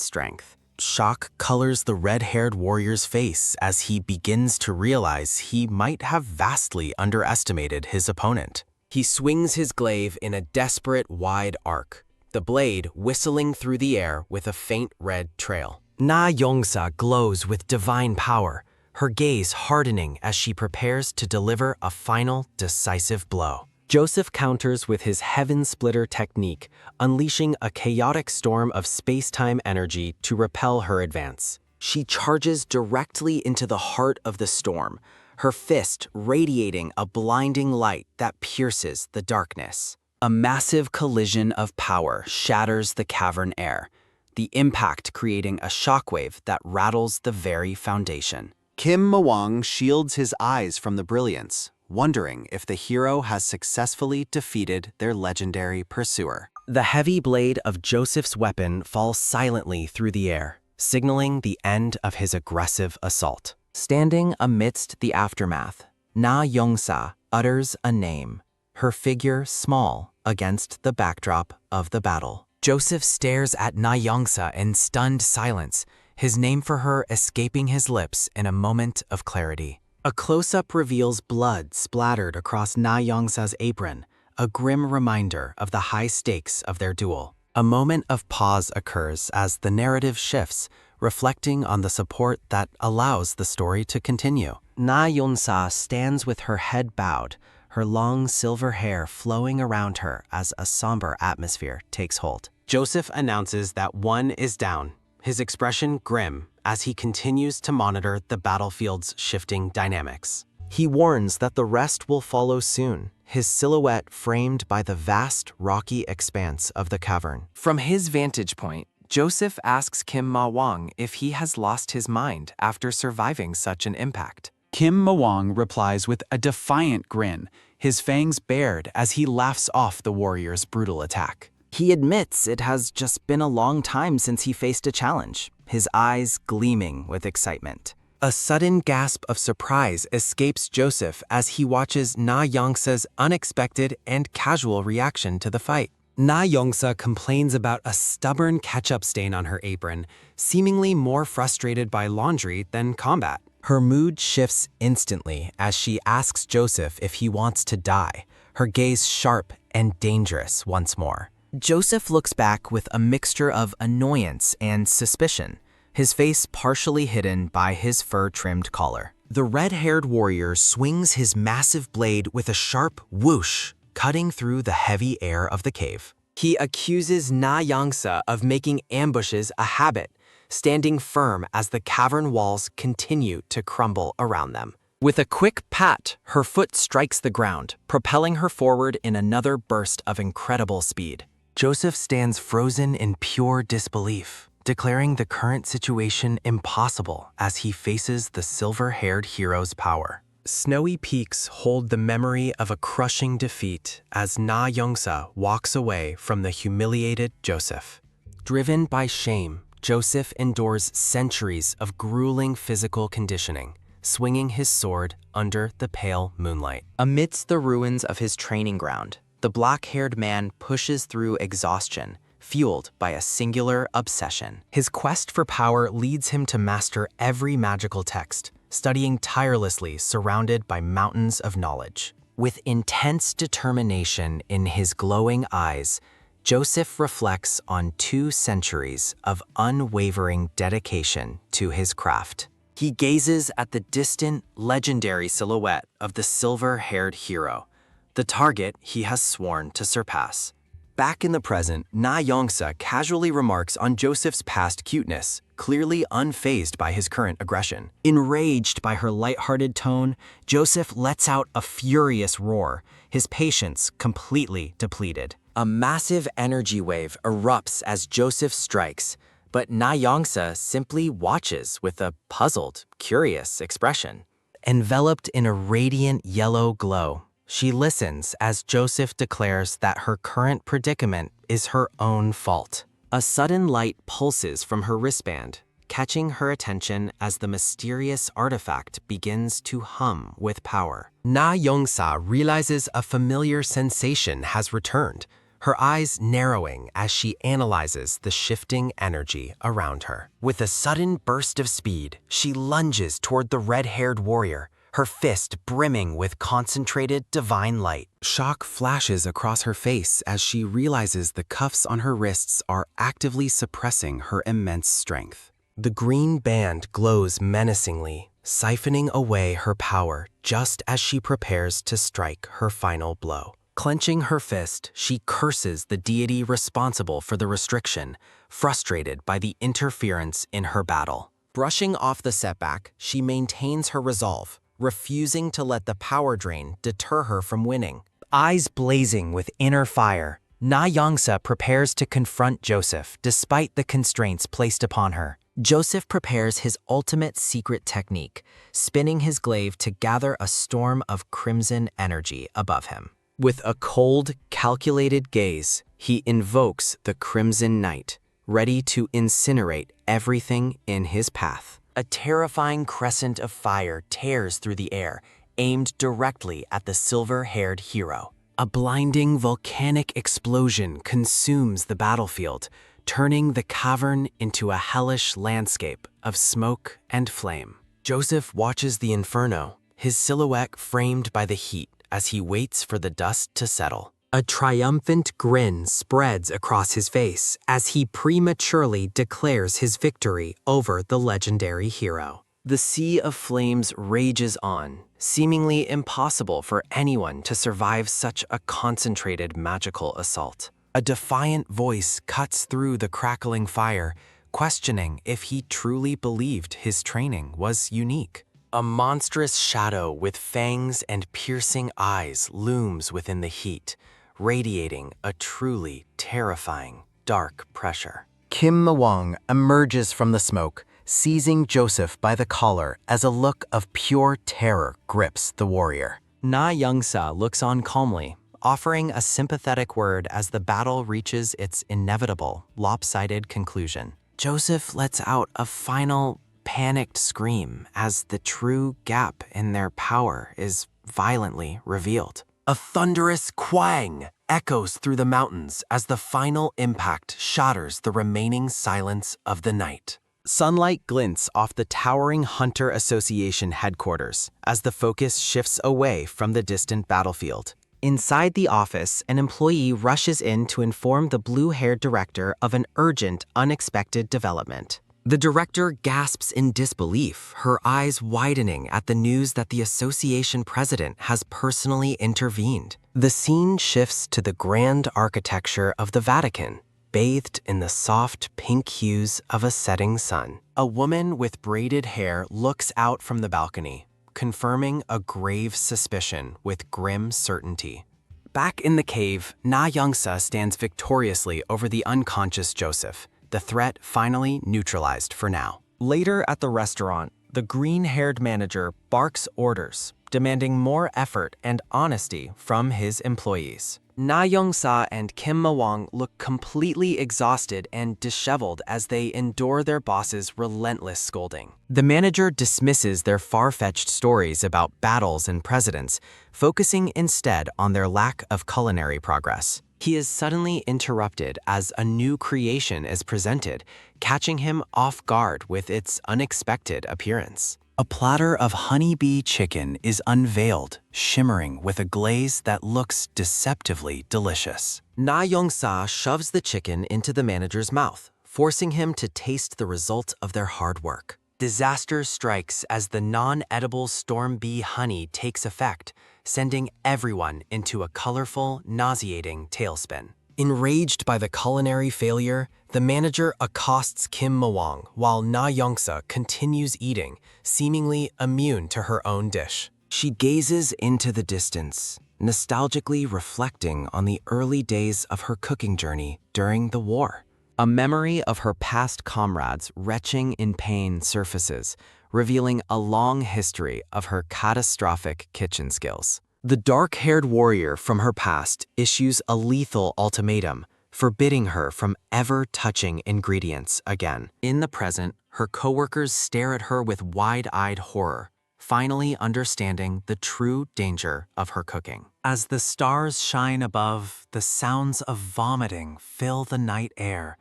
strength. Shock colors the red-haired warrior's face as he begins to realize he might have vastly underestimated his opponent. He swings his glaive in a desperate wide arc, the blade whistling through the air with a faint red trail. Na Yongsa glows with divine power, her gaze hardening as she prepares to deliver a final, decisive blow. Joseph counters with his Heaven Splitter technique, unleashing a chaotic storm of space-time energy to repel her advance. She charges directly into the heart of the storm, her fist radiating a blinding light that pierces the darkness. A massive collision of power shatters the cavern air, the impact creating a shockwave that rattles the very foundation. Kim Ma-wong shields his eyes from the brilliance, wondering if the hero has successfully defeated their legendary pursuer. The heavy blade of Joseph's weapon falls silently through the air, signaling the end of his aggressive assault. Standing amidst the aftermath, Na Yongsa utters a name, her figure small against the backdrop of the battle. Joseph stares at Na Yongsa in stunned silence, his name for her escaping his lips in a moment of clarity. A close-up reveals blood splattered across Na Yongsa's apron, a grim reminder of the high stakes of their duel. A moment of pause occurs as the narrative shifts, reflecting on the support that allows the story to continue. Na Yongsa stands with her head bowed, her long silver hair flowing around her as a somber atmosphere takes hold. Joseph announces that one is down, his expression grim as he continues to monitor the battlefield's shifting dynamics. He warns that the rest will follow soon, his silhouette framed by the vast, rocky expanse of the cavern. From his vantage point, Joseph asks Kim Ma-wong if he has lost his mind after surviving such an impact. Kim Ma-wong replies with a defiant grin, his fangs bared as he laughs off the warrior's brutal attack. He admits it has just been a long time since he faced a challenge, his eyes gleaming with excitement. A sudden gasp of surprise escapes Joseph as he watches Na Yongsa's unexpected and casual reaction to the fight. Na Yongsa complains about a stubborn ketchup stain on her apron, seemingly more frustrated by laundry than combat. Her mood shifts instantly as she asks Joseph if he wants to die, her gaze sharp and dangerous once more. Joseph looks back with a mixture of annoyance and suspicion, his face partially hidden by his fur-trimmed collar. The red-haired warrior swings his massive blade with a sharp whoosh, cutting through the heavy air of the cave. He accuses Na Yongsa of making ambushes a habit, standing firm as the cavern walls continue to crumble around them. With a quick pat, her foot strikes the ground, propelling her forward in another burst of incredible speed. Joseph stands frozen in pure disbelief, declaring the current situation impossible as he faces the silver-haired hero's power. Snowy peaks hold the memory of a crushing defeat as Na Yongsa walks away from the humiliated Joseph. Driven by shame, Joseph endures centuries of grueling physical conditioning, swinging his sword under the pale moonlight. Amidst the ruins of his training ground, the black-haired man pushes through exhaustion, fueled by a singular obsession. His quest for power leads him to master every magical text, studying tirelessly surrounded by mountains of knowledge. With intense determination in his glowing eyes, Joseph reflects on 2 centuries of unwavering dedication to his craft. He gazes at the distant, legendary silhouette of the silver-haired hero, the target he has sworn to surpass. Back in the present, Na Yongsa casually remarks on Joseph's past cuteness, clearly unfazed by his current aggression. Enraged by her lighthearted tone, Joseph lets out a furious roar, his patience completely depleted. A massive energy wave erupts as Joseph strikes, but Na Yongsa simply watches with a puzzled, curious expression. Enveloped in a radiant yellow glow, she listens as Joseph declares that her current predicament is her own fault. A sudden light pulses from her wristband, catching her attention as the mysterious artifact begins to hum with power. Na Yongsa realizes a familiar sensation has returned, her eyes narrowing as she analyzes the shifting energy around her. With a sudden burst of speed, she lunges toward the red-haired warrior, her fist brimming with concentrated divine light. Shock flashes across her face as she realizes the cuffs on her wrists are actively suppressing her immense strength. The green band glows menacingly, siphoning away her power just as she prepares to strike her final blow. Clenching her fist, she curses the deity responsible for the restriction, frustrated by the interference in her battle. Brushing off the setback, she maintains her resolve, refusing to let the power drain deter her from winning. Eyes blazing with inner fire, Na Yongsa prepares to confront Joseph despite the constraints placed upon her. Joseph prepares his ultimate secret technique, spinning his glaive to gather a storm of crimson energy above him. With a cold, calculated gaze, he invokes the Crimson Knight, ready to incinerate everything in his path. A terrifying crescent of fire tears through the air, aimed directly at the silver-haired hero. A blinding volcanic explosion consumes the battlefield, turning the cavern into a hellish landscape of smoke and flame. Joseph watches the inferno, his silhouette framed by the heat as he waits for the dust to settle. A triumphant grin spreads across his face as he prematurely declares his victory over the legendary hero. The sea of flames rages on, seemingly impossible for anyone to survive such a concentrated magical assault. A defiant voice cuts through the crackling fire, questioning if he truly believed his training was unique. A monstrous shadow with fangs and piercing eyes looms within the heat, radiating a truly terrifying dark pressure. Kim Mawang emerges from the smoke, seizing Joseph by the collar as a look of pure terror grips the warrior. Na Yongsa looks on calmly, offering a sympathetic word as the battle reaches its inevitable, lopsided conclusion. Joseph lets out a final, panicked scream as the true gap in their power is violently revealed. A thunderous quang echoes through the mountains as the final impact shatters the remaining silence of the night. Sunlight glints off the towering Hunter Association headquarters as the focus shifts away from the distant battlefield. Inside the office, an employee rushes in to inform the blue-haired director of an urgent, unexpected development. The director gasps in disbelief, her eyes widening at the news that the association president has personally intervened. The scene shifts to the grand architecture of the Vatican, bathed in the soft pink hues of a setting sun. A woman with braided hair looks out from the balcony, confirming a grave suspicion with grim certainty. Back in the cave, Na Yongsa stands victoriously over the unconscious Joseph, the threat finally neutralized for now. Later at the restaurant, the green-haired manager barks orders, demanding more effort and honesty from his employees. Na Yongsa and Kim Mawang look completely exhausted and disheveled as they endure their boss's relentless scolding. The manager dismisses their far-fetched stories about battles and presidents, focusing instead on their lack of culinary progress. He is suddenly interrupted as a new creation is presented, catching him off guard with its unexpected appearance. A platter of honeybee chicken is unveiled, shimmering with a glaze that looks deceptively delicious. Na Yongsa shoves the chicken into the manager's mouth, forcing him to taste the result of their hard work. Disaster strikes as the non-edible storm bee honey takes effect, sending everyone into a colorful, nauseating tailspin. Enraged by the culinary failure, the manager accosts Kim Mawang while Na Yongsa continues eating, seemingly immune to her own dish. She gazes into the distance, nostalgically reflecting on the early days of her cooking journey during the war. A memory of her past comrades retching in pain surfaces, revealing a long history of her catastrophic kitchen skills. The dark-haired warrior from her past issues a lethal ultimatum, forbidding her from ever touching ingredients again. In the present, her coworkers stare at her with wide-eyed horror, finally understanding the true danger of her cooking. As the stars shine above, the sounds of vomiting fill the night air,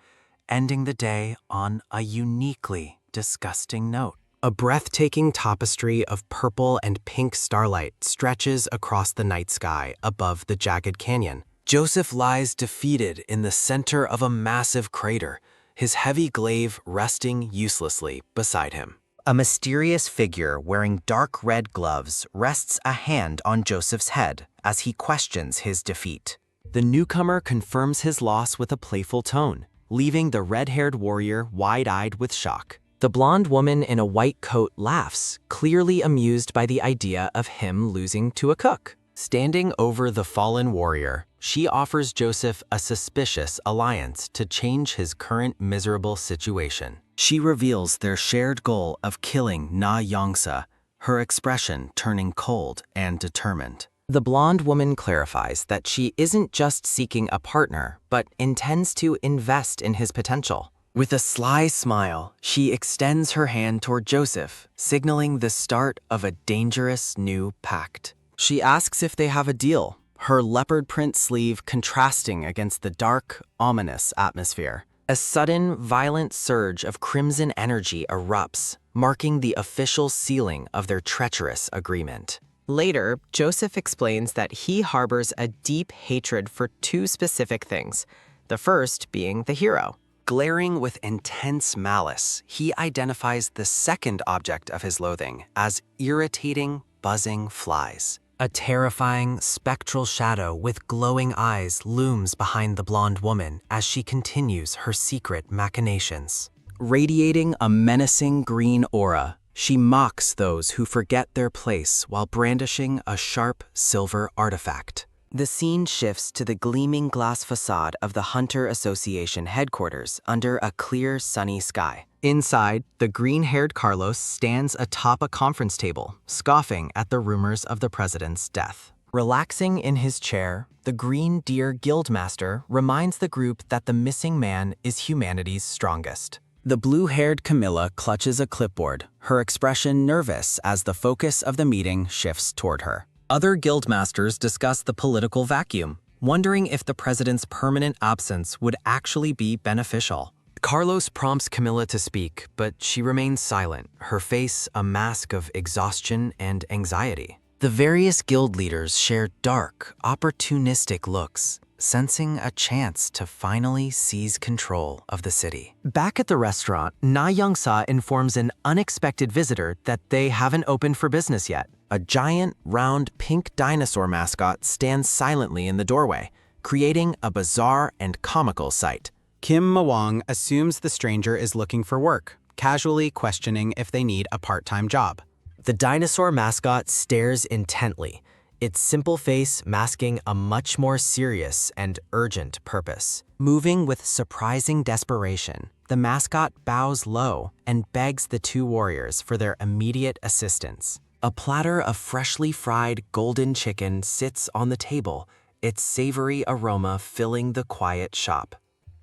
ending the day on a uniquely disgusting note. A breathtaking tapestry of purple and pink starlight stretches across the night sky above the jagged canyon. Joseph lies defeated in the center of a massive crater, his heavy glaive resting uselessly beside him. A mysterious figure wearing dark red gloves rests a hand on Joseph's head as he questions his defeat. The newcomer confirms his loss with a playful tone, leaving the red-haired warrior wide-eyed with shock. The blonde woman in a white coat laughs, clearly amused by the idea of him losing to a cook. Standing over the fallen warrior, she offers Joseph a suspicious alliance to change his current miserable situation. She reveals their shared goal of killing Na Yongsa, her expression turning cold and determined. The blonde woman clarifies that she isn't just seeking a partner, but intends to invest in his potential. With a sly smile, she extends her hand toward Joseph, signaling the start of a dangerous new pact. She asks if they have a deal, her leopard print sleeve contrasting against the dark, ominous atmosphere. A sudden, violent surge of crimson energy erupts, marking the official sealing of their treacherous agreement. Later, Joseph explains that he harbors a deep hatred for two specific things, the first being the hero. Glaring with intense malice, he identifies the second object of his loathing as irritating, buzzing flies. A terrifying, spectral shadow with glowing eyes looms behind the blonde woman as she continues her secret machinations. Radiating a menacing green aura, she mocks those who forget their place while brandishing a sharp silver artifact. The scene shifts to the gleaming glass facade of the Hunter Association headquarters under a clear, sunny sky. Inside, the green-haired Carlos stands atop a conference table, scoffing at the rumors of the president's death. Relaxing in his chair, the Green Deer Guildmaster reminds the group that the missing man is humanity's strongest. The blue-haired Camilla clutches a clipboard, her expression nervous as the focus of the meeting shifts toward her. Other guildmasters discuss the political vacuum, wondering if the president's permanent absence would actually be beneficial. Carlos prompts Camilla to speak, but she remains silent, her face a mask of exhaustion and anxiety. The various guild leaders share dark, opportunistic looks, sensing a chance to finally seize control of the city. Back at the restaurant, Na Youngsa informs an unexpected visitor that they haven't opened for business yet. A giant, round, pink dinosaur mascot stands silently in the doorway, creating a bizarre and comical sight. Kim Ma-wong assumes the stranger is looking for work, casually questioning if they need a part-time job. The dinosaur mascot stares intently, its simple face masking a much more serious and urgent purpose. Moving with surprising desperation, the mascot bows low and begs the two warriors for their immediate assistance. A platter of freshly fried golden chicken sits on the table, its savory aroma filling the quiet shop.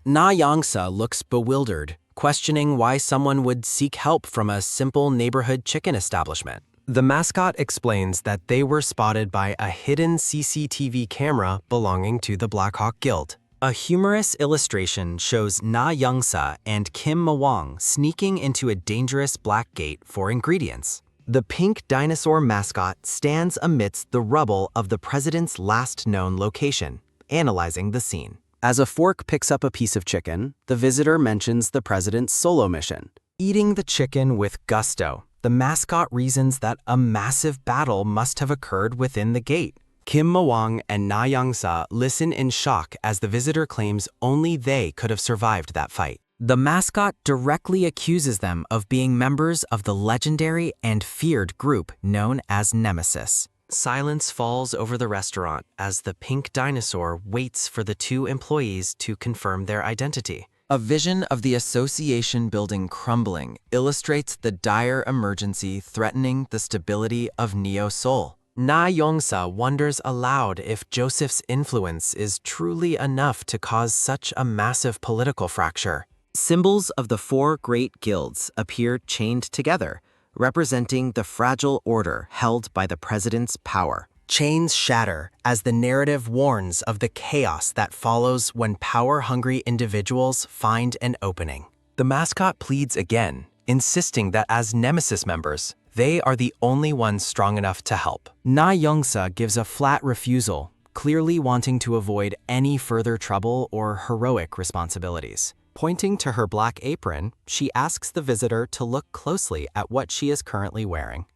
Na Yangsa looks bewildered, questioning why someone would seek help from a simple neighborhood chicken establishment. The mascot explains that they were spotted by a hidden CCTV camera belonging to the Blackhawk Guild. A humorous illustration shows Na Youngsa and Kim Ma-wong sneaking into a dangerous black gate for ingredients. The pink dinosaur mascot stands amidst the rubble of the president's last known location, analyzing the scene. As a fork picks up a piece of chicken, the visitor mentions the president's solo mission. Eating the chicken with gusto, the mascot reasons that a massive battle must have occurred within the gate. Kim Ma-wong and Na Youngsa listen in shock as the visitor claims only they could have survived that fight. The mascot directly accuses them of being members of the legendary and feared group known as Nemesis. Silence falls over the restaurant as the pink dinosaur waits for the two employees to confirm their identity. A vision of the association building crumbling illustrates the dire emergency threatening the stability of Neo Seoul. Na Yongsa wonders aloud if Joseph's influence is truly enough to cause such a massive political fracture. Symbols of the four great guilds appear chained together, representing the fragile order held by the president's power. Chains shatter as the narrative warns of the chaos that follows when power-hungry individuals find an opening. The mascot pleads again, insisting that as Nemesis members, they are the only ones strong enough to help. Na Youngsa gives a flat refusal, clearly wanting to avoid any further trouble or heroic responsibilities. Pointing to her black apron, she asks the visitor to look closely at what she is currently wearing.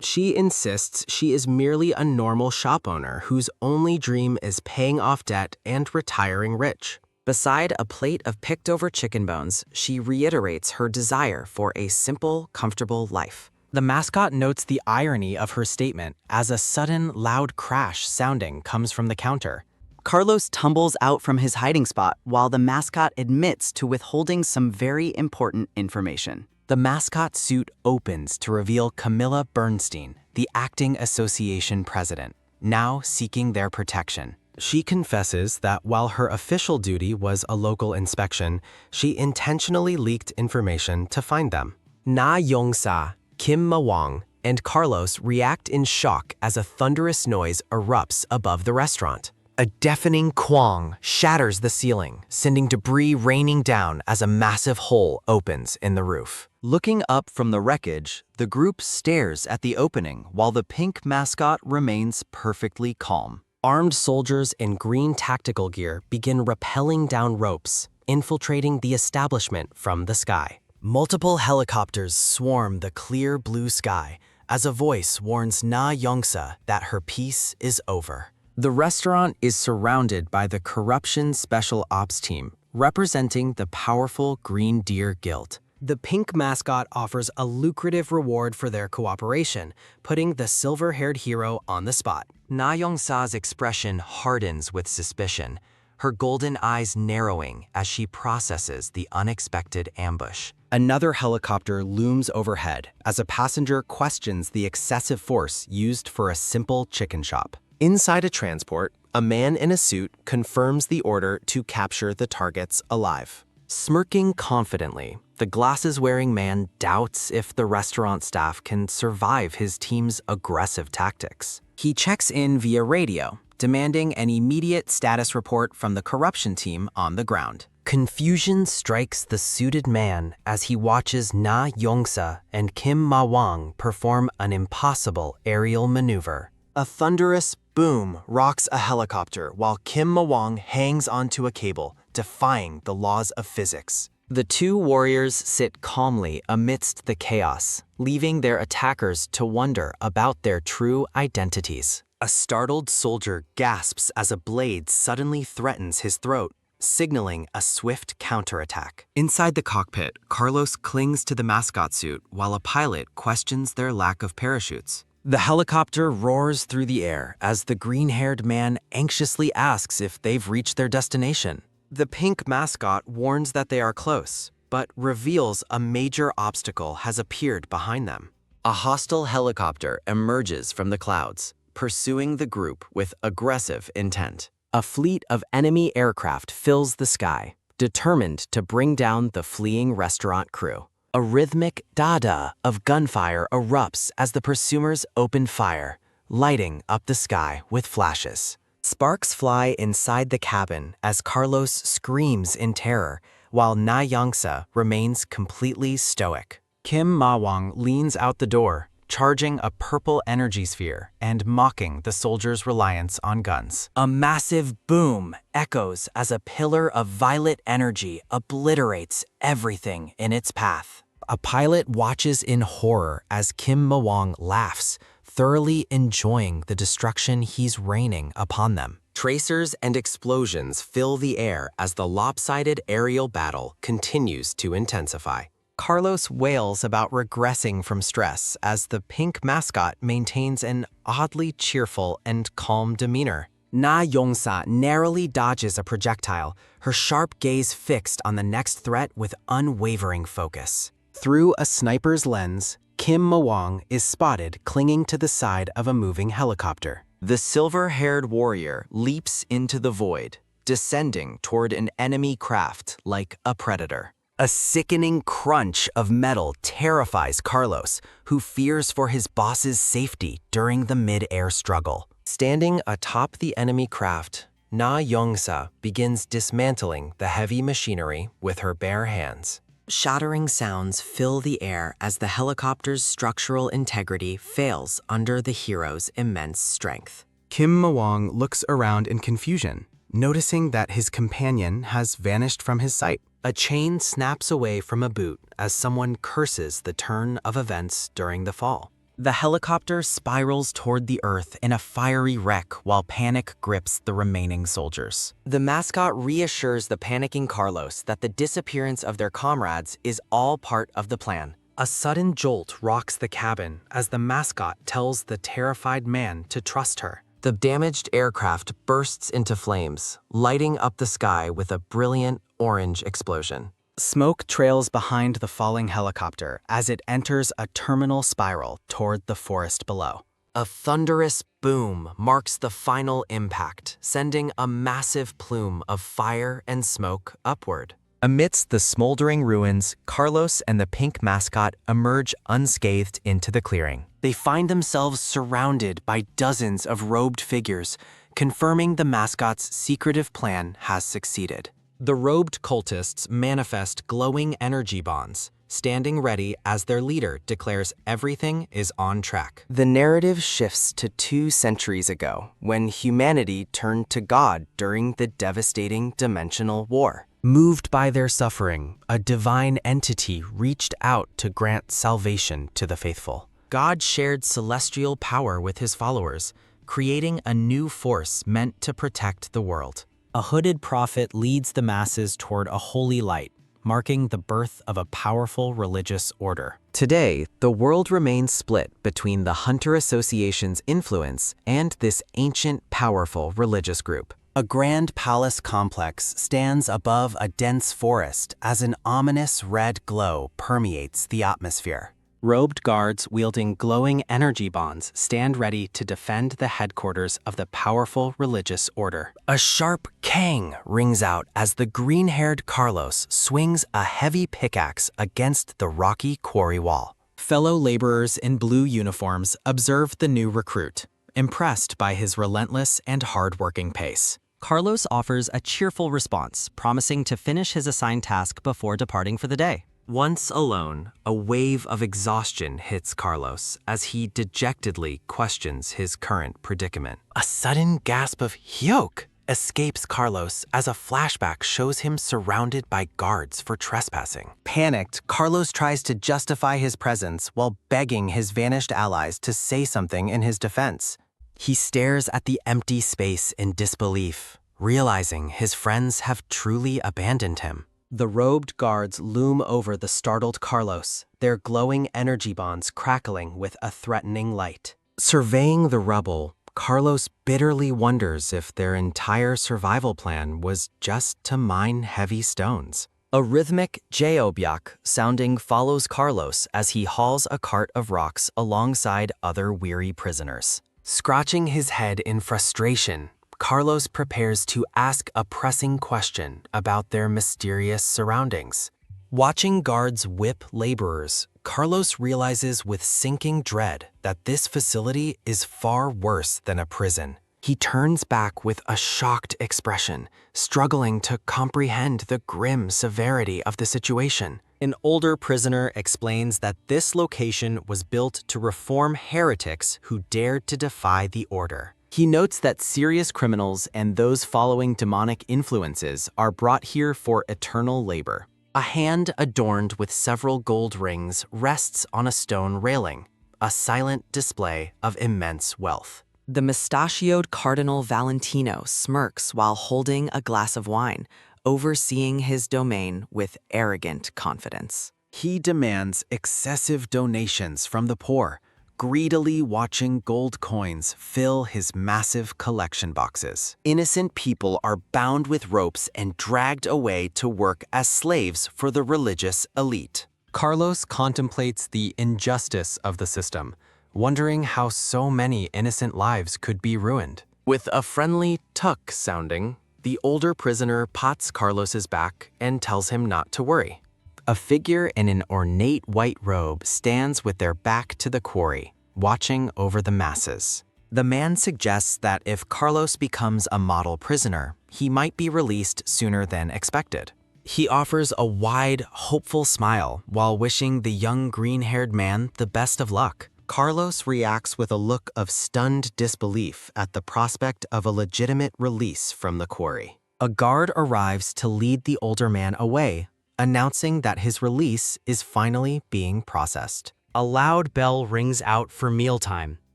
She insists she is merely a normal shop owner whose only dream is paying off debt and retiring rich. Beside a plate of picked-over chicken bones, she reiterates her desire for a simple, comfortable life. The mascot notes the irony of her statement as a sudden, loud crash sounding comes from the counter. Carlos tumbles out from his hiding spot while the mascot admits to withholding some very important information. The mascot suit opens to reveal Camilla Bernstein, the acting association president, now seeking their protection. She confesses that while her official duty was a local inspection, she intentionally leaked information to find them. Na Yongsa, Kim Ma-wong, and Carlos react in shock as a thunderous noise erupts above the restaurant. A deafening quang shatters the ceiling, sending debris raining down as a massive hole opens in the roof. Looking up from the wreckage, the group stares at the opening while the pink mascot remains perfectly calm. Armed soldiers in green tactical gear begin rappelling down ropes, infiltrating the establishment from the sky. Multiple helicopters swarm the clear blue sky as a voice warns Na Yongsa that her peace is over. The restaurant is surrounded by the Corruption Special Ops team, representing the powerful Green Deer Guild. The pink mascot offers a lucrative reward for their cooperation, putting the silver-haired hero on the spot. Na Yongsa's expression hardens with suspicion, her golden eyes narrowing as she processes the unexpected ambush. Another helicopter looms overhead as a passenger questions the excessive force used for a simple chicken shop. Inside a transport, a man in a suit confirms the order to capture the targets alive. Smirking confidently, the glasses-wearing man doubts if the restaurant staff can survive his team's aggressive tactics. He checks in via radio, demanding an immediate status report from the corruption team on the ground. Confusion strikes the suited man as he watches Na Yongsa and Kim Ma-wong perform an impossible aerial maneuver. A thunderous boom rocks a helicopter while Kim Ma-wong hangs onto a cable, defying the laws of physics. The two warriors sit calmly amidst the chaos, leaving their attackers to wonder about their true identities. A startled soldier gasps as a blade suddenly threatens his throat, signaling a swift counterattack. Inside the cockpit, Carlos clings to the mascot suit while a pilot questions their lack of parachutes. The helicopter roars through the air as the green-haired man anxiously asks if they've reached their destination. The pink mascot warns that they are close, but reveals a major obstacle has appeared behind them. A hostile helicopter emerges from the clouds, pursuing the group with aggressive intent. A fleet of enemy aircraft fills the sky, determined to bring down the fleeing restaurant crew. A rhythmic dada of gunfire erupts as the pursuers open fire, lighting up the sky with flashes. Sparks fly inside the cabin as Carlos screams in terror, while Na Yongsa remains completely stoic. Kim Ma-wong leans out the door, charging a purple energy sphere and mocking the soldiers' reliance on guns. A massive boom echoes as a pillar of violet energy obliterates everything in its path. A pilot watches in horror as Kim Ma-wong laughs, thoroughly enjoying the destruction he's raining upon them. Tracers and explosions fill the air as the lopsided aerial battle continues to intensify. Carlos wails about regressing from stress as the pink mascot maintains an oddly cheerful and calm demeanor. Na Yongsa narrowly dodges a projectile, her sharp gaze fixed on the next threat with unwavering focus. Through a sniper's lens, Kim Ma-wong is spotted clinging to the side of a moving helicopter. The silver-haired warrior leaps into the void, descending toward an enemy craft like a predator. A sickening crunch of metal terrifies Carlos, who fears for his boss's safety during the mid-air struggle. Standing atop the enemy craft, Na Yongsa begins dismantling the heavy machinery with her bare hands. Shattering sounds fill the air as the helicopter's structural integrity fails under the hero's immense strength. Kim Ma-wong looks around in confusion, noticing that his companion has vanished from his sight. A chain snaps away from a boot as someone curses the turn of events during the fall. The helicopter spirals toward the earth in a fiery wreck while panic grips the remaining soldiers. The mascot reassures the panicking Carlos that the disappearance of their comrades is all part of the plan. A sudden jolt rocks the cabin as the mascot tells the terrified man to trust her. The damaged aircraft bursts into flames, lighting up the sky with a brilliant orange explosion. Smoke trails behind the falling helicopter as it enters a terminal spiral toward the forest below. A thunderous boom marks the final impact, sending a massive plume of fire and smoke upward. Amidst the smoldering ruins, Carlos and the pink mascot emerge unscathed into the clearing. They find themselves surrounded by dozens of robed figures, confirming the mascot's secretive plan has succeeded. The robed cultists manifest glowing energy bonds, standing ready as their leader declares everything is on track. The narrative shifts to 2 centuries ago, when humanity turned to God during the devastating dimensional war. Moved by their suffering, a divine entity reached out to grant salvation to the faithful. God shared celestial power with his followers, creating a new force meant to protect the world. A hooded prophet leads the masses toward a holy light, marking the birth of a powerful religious order. Today, the world remains split between the Hunter Association's influence and this ancient, powerful religious group. A grand palace complex stands above a dense forest as an ominous red glow permeates the atmosphere. Robed guards wielding glowing energy bonds stand ready to defend the headquarters of the powerful religious order. A sharp kang rings out as the green-haired Carlos swings a heavy pickaxe against the rocky quarry wall. Fellow laborers in blue uniforms observe the new recruit, impressed by his relentless and hard-working pace. Carlos offers a cheerful response, promising to finish his assigned task before departing for the day. Once alone, a wave of exhaustion hits Carlos as he dejectedly questions his current predicament. A sudden gasp of "Hyok!" escapes Carlos as a flashback shows him surrounded by guards for trespassing. Panicked, Carlos tries to justify his presence while begging his vanished allies to say something in his defense. He stares at the empty space in disbelief, realizing his friends have truly abandoned him. The robed guards loom over the startled Carlos, their glowing energy bonds crackling with a threatening light. Surveying the rubble, Carlos bitterly wonders if their entire survival plan was just to mine heavy stones. A rhythmic jeobyak sounding follows Carlos as he hauls a cart of rocks alongside other weary prisoners. Scratching his head in frustration, Carlos prepares to ask a pressing question about their mysterious surroundings. Watching guards whip laborers, Carlos realizes with sinking dread that this facility is far worse than a prison. He turns back with a shocked expression, struggling to comprehend the grim severity of the situation. An older prisoner explains that this location was built to reform heretics who dared to defy the order. He notes that serious criminals and those following demonic influences are brought here for eternal labor. A hand adorned with several gold rings rests on a stone railing, a silent display of immense wealth. The mustachioed Cardinal Valentino smirks while holding a glass of wine, overseeing his domain with arrogant confidence. He demands excessive donations from the poor, greedily watching gold coins fill his massive collection boxes. Innocent people are bound with ropes and dragged away to work as slaves for the religious elite. Carlos contemplates the injustice of the system, wondering how so many innocent lives could be ruined. With a friendly tuck sounding, the older prisoner pats Carlos's back and tells him not to worry. A figure in an ornate white robe stands with their back to the quarry, watching over the masses. The man suggests that if Carlos becomes a model prisoner, he might be released sooner than expected. He offers a wide, hopeful smile while wishing the young green-haired man the best of luck. Carlos reacts with a look of stunned disbelief at the prospect of a legitimate release from the quarry. A guard arrives to lead the older man away, announcing that his release is finally being processed. A loud bell rings out for mealtime,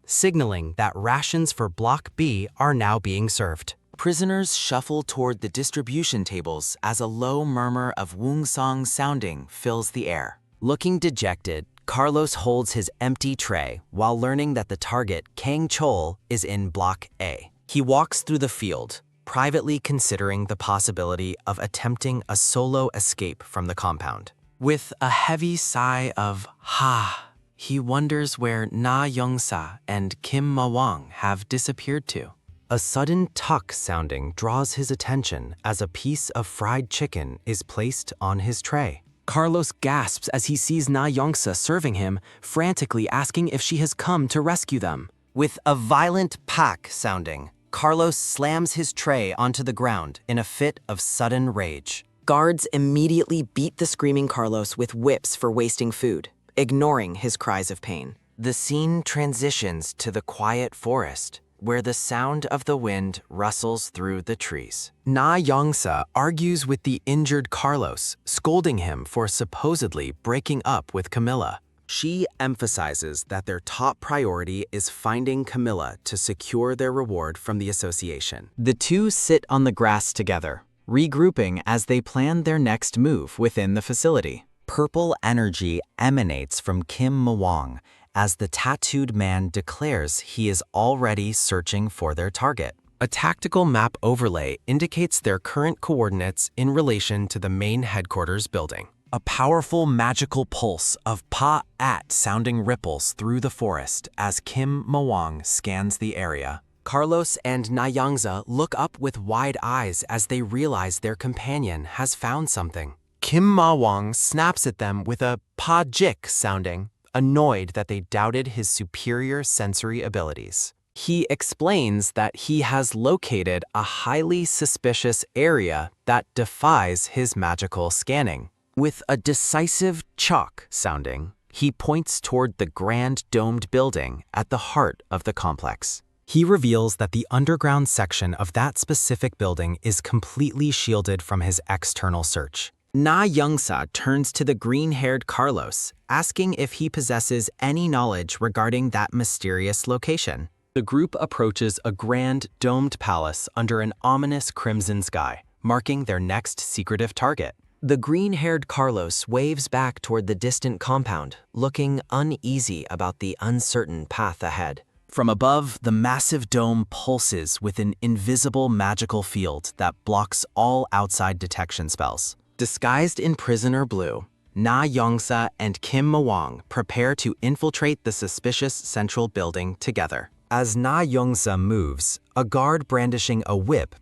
signaling that rations for Block B are now being served. Prisoners shuffle toward the distribution tables as a low murmur of woong-song sounding fills the air. Looking dejected, Carlos holds his empty tray while learning that the target, Kang Chol, is in Block A. He walks through the field, privately considering the possibility of attempting a solo escape from the compound. With a heavy sigh of "ha," he wonders where Na Youngsa and Kim Ma-wang have disappeared to. A sudden tuck sounding draws his attention as a piece of fried chicken is placed on his tray. Carlos gasps as he sees Na Youngsa serving him, frantically asking if she has come to rescue them. With a violent pak sounding, Carlos slams his tray onto the ground in a fit of sudden rage. Guards immediately beat the screaming Carlos with whips for wasting food, ignoring his cries of pain. The scene transitions to the quiet forest, where the sound of the wind rustles through the trees. Na Youngsa argues with the injured Carlos, scolding him for supposedly breaking up with Camilla. She emphasizes that their top priority is finding Camilla to secure their reward from the association. The two sit on the grass together, regrouping as they plan their next move within the facility. Purple energy emanates from Kim Ma-wang as the tattooed man declares he is already searching for their target. A tactical map overlay indicates their current coordinates in relation to the main headquarters building. A powerful magical pulse of pa-at sounding ripples through the forest as Kim Ma-wang scans the area. Carlos and Na Youngsa look up with wide eyes as they realize their companion has found something. Kim Ma-wang snaps at them with a pa-jik sounding, annoyed that they doubted his superior sensory abilities. He explains that he has located a highly suspicious area that defies his magical scanning. With a decisive chalk sounding, he points toward the grand domed building at the heart of the complex. He reveals that the underground section of that specific building is completely shielded from his external search. Na Youngsa turns to the green-haired Carlos, asking if he possesses any knowledge regarding that mysterious location. The group approaches a grand domed palace under an ominous crimson sky, marking their next secretive target. The green-haired Carlos waves back toward the distant compound, looking uneasy about the uncertain path ahead. From above, the massive dome pulses with an invisible magical field that blocks all outside detection spells. Disguised in prisoner blue, Na Youngsa and Kim Ma-wang prepare to infiltrate the suspicious central building together. As Na Youngsa moves, a guard brandishing a whip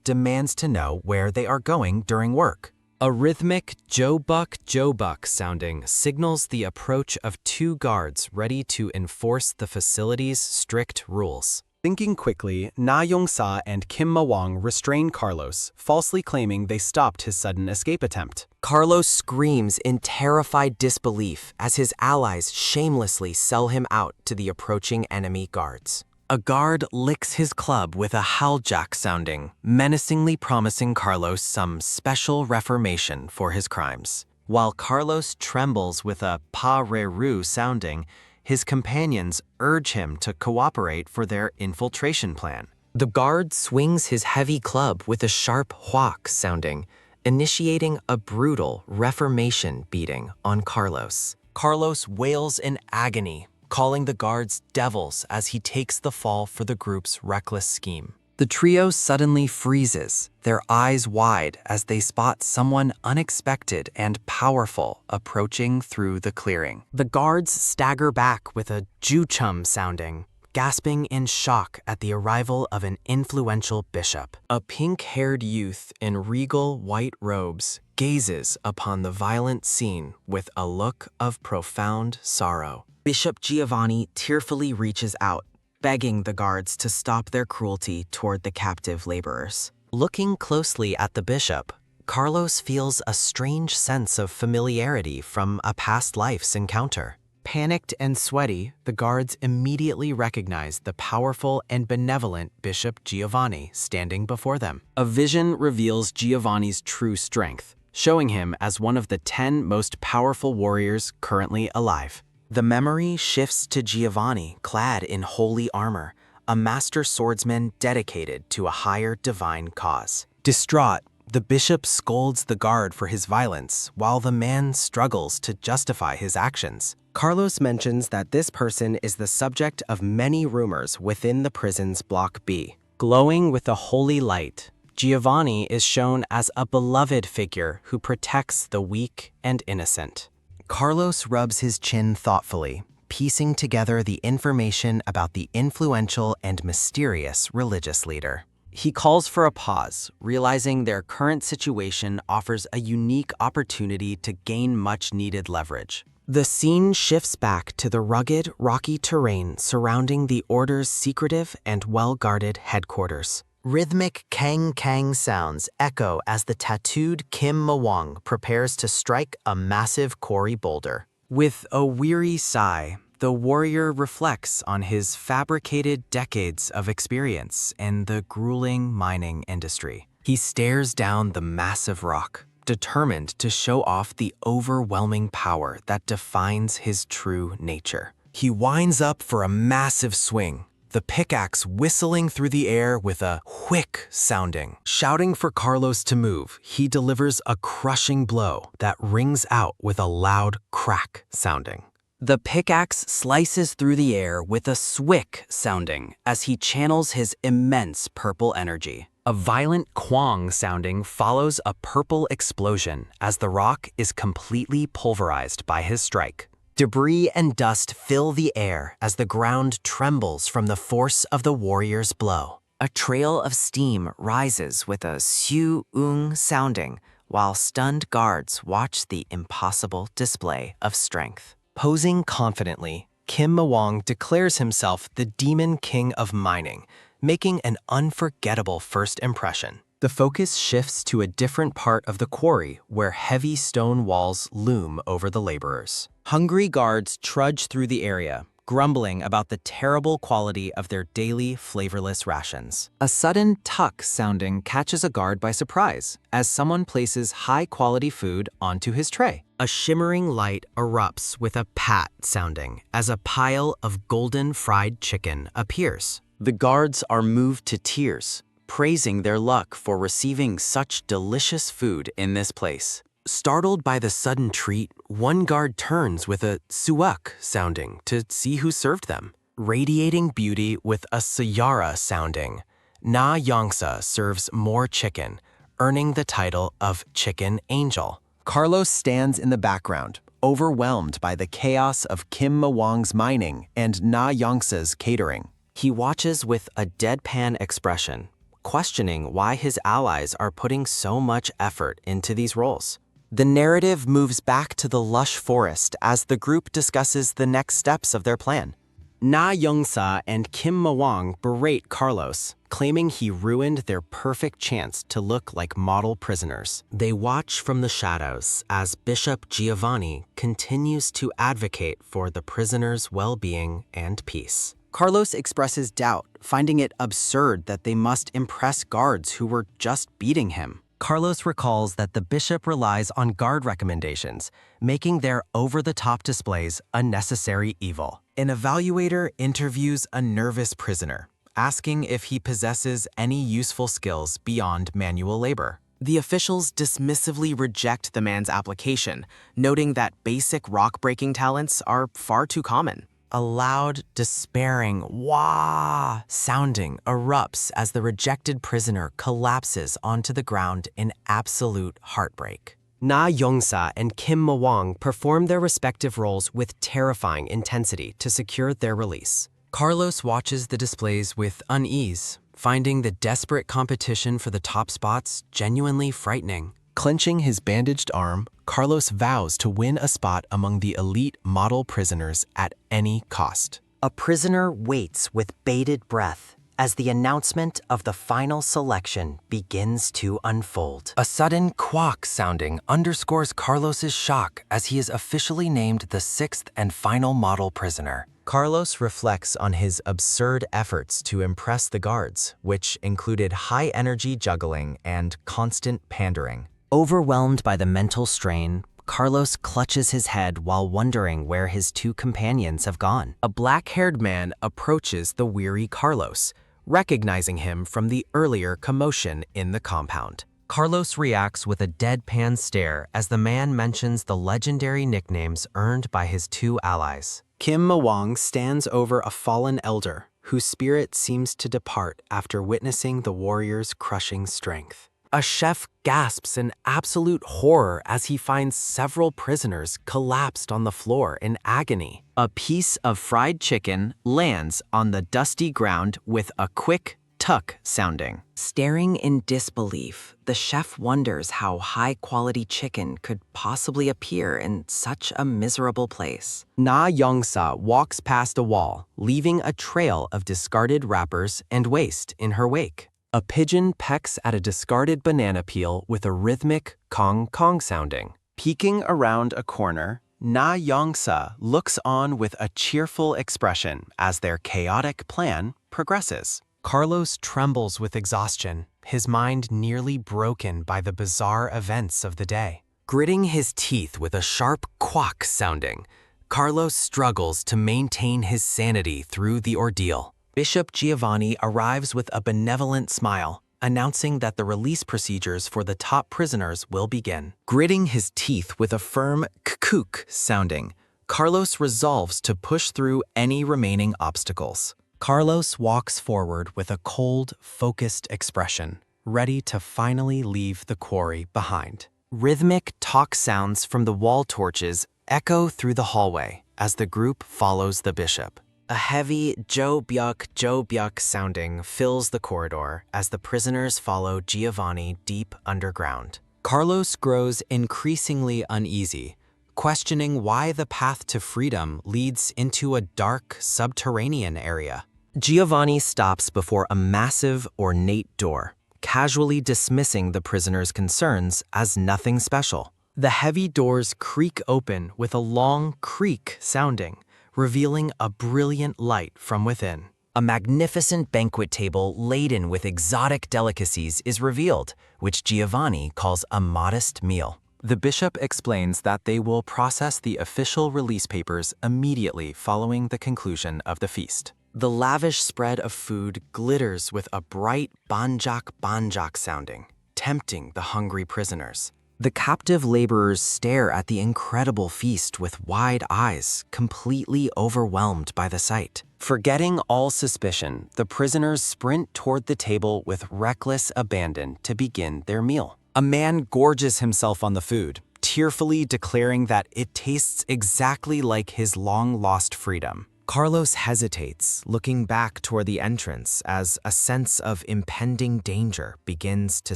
demands to know where they are going during work. A rhythmic jo-buck sounding signals the approach of two guards ready to enforce the facility's strict rules. Thinking quickly, Na Youngsa and Kim Ma-wang restrain Carlos, falsely claiming they stopped his sudden escape attempt. Carlos screams in terrified disbelief as his allies shamelessly sell him out to the approaching enemy guards. A guard licks his club with a haljak sounding, menacingly promising Carlos some special reformation for his crimes. While Carlos trembles with a pa-re-ru sounding, his companions urge him to cooperate for their infiltration plan. The guard swings his heavy club with a sharp huak sounding, initiating a brutal reformation beating on Carlos. Carlos wails in agony, calling the guards devils as he takes the fall for the group's reckless scheme. The trio suddenly freezes, their eyes wide as they spot someone unexpected and powerful approaching through the clearing. The guards stagger back with a juchum sounding, gasping in shock at the arrival of an influential bishop. A pink-haired youth in regal white robes gazes upon the violent scene with a look of profound sorrow. Bishop Giovanni tearfully reaches out, begging the guards to stop their cruelty toward the captive laborers. Looking closely at the bishop, Carlos feels a strange sense of familiarity from a past life's encounter. Panicked and sweaty, the guards immediately recognize the powerful and benevolent Bishop Giovanni standing before them. A vision reveals Giovanni's true strength, showing him as one of the 10 most powerful warriors currently alive. The memory shifts to Giovanni, clad in holy armor, a master swordsman dedicated to a higher divine cause. Distraught, the bishop scolds the guard for his violence, while the man struggles to justify his actions. Carlos mentions that this person is the subject of many rumors within the prison's Block B. Glowing with a holy light, Giovanni is shown as a beloved figure who protects the weak and innocent. Carlos rubs his chin thoughtfully, piecing together the information about the influential and mysterious religious leader. He calls for a pause, realizing their current situation offers a unique opportunity to gain much-needed leverage. The scene shifts back to the rugged, rocky terrain surrounding the Order's secretive and well-guarded headquarters. Rhythmic kang-kang sounds echo as the tattooed Kim Mawang prepares to strike a massive quarry boulder. With a weary sigh, the warrior reflects on his fabricated decades of experience in the grueling mining industry. He stares down the massive rock, determined to show off the overwhelming power that defines his true nature. He winds up for a massive swing, the pickaxe whistling through the air with a whick sounding. Shouting for Carlos to move, he delivers a crushing blow that rings out with a loud crack sounding. The pickaxe slices through the air with a swick sounding as he channels his immense purple energy. A violent quang sounding follows a purple explosion as the rock is completely pulverized by his strike. Debris and dust fill the air as the ground trembles from the force of the warrior's blow. A trail of steam rises with a siu-ung sounding while stunned guards watch the impossible display of strength. Posing confidently, Kim Mawang declares himself the Demon King of Mining, making an unforgettable first impression. The focus shifts to a different part of the quarry where heavy stone walls loom over the laborers. Hungry guards trudge through the area, grumbling about the terrible quality of their daily flavorless rations. A sudden tuck sounding catches a guard by surprise as someone places high-quality food onto his tray. A shimmering light erupts with a pat sounding as a pile of golden fried chicken appears. The guards are moved to tears, praising their luck for receiving such delicious food in this place. Startled by the sudden treat, one guard turns with a suak sounding to see who served them. Radiating beauty with a sayara sounding, Na Yongsa serves more chicken, earning the title of Chicken Angel. Carlos stands in the background, overwhelmed by the chaos of Kim Mawang's mining and Na Yongsa's catering. He watches with a deadpan expression, questioning why his allies are putting so much effort into these roles. The narrative moves back to the lush forest as the group discusses the next steps of their plan. Na Yongsa and Kim Mawang berate Carlos, claiming he ruined their perfect chance to look like model prisoners. They watch from the shadows as Bishop Giovanni continues to advocate for the prisoners' well-being and peace. Carlos expresses doubt, finding it absurd that they must impress guards who were just beating him. Carlos recalls that the bishop relies on guard recommendations, making their over-the-top displays a necessary evil. An evaluator interviews a nervous prisoner, asking if he possesses any useful skills beyond manual labor. The officials dismissively reject the man's application, noting that basic rock-breaking talents are far too common. A loud, despairing wah sounding erupts as the rejected prisoner collapses onto the ground in absolute heartbreak. Na Yongsa and Kim Mawang perform their respective roles with terrifying intensity to secure their release. Carlos watches the displays with unease, finding the desperate competition for the top spots genuinely frightening. Clenching his bandaged arm, Carlos vows to win a spot among the elite model prisoners at any cost. A prisoner waits with bated breath as the announcement of the final selection begins to unfold. A sudden quack sounding underscores Carlos's shock as he is officially named the 6th and final model prisoner. Carlos reflects on his absurd efforts to impress the guards, which included high-energy juggling and constant pandering. Overwhelmed by the mental strain, Carlos clutches his head while wondering where his two companions have gone. A black-haired man approaches the weary Carlos, recognizing him from the earlier commotion in the compound. Carlos reacts with a deadpan stare as the man mentions the legendary nicknames earned by his two allies. Kim Ma-wong stands over a fallen elder, whose spirit seems to depart after witnessing the warrior's crushing strength. A chef gasps in absolute horror as he finds several prisoners collapsed on the floor in agony. A piece of fried chicken lands on the dusty ground with a quick tuck sounding. Staring in disbelief, the chef wonders how high-quality chicken could possibly appear in such a miserable place. Na Yongsa walks past a wall, leaving a trail of discarded wrappers and waste in her wake. A pigeon pecks at a discarded banana peel with a rhythmic kong-kong sounding. Peeking around a corner, Na Yongsa looks on with a cheerful expression as their chaotic plan progresses. Carlos trembles with exhaustion, his mind nearly broken by the bizarre events of the day. Gritting his teeth with a sharp quack sounding, Carlos struggles to maintain his sanity through the ordeal. Bishop Giovanni arrives with a benevolent smile, announcing that the release procedures for the top prisoners will begin. Gritting his teeth with a firm kkook sounding, Carlos resolves to push through any remaining obstacles. Carlos walks forward with a cold, focused expression, ready to finally leave the quarry behind. Rhythmic talk sounds from the wall torches echo through the hallway as the group follows the bishop. A heavy Jo Byuk sounding fills the corridor as the prisoners follow Giovanni deep underground. Carlos grows increasingly uneasy, questioning why the path to freedom leads into a dark, subterranean area. Giovanni stops before a massive, ornate door, casually dismissing the prisoners' concerns as nothing special. The heavy doors creak open with a long creak sounding, revealing a brilliant light from within. A magnificent banquet table laden with exotic delicacies is revealed, which Giovanni calls a modest meal. The bishop explains that they will process the official release papers immediately following the conclusion of the feast. The lavish spread of food glitters with a bright banjak sounding, tempting the hungry prisoners. The captive laborers stare at the incredible feast with wide eyes, completely overwhelmed by the sight. Forgetting all suspicion, the prisoners sprint toward the table with reckless abandon to begin their meal. A man gorges himself on the food, tearfully declaring that it tastes exactly like his long-lost freedom. Carlos hesitates, looking back toward the entrance as a sense of impending danger begins to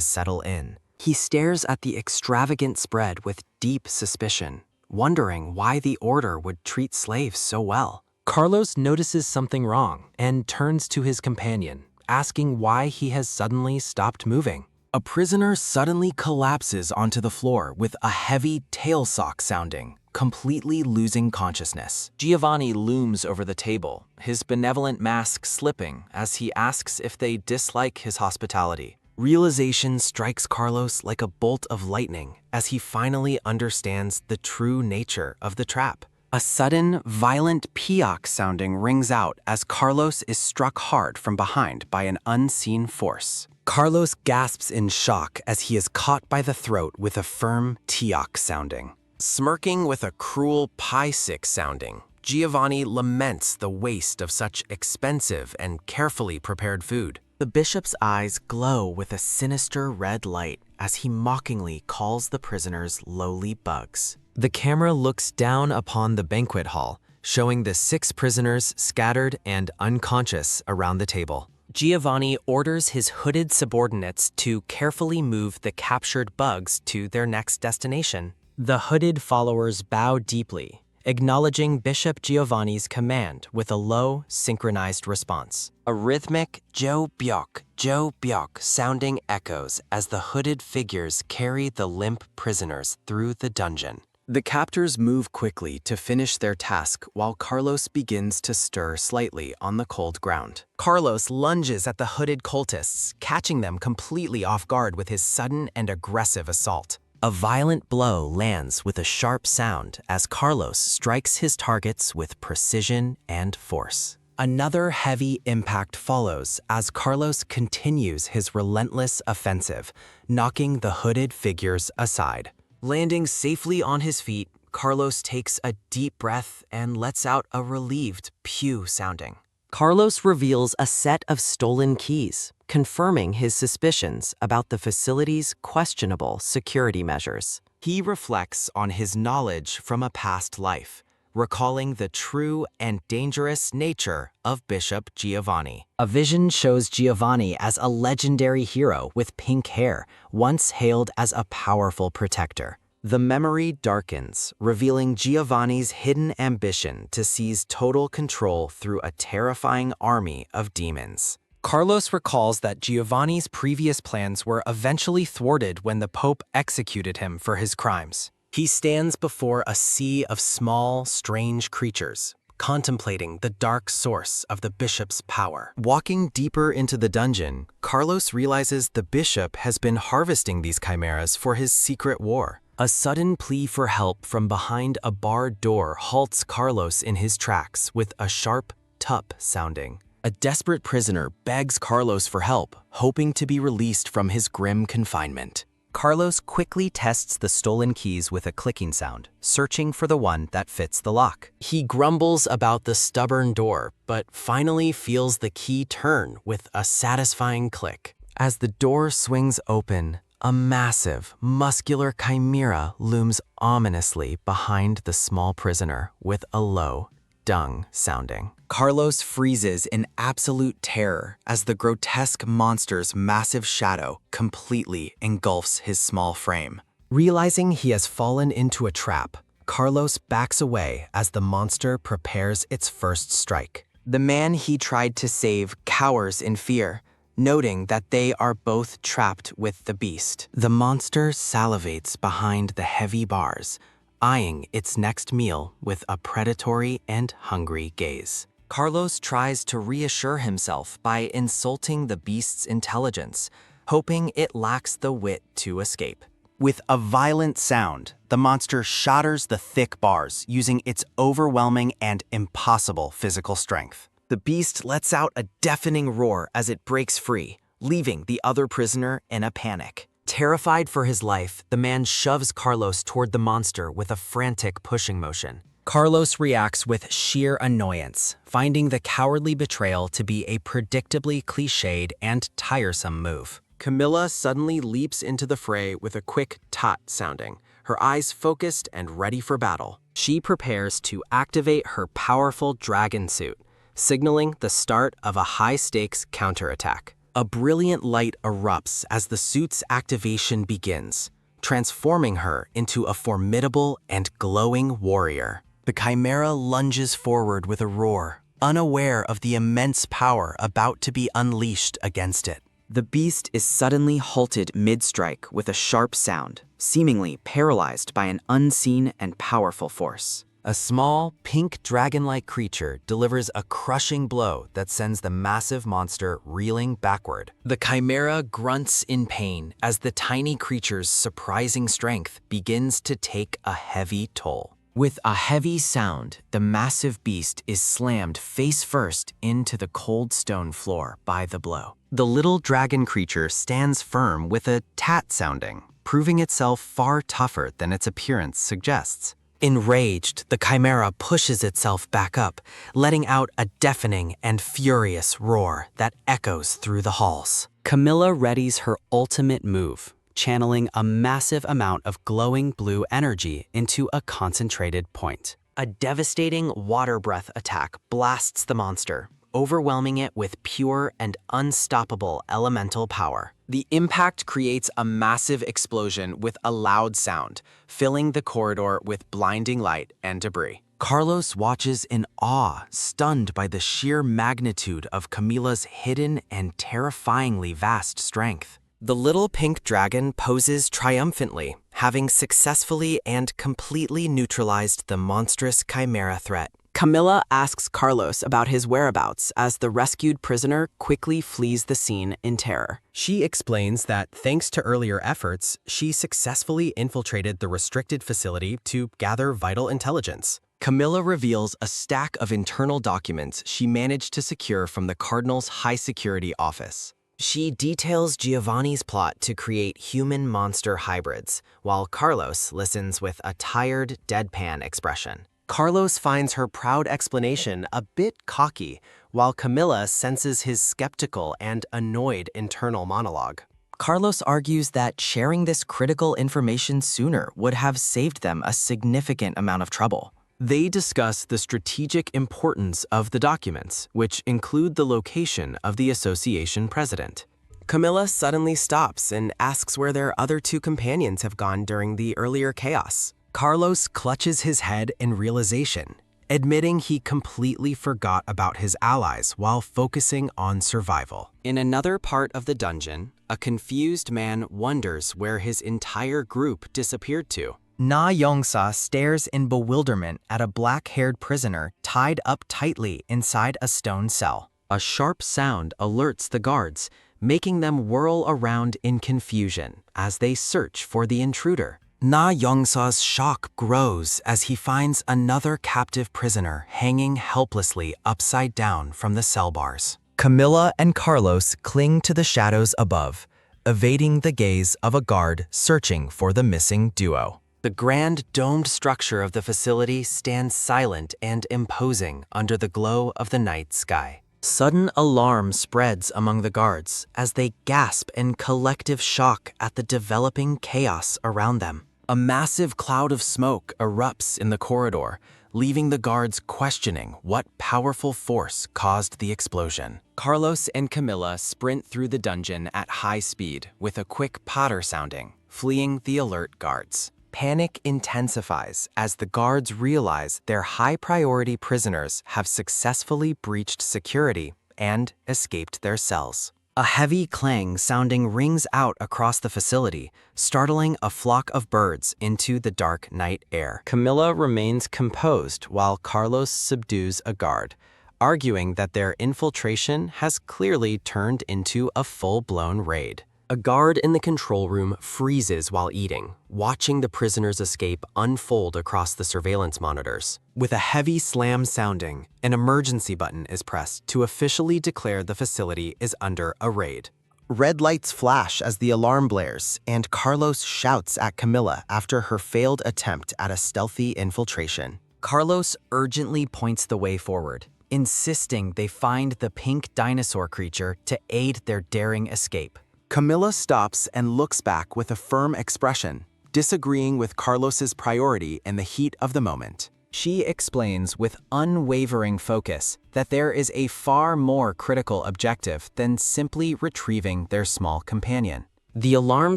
settle in. He stares at the extravagant spread with deep suspicion, wondering why the order would treat slaves so well. Carlos notices something wrong and turns to his companion, asking why he has suddenly stopped moving. A prisoner suddenly collapses onto the floor with a heavy tail sock sounding, completely losing consciousness. Giovanni looms over the table, his benevolent mask slipping as he asks if they dislike his hospitality. Realization strikes Carlos like a bolt of lightning as he finally understands the true nature of the trap. A sudden, violent piak sounding rings out as Carlos is struck hard from behind by an unseen force. Carlos gasps in shock as he is caught by the throat with a firm tiak sounding. Smirking with a cruel pie-sick sounding, Giovanni laments the waste of such expensive and carefully prepared food. The bishop's eyes glow with a sinister red light as he mockingly calls the prisoners lowly bugs. The camera looks down upon the banquet hall, showing the 6 prisoners scattered and unconscious around the table. Giovanni orders his hooded subordinates to carefully move the captured bugs to their next destination. The hooded followers bow deeply, acknowledging Bishop Giovanni's command with a low, synchronized response. A rhythmic Jo Byuk sounding echoes as the hooded figures carry the limp prisoners through the dungeon. The captors move quickly to finish their task while Carlos begins to stir slightly on the cold ground. Carlos lunges at the hooded cultists, catching them completely off guard with his sudden and aggressive assault. A violent blow lands with a sharp sound as Carlos strikes his targets with precision and force. Another heavy impact follows as Carlos continues his relentless offensive, knocking the hooded figures aside. Landing safely on his feet, Carlos takes a deep breath and lets out a relieved pew sounding. Carlos reveals a set of stolen keys, confirming his suspicions about the facility's questionable security measures. He reflects on his knowledge from a past life, recalling the true and dangerous nature of Bishop Giovanni. A vision shows Giovanni as a legendary hero with pink hair, once hailed as a powerful protector. The memory darkens, revealing Giovanni's hidden ambition to seize total control through a terrifying army of demons. Carlos recalls that Giovanni's previous plans were eventually thwarted when the Pope executed him for his crimes. He stands before a sea of small, strange creatures, contemplating the dark source of the bishop's power. Walking deeper into the dungeon, Carlos realizes the bishop has been harvesting these chimeras for his secret war. A sudden plea for help from behind a barred door halts Carlos in his tracks with a sharp tup sounding. A desperate prisoner begs Carlos for help, hoping to be released from his grim confinement. Carlos quickly tests the stolen keys with a clicking sound, searching for the one that fits the lock. He grumbles about the stubborn door, but finally feels the key turn with a satisfying click. As the door swings open, a massive, muscular chimera looms ominously behind the small prisoner with a low, dung sounding. Carlos freezes in absolute terror as the grotesque monster's massive shadow completely engulfs his small frame. Realizing he has fallen into a trap, Carlos backs away as the monster prepares its first strike. The man he tried to save cowers in fear, noting that they are both trapped with the beast. The monster salivates behind the heavy bars, eyeing its next meal with a predatory and hungry gaze. Carlos tries to reassure himself by insulting the beast's intelligence, hoping it lacks the wit to escape. With a violent sound, the monster shatters the thick bars using its overwhelming and impossible physical strength. The beast lets out a deafening roar as it breaks free, leaving the other prisoner in a panic. Terrified for his life, the man shoves Carlos toward the monster with a frantic pushing motion. Carlos reacts with sheer annoyance, finding the cowardly betrayal to be a predictably cliched and tiresome move. Camilla suddenly leaps into the fray with a quick tot sounding, her eyes focused and ready for battle. She prepares to activate her powerful dragon suit, signaling the start of a high-stakes counterattack. A brilliant light erupts as the suit's activation begins, transforming her into a formidable and glowing warrior. The chimera lunges forward with a roar, unaware of the immense power about to be unleashed against it. The beast is suddenly halted mid-strike with a sharp sound, seemingly paralyzed by an unseen and powerful force. A small, pink dragon-like creature delivers a crushing blow that sends the massive monster reeling backward. The chimera grunts in pain as the tiny creature's surprising strength begins to take a heavy toll. With a heavy sound, the massive beast is slammed face-first into the cold stone floor by the blow. The little dragon creature stands firm with a tat sounding, proving itself far tougher than its appearance suggests. Enraged, the chimera pushes itself back up, letting out a deafening and furious roar that echoes through the halls. Camilla readies her ultimate move, channeling a massive amount of glowing blue energy into a concentrated point. A devastating water breath attack blasts the monster, overwhelming it with pure and unstoppable elemental power. The impact creates a massive explosion with a loud sound, filling the corridor with blinding light and debris. Carlos watches in awe, stunned by the sheer magnitude of Camilla's hidden and terrifyingly vast strength. The little pink dragon poses triumphantly, having successfully and completely neutralized the monstrous chimera threat. Camilla asks Carlos about his whereabouts as the rescued prisoner quickly flees the scene in terror. She explains that thanks to earlier efforts, she successfully infiltrated the restricted facility to gather vital intelligence. Camilla reveals a stack of internal documents she managed to secure from the Cardinal's high-security office. She details Giovanni's plot to create human-monster hybrids, while Carlos listens with a tired, deadpan expression. Carlos finds her proud explanation a bit cocky, while Camilla senses his skeptical and annoyed internal monologue. Carlos argues that sharing this critical information sooner would have saved them a significant amount of trouble. They discuss the strategic importance of the documents, which include the location of the association president. Camilla suddenly stops and asks where their other two companions have gone during the earlier chaos. Carlos clutches his head in realization, admitting he completely forgot about his allies while focusing on survival. In another part of the dungeon, a confused man wonders where his entire group disappeared to. Na Yongsa stares in bewilderment at a black-haired prisoner tied up tightly inside a stone cell. A sharp sound alerts the guards, making them whirl around in confusion as they search for the intruder. Na Yongsa's shock grows as he finds another captive prisoner hanging helplessly upside down from the cell bars. Camilla and Carlos cling to the shadows above, evading the gaze of a guard searching for the missing duo. The grand domed structure of the facility stands silent and imposing under the glow of the night sky. Sudden alarm spreads among the guards as they gasp in collective shock at the developing chaos around them. A massive cloud of smoke erupts in the corridor, leaving the guards questioning what powerful force caused the explosion. Carlos and Camilla sprint through the dungeon at high speed with a quick patter sounding, fleeing the alert guards. Panic intensifies as the guards realize their high-priority prisoners have successfully breached security and escaped their cells. A heavy clang sounding rings out across the facility, startling a flock of birds into the dark night air. Camilla remains composed while Carlos subdues a guard, arguing that their infiltration has clearly turned into a full-blown raid. A guard in the control room freezes while eating, watching the prisoner's escape unfold across the surveillance monitors. With a heavy slam sounding, an emergency button is pressed to officially declare the facility is under a raid. Red lights flash as the alarm blares, and Carlos shouts at Camilla after her failed attempt at a stealthy infiltration. Carlos urgently points the way forward, insisting they find the pink dinosaur creature to aid their daring escape. Camilla stops and looks back with a firm expression, disagreeing with Carlos's priority in the heat of the moment. She explains with unwavering focus that there is a far more critical objective than simply retrieving their small companion. The alarm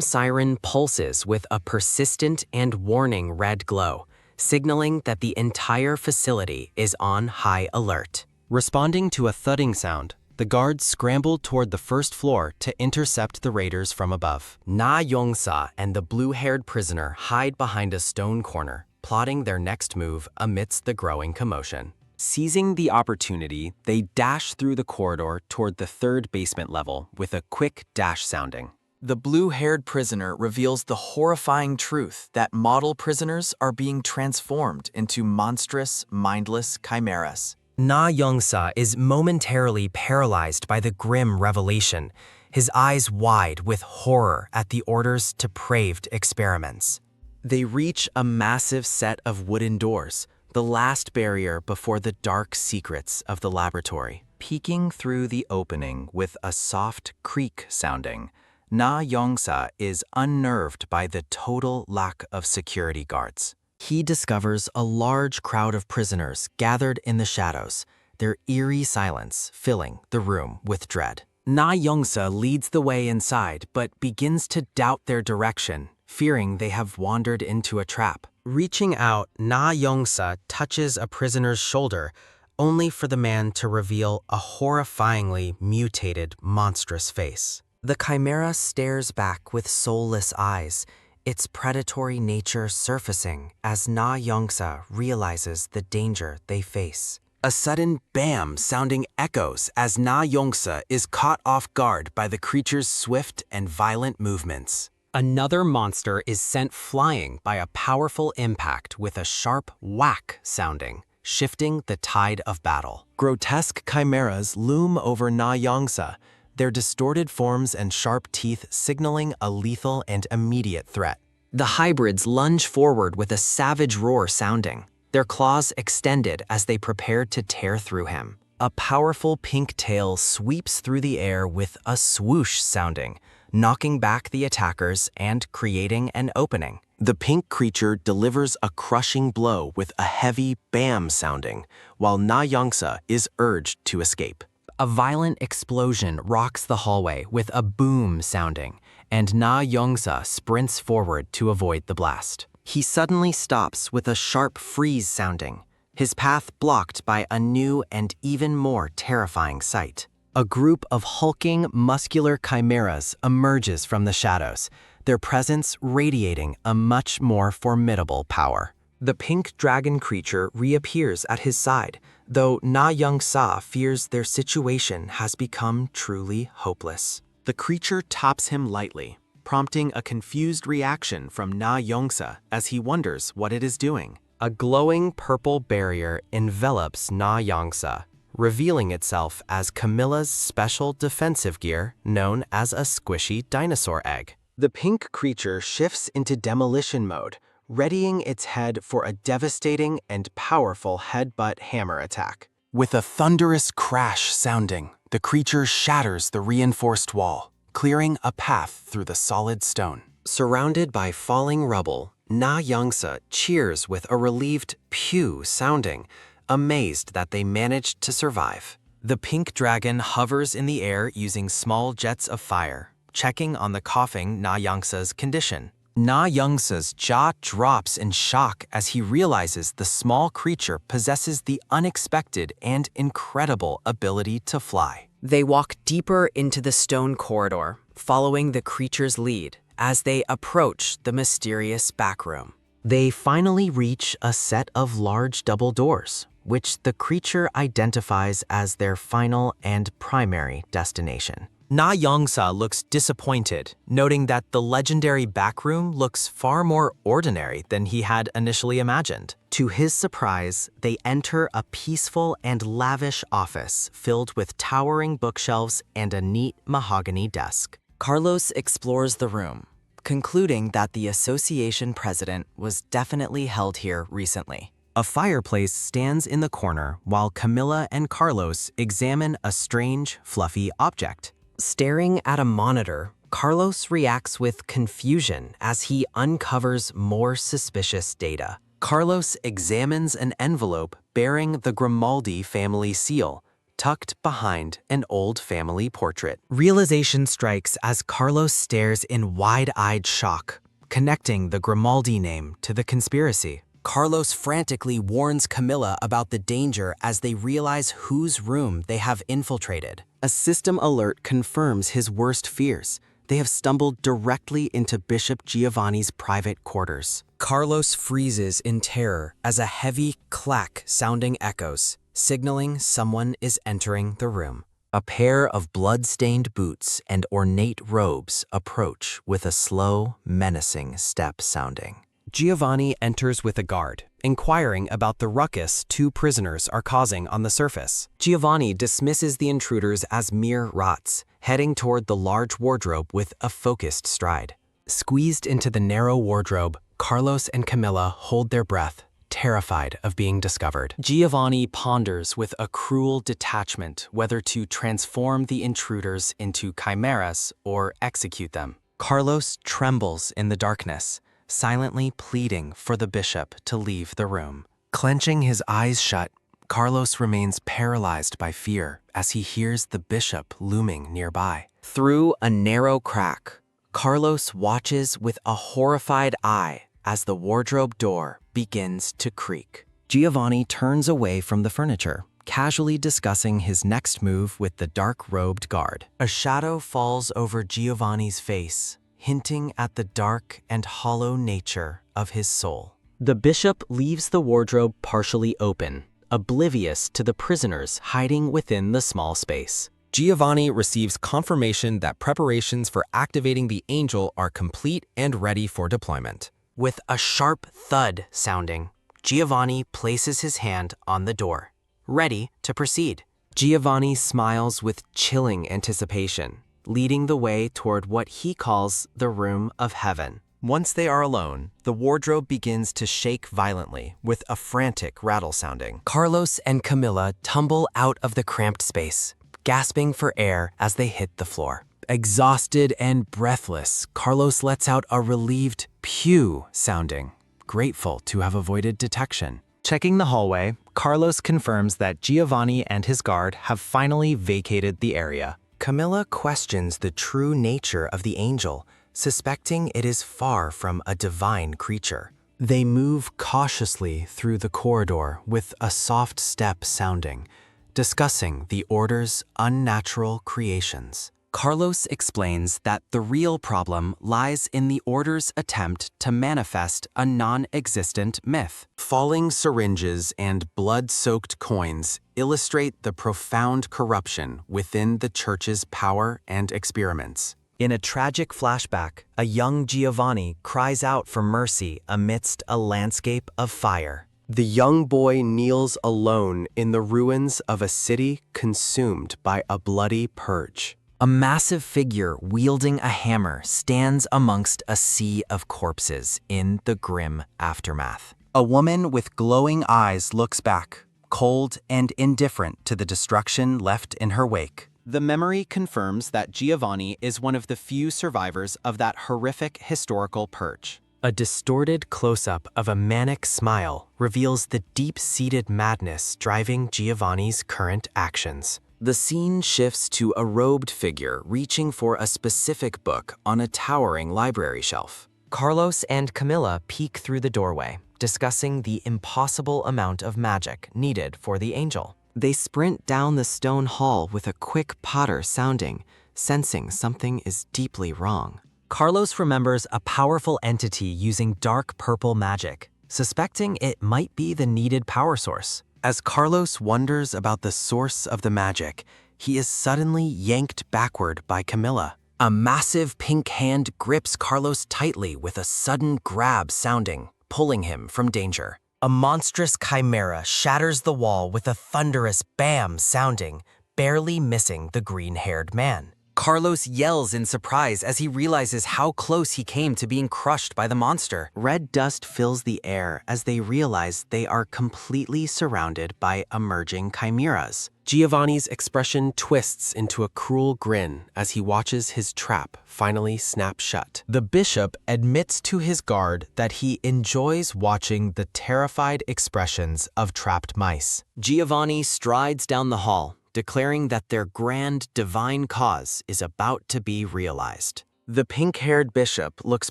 siren pulses with a persistent and warning red glow, signaling that the entire facility is on high alert. Responding to a thudding sound, the guards scrambled toward the first floor to intercept the raiders from above. Na Yongsa and the blue-haired prisoner hide behind a stone corner, plotting their next move amidst the growing commotion. Seizing the opportunity, they dash through the corridor toward the third basement level with a quick dash sounding. The blue-haired prisoner reveals the horrifying truth that model prisoners are being transformed into monstrous, mindless chimeras. Na Yongsa is momentarily paralyzed by the grim revelation, his eyes wide with horror at the order's depraved experiments. They reach a massive set of wooden doors, the last barrier before the dark secrets of the laboratory. Peeking through the opening with a soft creak sounding, Na Yongsa is unnerved by the total lack of security guards. He discovers a large crowd of prisoners gathered in the shadows, their eerie silence filling the room with dread. Na Yongsa leads the way inside but begins to doubt their direction, fearing they have wandered into a trap. Reaching out, Na Yongsa touches a prisoner's shoulder, only for the man to reveal a horrifyingly mutated, monstrous face. The chimera stares back with soulless eyes, its predatory nature surfacing as Na Yongsa realizes the danger they face. A sudden bam sounding echoes as Na Yongsa is caught off guard by the creature's swift and violent movements. Another monster is sent flying by a powerful impact with a sharp whack sounding, shifting the tide of battle. Grotesque chimeras loom over Na Yongsa, their distorted forms and sharp teeth signaling a lethal and immediate threat. The hybrids lunge forward with a savage roar sounding, their claws extended as they prepare to tear through him. A powerful pink tail sweeps through the air with a swoosh sounding, knocking back the attackers and creating an opening. The pink creature delivers a crushing blow with a heavy bam sounding, while Na Yongsa is urged to escape. A violent explosion rocks the hallway with a boom sounding, and Na Yongsa sprints forward to avoid the blast. He suddenly stops with a sharp freeze sounding, his path blocked by a new and even more terrifying sight. A group of hulking, muscular chimeras emerges from the shadows, their presence radiating a much more formidable power. The pink dragon creature reappears at his side, though Na Yongsa fears their situation has become truly hopeless. The creature tops him lightly, prompting a confused reaction from Na Yongsa as he wonders what it is doing. A glowing purple barrier envelops Na Yongsa, revealing itself as Camilla's special defensive gear known as a squishy dinosaur egg. The pink creature shifts into demolition mode, readying its head for a devastating and powerful headbutt hammer attack. With a thunderous crash sounding, the creature shatters the reinforced wall, clearing a path through the solid stone. Surrounded by falling rubble, Na Yongsa cheers with a relieved pew sounding, amazed that they managed to survive. The pink dragon hovers in the air using small jets of fire, checking on the coughing Na Yongsa's condition. Na Yongsa's jaw drops in shock as he realizes the small creature possesses the unexpected and incredible ability to fly. They walk deeper into the stone corridor, following the creature's lead as they approach the mysterious backroom. They finally reach a set of large double doors, which the creature identifies as their final and primary destination. Na Yongsa looks disappointed, noting that the legendary backroom looks far more ordinary than he had initially imagined. To his surprise, they enter a peaceful and lavish office filled with towering bookshelves and a neat mahogany desk. Carlos explores the room, concluding that the association president was definitely held here recently. A fireplace stands in the corner while Camilla and Carlos examine a strange, fluffy object. Staring at a monitor, Carlos reacts with confusion as he uncovers more suspicious data. Carlos examines an envelope bearing the Grimaldi family seal, tucked behind an old family portrait. Realization strikes as Carlos stares in wide-eyed shock, connecting the Grimaldi name to the conspiracy. Carlos frantically warns Camilla about the danger as they realize whose room they have infiltrated. A system alert confirms his worst fears. They have stumbled directly into Bishop Giovanni's private quarters. Carlos freezes in terror as a heavy clack sounding echoes, signaling someone is entering the room. A pair of blood-stained boots and ornate robes approach with a slow, menacing step sounding. Giovanni enters with a guard, inquiring about the ruckus two prisoners are causing on the surface. Giovanni dismisses the intruders as mere rats, heading toward the large wardrobe with a focused stride. Squeezed into the narrow wardrobe, Carlos and Camilla hold their breath, terrified of being discovered. Giovanni ponders with a cruel detachment whether to transform the intruders into chimeras or execute them. Carlos trembles in the darkness, silently pleading for the bishop to leave the room. Clenching his eyes shut, Carlos remains paralyzed by fear as he hears the bishop looming nearby. Through a narrow crack, Carlos watches with a horrified eye as the wardrobe door begins to creak. Giovanni turns away from the furniture, casually discussing his next move with the dark-robed guard. A shadow falls over Giovanni's face, hinting at the dark and hollow nature of his soul. The bishop leaves the wardrobe partially open, oblivious to the prisoners hiding within the small space. Giovanni receives confirmation that preparations for activating the angel are complete and ready for deployment. With a sharp thud sounding, Giovanni places his hand on the door, ready to proceed. Giovanni smiles with chilling anticipation, leading the way toward what he calls the room of heaven. Once they are alone, the wardrobe begins to shake violently with a frantic rattle sounding. Carlos and Camilla tumble out of the cramped space, gasping for air as they hit the floor. Exhausted and breathless, Carlos lets out a relieved pew sounding, grateful to have avoided detection. Checking the hallway, Carlos confirms that Giovanni and his guard have finally vacated the area. Camilla questions the true nature of the angel, suspecting it is far from a divine creature. They move cautiously through the corridor with a soft step sounding, discussing the Order's unnatural creations. Carlos explains that the real problem lies in the Order's attempt to manifest a non-existent myth. Falling syringes and blood-soaked coins illustrate the profound corruption within the Church's power and experiments. In a tragic flashback, a young Giovanni cries out for mercy amidst a landscape of fire. The young boy kneels alone in the ruins of a city consumed by a bloody purge. A massive figure wielding a hammer stands amongst a sea of corpses in the grim aftermath. A woman with glowing eyes looks back, cold and indifferent to the destruction left in her wake. The memory confirms that Giovanni is one of the few survivors of that horrific historical purge. A distorted close-up of a manic smile reveals the deep-seated madness driving Giovanni's current actions. The scene shifts to a robed figure reaching for a specific book on a towering library shelf. Carlos and Camilla peek through the doorway, discussing the impossible amount of magic needed for the angel. They sprint down the stone hall with a quick patter sounding, sensing something is deeply wrong. Carlos remembers a powerful entity using dark purple magic, suspecting it might be the needed power source. As Carlos wonders about the source of the magic, he is suddenly yanked backward by Camilla. A massive pink hand grips Carlos tightly with a sudden grab sounding, pulling him from danger. A monstrous chimera shatters the wall with a thunderous bam sounding, barely missing the green-haired man. Carlos yells in surprise as he realizes how close he came to being crushed by the monster. Red dust fills the air as they realize they are completely surrounded by emerging chimeras. Giovanni's expression twists into a cruel grin as he watches his trap finally snap shut. The bishop admits to his guard that he enjoys watching the terrified expressions of trapped mice. Giovanni strides down the hall, declaring that their grand divine cause is about to be realized. The pink-haired bishop looks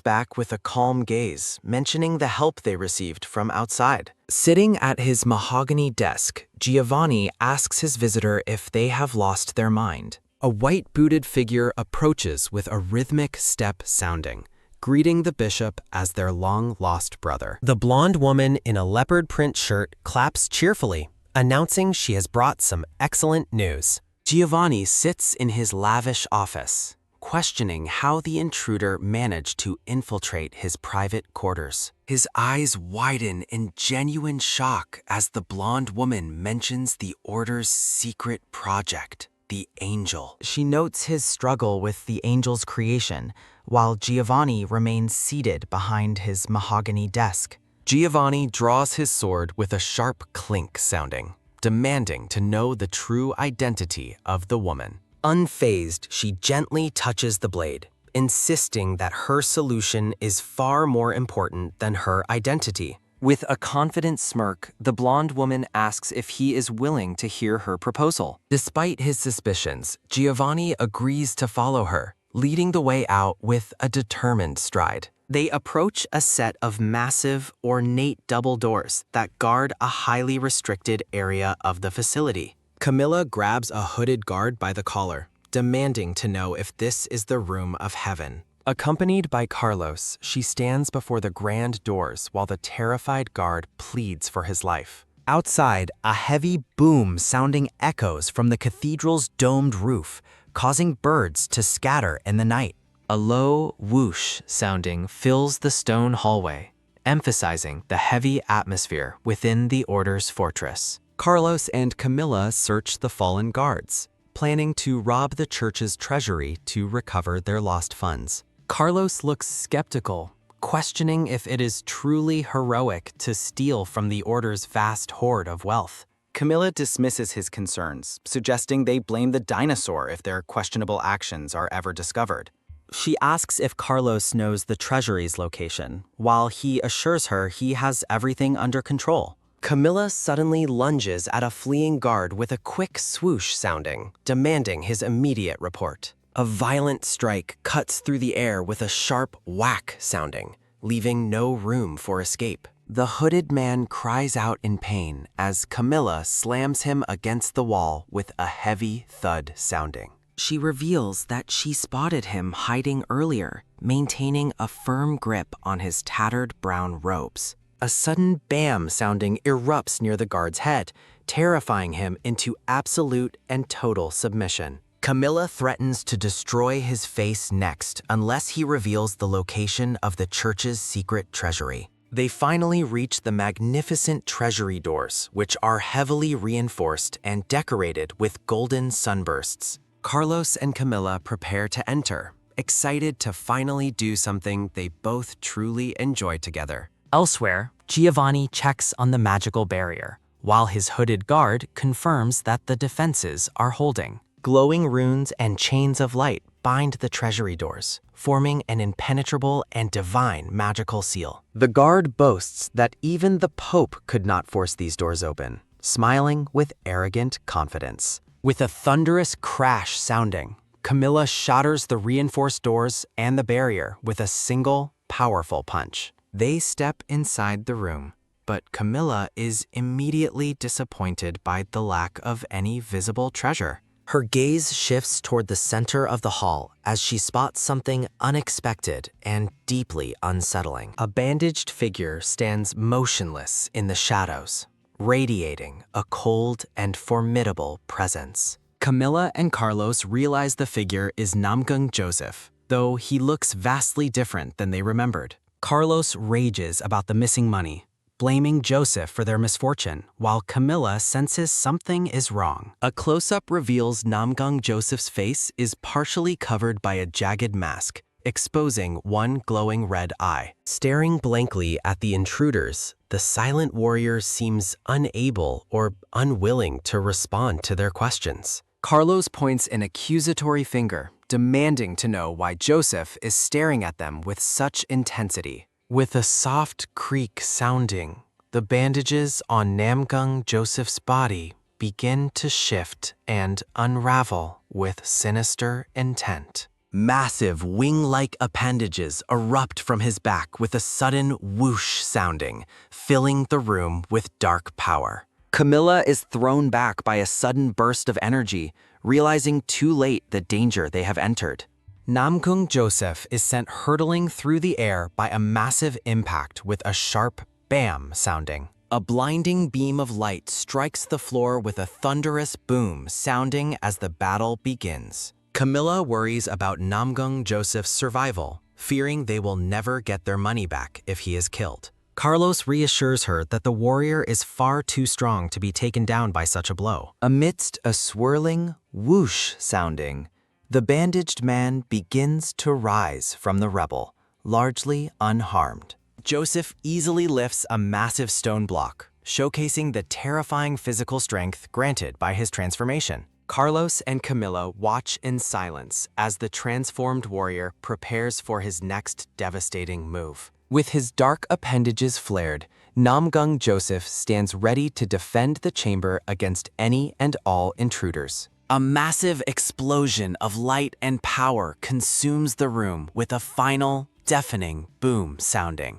back with a calm gaze, mentioning the help they received from outside. Sitting at his mahogany desk, Giovanni asks his visitor if they have lost their mind. A white-booted figure approaches with a rhythmic step sounding, greeting the bishop as their long-lost brother. The blonde woman in a leopard print shirt claps cheerfully, announcing she has brought some excellent news. Giovanni sits in his lavish office, questioning how the intruder managed to infiltrate his private quarters. His eyes widen in genuine shock as the blonde woman mentions the Order's secret project, the Angel. She notes his struggle with the angel's creation, while Giovanni remains seated behind his mahogany desk. Giovanni draws his sword with a sharp clink sounding, demanding to know the true identity of the woman. Unfazed, she gently touches the blade, insisting that her solution is far more important than her identity. With a confident smirk, the blonde woman asks if he is willing to hear her proposal. Despite his suspicions, Giovanni agrees to follow her, leading the way out with a determined stride. They approach a set of massive, ornate double doors that guard a highly restricted area of the facility. Camilla grabs a hooded guard by the collar, demanding to know if this is the room of heaven. Accompanied by Carlos, she stands before the grand doors while the terrified guard pleads for his life. Outside, a heavy boom sounding echoes from the cathedral's domed roof, causing birds to scatter in the night. A low whoosh sounding fills the stone hallway, emphasizing the heavy atmosphere within the Order's fortress. Carlos and Camilla search the fallen guards, planning to rob the church's treasury to recover their lost funds. Carlos looks skeptical, questioning if it is truly heroic to steal from the Order's vast hoard of wealth. Camilla dismisses his concerns, suggesting they blame the dinosaur if their questionable actions are ever discovered. She asks if Carlos knows the treasury's location, while he assures her he has everything under control. Camilla suddenly lunges at a fleeing guard with a quick swoosh sounding, demanding his immediate report. A violent strike cuts through the air with a sharp whack sounding, leaving no room for escape. The hooded man cries out in pain as Camilla slams him against the wall with a heavy thud sounding. She reveals that she spotted him hiding earlier, maintaining a firm grip on his tattered brown robes. A sudden bam sounding erupts near the guard's head, terrifying him into absolute and total submission. Camilla threatens to destroy his face next unless he reveals the location of the church's secret treasury. They finally reach the magnificent treasury doors, which are heavily reinforced and decorated with golden sunbursts. Carlos and Camilla prepare to enter, excited to finally do something they both truly enjoy together. Elsewhere, Giovanni checks on the magical barrier, while his hooded guard confirms that the defenses are holding. Glowing runes and chains of light bind the treasury doors, forming an impenetrable and divine magical seal. The guard boasts that even the Pope could not force these doors open, smiling with arrogant confidence. With a thunderous crash sounding, Camilla shatters the reinforced doors and the barrier with a single, powerful punch. They step inside the room, but Camilla is immediately disappointed by the lack of any visible treasure. Her gaze shifts toward the center of the hall as she spots something unexpected and deeply unsettling. A bandaged figure stands motionless in the shadows, radiating a cold and formidable presence. Camilla and Carlos realize the figure is Namgung Joseph, though he looks vastly different than they remembered. Carlos rages about the missing money, blaming Joseph for their misfortune, while Camilla senses something is wrong. A close-up reveals Namgung Joseph's face is partially covered by a jagged mask, exposing one glowing red eye. Staring blankly at the intruders, the silent warrior seems unable or unwilling to respond to their questions. Carlos points an accusatory finger, demanding to know why Joseph is staring at them with such intensity. With a soft creak sounding, the bandages on Namgung Joseph's body begin to shift and unravel with sinister intent. Massive wing-like appendages erupt from his back with a sudden whoosh sounding, filling the room with dark power. Camilla is thrown back by a sudden burst of energy, realizing too late the danger they have entered. Namgung Joseph is sent hurtling through the air by a massive impact with a sharp bam sounding. A blinding beam of light strikes the floor with a thunderous boom sounding as the battle begins. Camilla worries about Namgung Joseph's survival, fearing they will never get their money back if he is killed. Carlos reassures her that the warrior is far too strong to be taken down by such a blow. Amidst a swirling whoosh sounding, the bandaged man begins to rise from the rubble, largely unharmed. Joseph easily lifts a massive stone block, showcasing the terrifying physical strength granted by his transformation. Carlos and Camilla watch in silence as the transformed warrior prepares for his next devastating move. With his dark appendages flared, Namgung Joseph stands ready to defend the chamber against any and all intruders. A massive explosion of light and power consumes the room with a final, deafening boom sounding.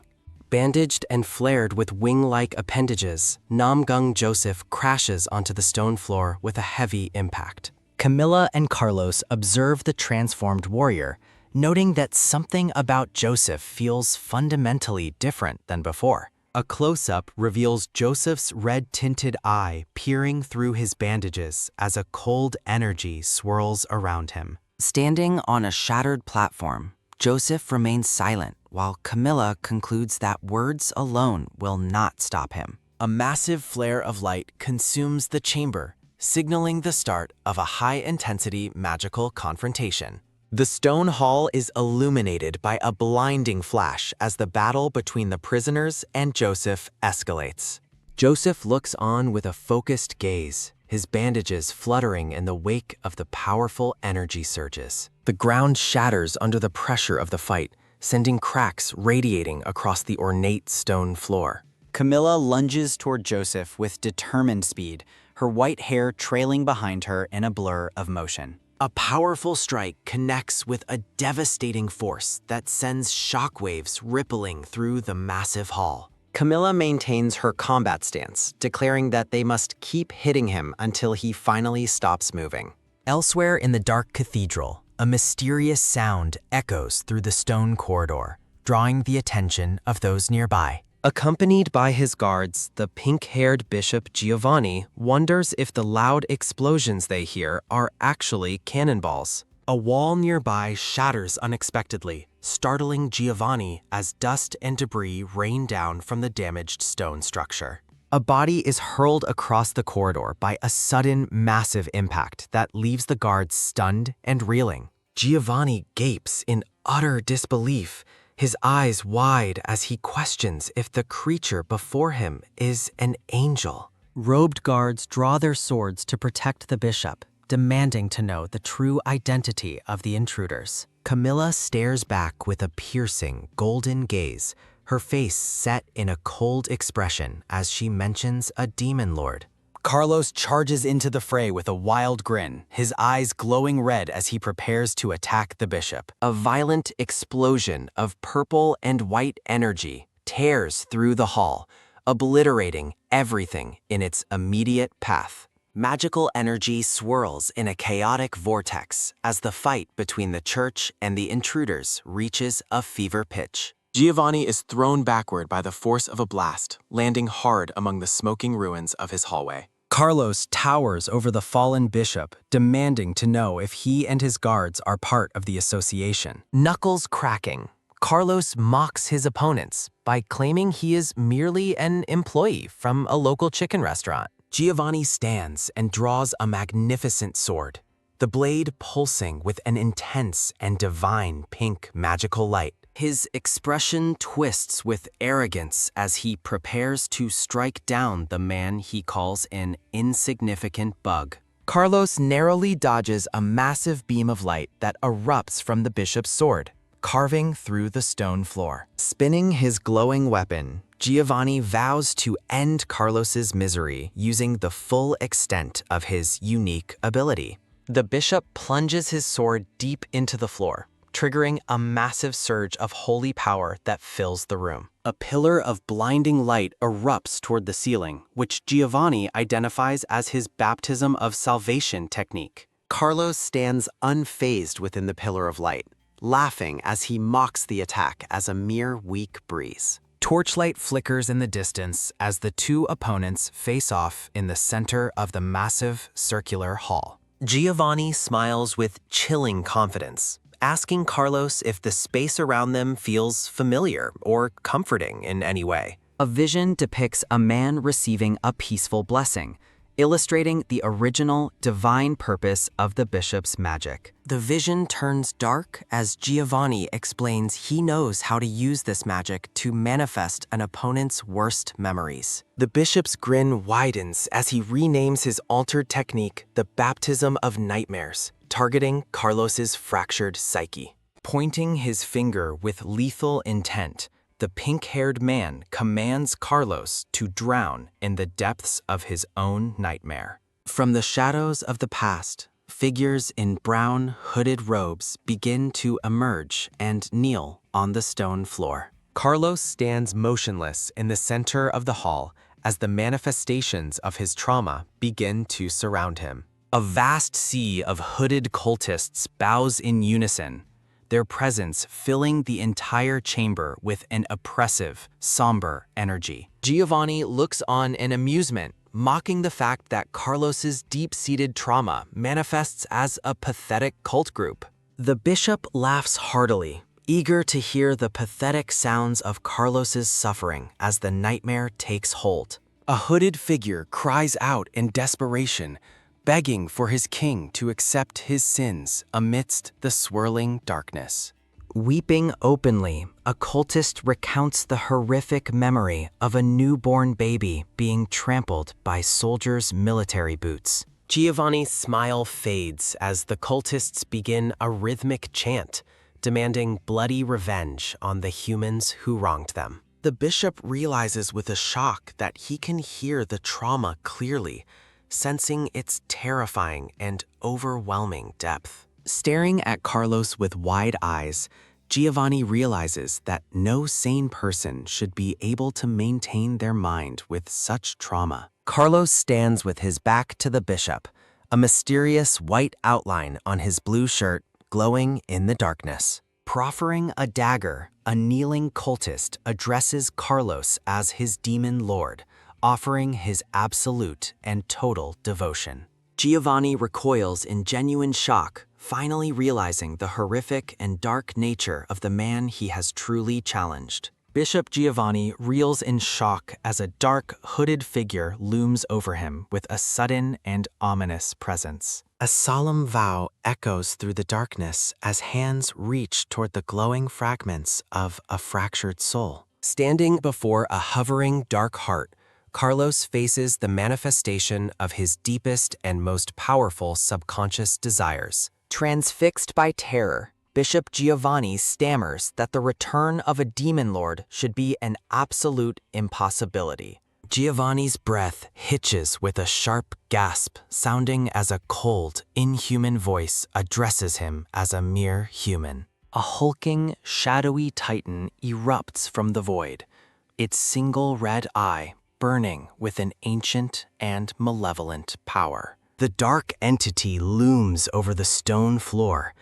Bandaged and flared with wing-like appendages, Namgung Joseph crashes onto the stone floor with a heavy impact. Camilla and Carlos observe the transformed warrior, noting that something about Joseph feels fundamentally different than before. A close-up reveals Joseph's red-tinted eye peering through his bandages as a cold energy swirls around him. Standing on a shattered platform, Joseph remains silent while Camilla concludes that words alone will not stop him. A massive flare of light consumes the chamber, signaling the start of a high-intensity magical confrontation. The stone hall is illuminated by a blinding flash as the battle between the prisoners and Joseph escalates. Joseph looks on with a focused gaze, his bandages fluttering in the wake of the powerful energy surges. The ground shatters under the pressure of the fight, sending cracks radiating across the ornate stone floor. Camilla lunges toward Joseph with determined speed, her white hair trailing behind her in a blur of motion. A powerful strike connects with a devastating force that sends shockwaves rippling through the massive hall. Camilla maintains her combat stance, declaring that they must keep hitting him until he finally stops moving. Elsewhere in the dark cathedral, a mysterious sound echoes through the stone corridor, drawing the attention of those nearby. Accompanied by his guards, the pink-haired Bishop Giovanni wonders if the loud explosions they hear are actually cannonballs. A wall nearby shatters unexpectedly, startling Giovanni as dust and debris rain down from the damaged stone structure. A body is hurled across the corridor by a sudden, massive impact that leaves the guards stunned and reeling. Giovanni gapes in utter disbelief, his eyes wide as he questions if the creature before him is an angel. Robed guards draw their swords to protect the bishop, demanding to know the true identity of the intruders. Camilla stares back with a piercing, golden gaze, her face set in a cold expression as she mentions a demon lord. Carlos charges into the fray with a wild grin, his eyes glowing red as he prepares to attack the bishop. A violent explosion of purple and white energy tears through the hall, obliterating everything in its immediate path. Magical energy swirls in a chaotic vortex as the fight between the church and the intruders reaches a fever pitch. Giovanni is thrown backward by the force of a blast, landing hard among the smoking ruins of his hallway. Carlos towers over the fallen bishop, demanding to know if he and his guards are part of the association. Knuckles cracking, Carlos mocks his opponents by claiming he is merely an employee from a local chicken restaurant. Giovanni stands and draws a magnificent sword, the blade pulsing with an intense and divine pink magical light. His expression twists with arrogance as he prepares to strike down the man he calls an insignificant bug. Carlos narrowly dodges a massive beam of light that erupts from the bishop's sword, carving through the stone floor. Spinning his glowing weapon, Giovanni vows to end Carlos's misery using the full extent of his unique ability. The bishop plunges his sword deep into the floor, triggering a massive surge of holy power that fills the room. A pillar of blinding light erupts toward the ceiling, which Giovanni identifies as his baptism of salvation technique. Carlos stands unfazed within the pillar of light, laughing as he mocks the attack as a mere weak breeze. Torchlight flickers in the distance as the two opponents face off in the center of the massive circular hall. Giovanni smiles with chilling confidence, asking Carlos if the space around them feels familiar or comforting in any way. A vision depicts a man receiving a peaceful blessing, illustrating the original divine purpose of the bishop's magic. The vision turns dark as Giovanni explains he knows how to use this magic to manifest an opponent's worst memories. The bishop's grin widens as he renames his altered technique the Baptism of Nightmares, targeting Carlos's fractured psyche. Pointing his finger with lethal intent, the pink-haired man commands Carlos to drown in the depths of his own nightmare. From the shadows of the past, figures in brown, hooded robes begin to emerge and kneel on the stone floor. Carlos stands motionless in the center of the hall as the manifestations of his trauma begin to surround him. A vast sea of hooded cultists bows in unison, their presence filling the entire chamber with an oppressive, somber energy. Giovanni looks on in amusement, mocking the fact that Carlos's deep-seated trauma manifests as a pathetic cult group. The bishop laughs heartily, eager to hear the pathetic sounds of Carlos's suffering as the nightmare takes hold. A hooded figure cries out in desperation, begging for his king to accept his sins amidst the swirling darkness. Weeping openly, a cultist recounts the horrific memory of a newborn baby being trampled by soldiers' military boots. Giovanni's smile fades as the cultists begin a rhythmic chant, demanding bloody revenge on the humans who wronged them. The bishop realizes with a shock that he can hear the trauma clearly, sensing its terrifying and overwhelming depth. Staring at Carlos with wide eyes, Giovanni realizes that no sane person should be able to maintain their mind with such trauma. Carlos stands with his back to the bishop, a mysterious white outline on his blue shirt glowing in the darkness. Proffering a dagger, a kneeling cultist addresses Carlos as his demon lord, offering his absolute and total devotion. Giovanni recoils in genuine shock, finally realizing the horrific and dark nature of the man he has truly challenged. Bishop Giovanni reels in shock as a dark, hooded figure looms over him with a sudden and ominous presence. A solemn vow echoes through the darkness as hands reach toward the glowing fragments of a fractured soul. Standing before a hovering dark heart, Carlos faces the manifestation of his deepest and most powerful subconscious desires. Transfixed by terror, Bishop Giovanni stammers that the return of a demon lord should be an absolute impossibility. Giovanni's breath hitches with a sharp gasp, sounding as a cold, inhuman voice addresses him as a mere human. A hulking, shadowy titan erupts from the void, its single red eye burning with an ancient and malevolent power. The dark entity looms over the stone floor,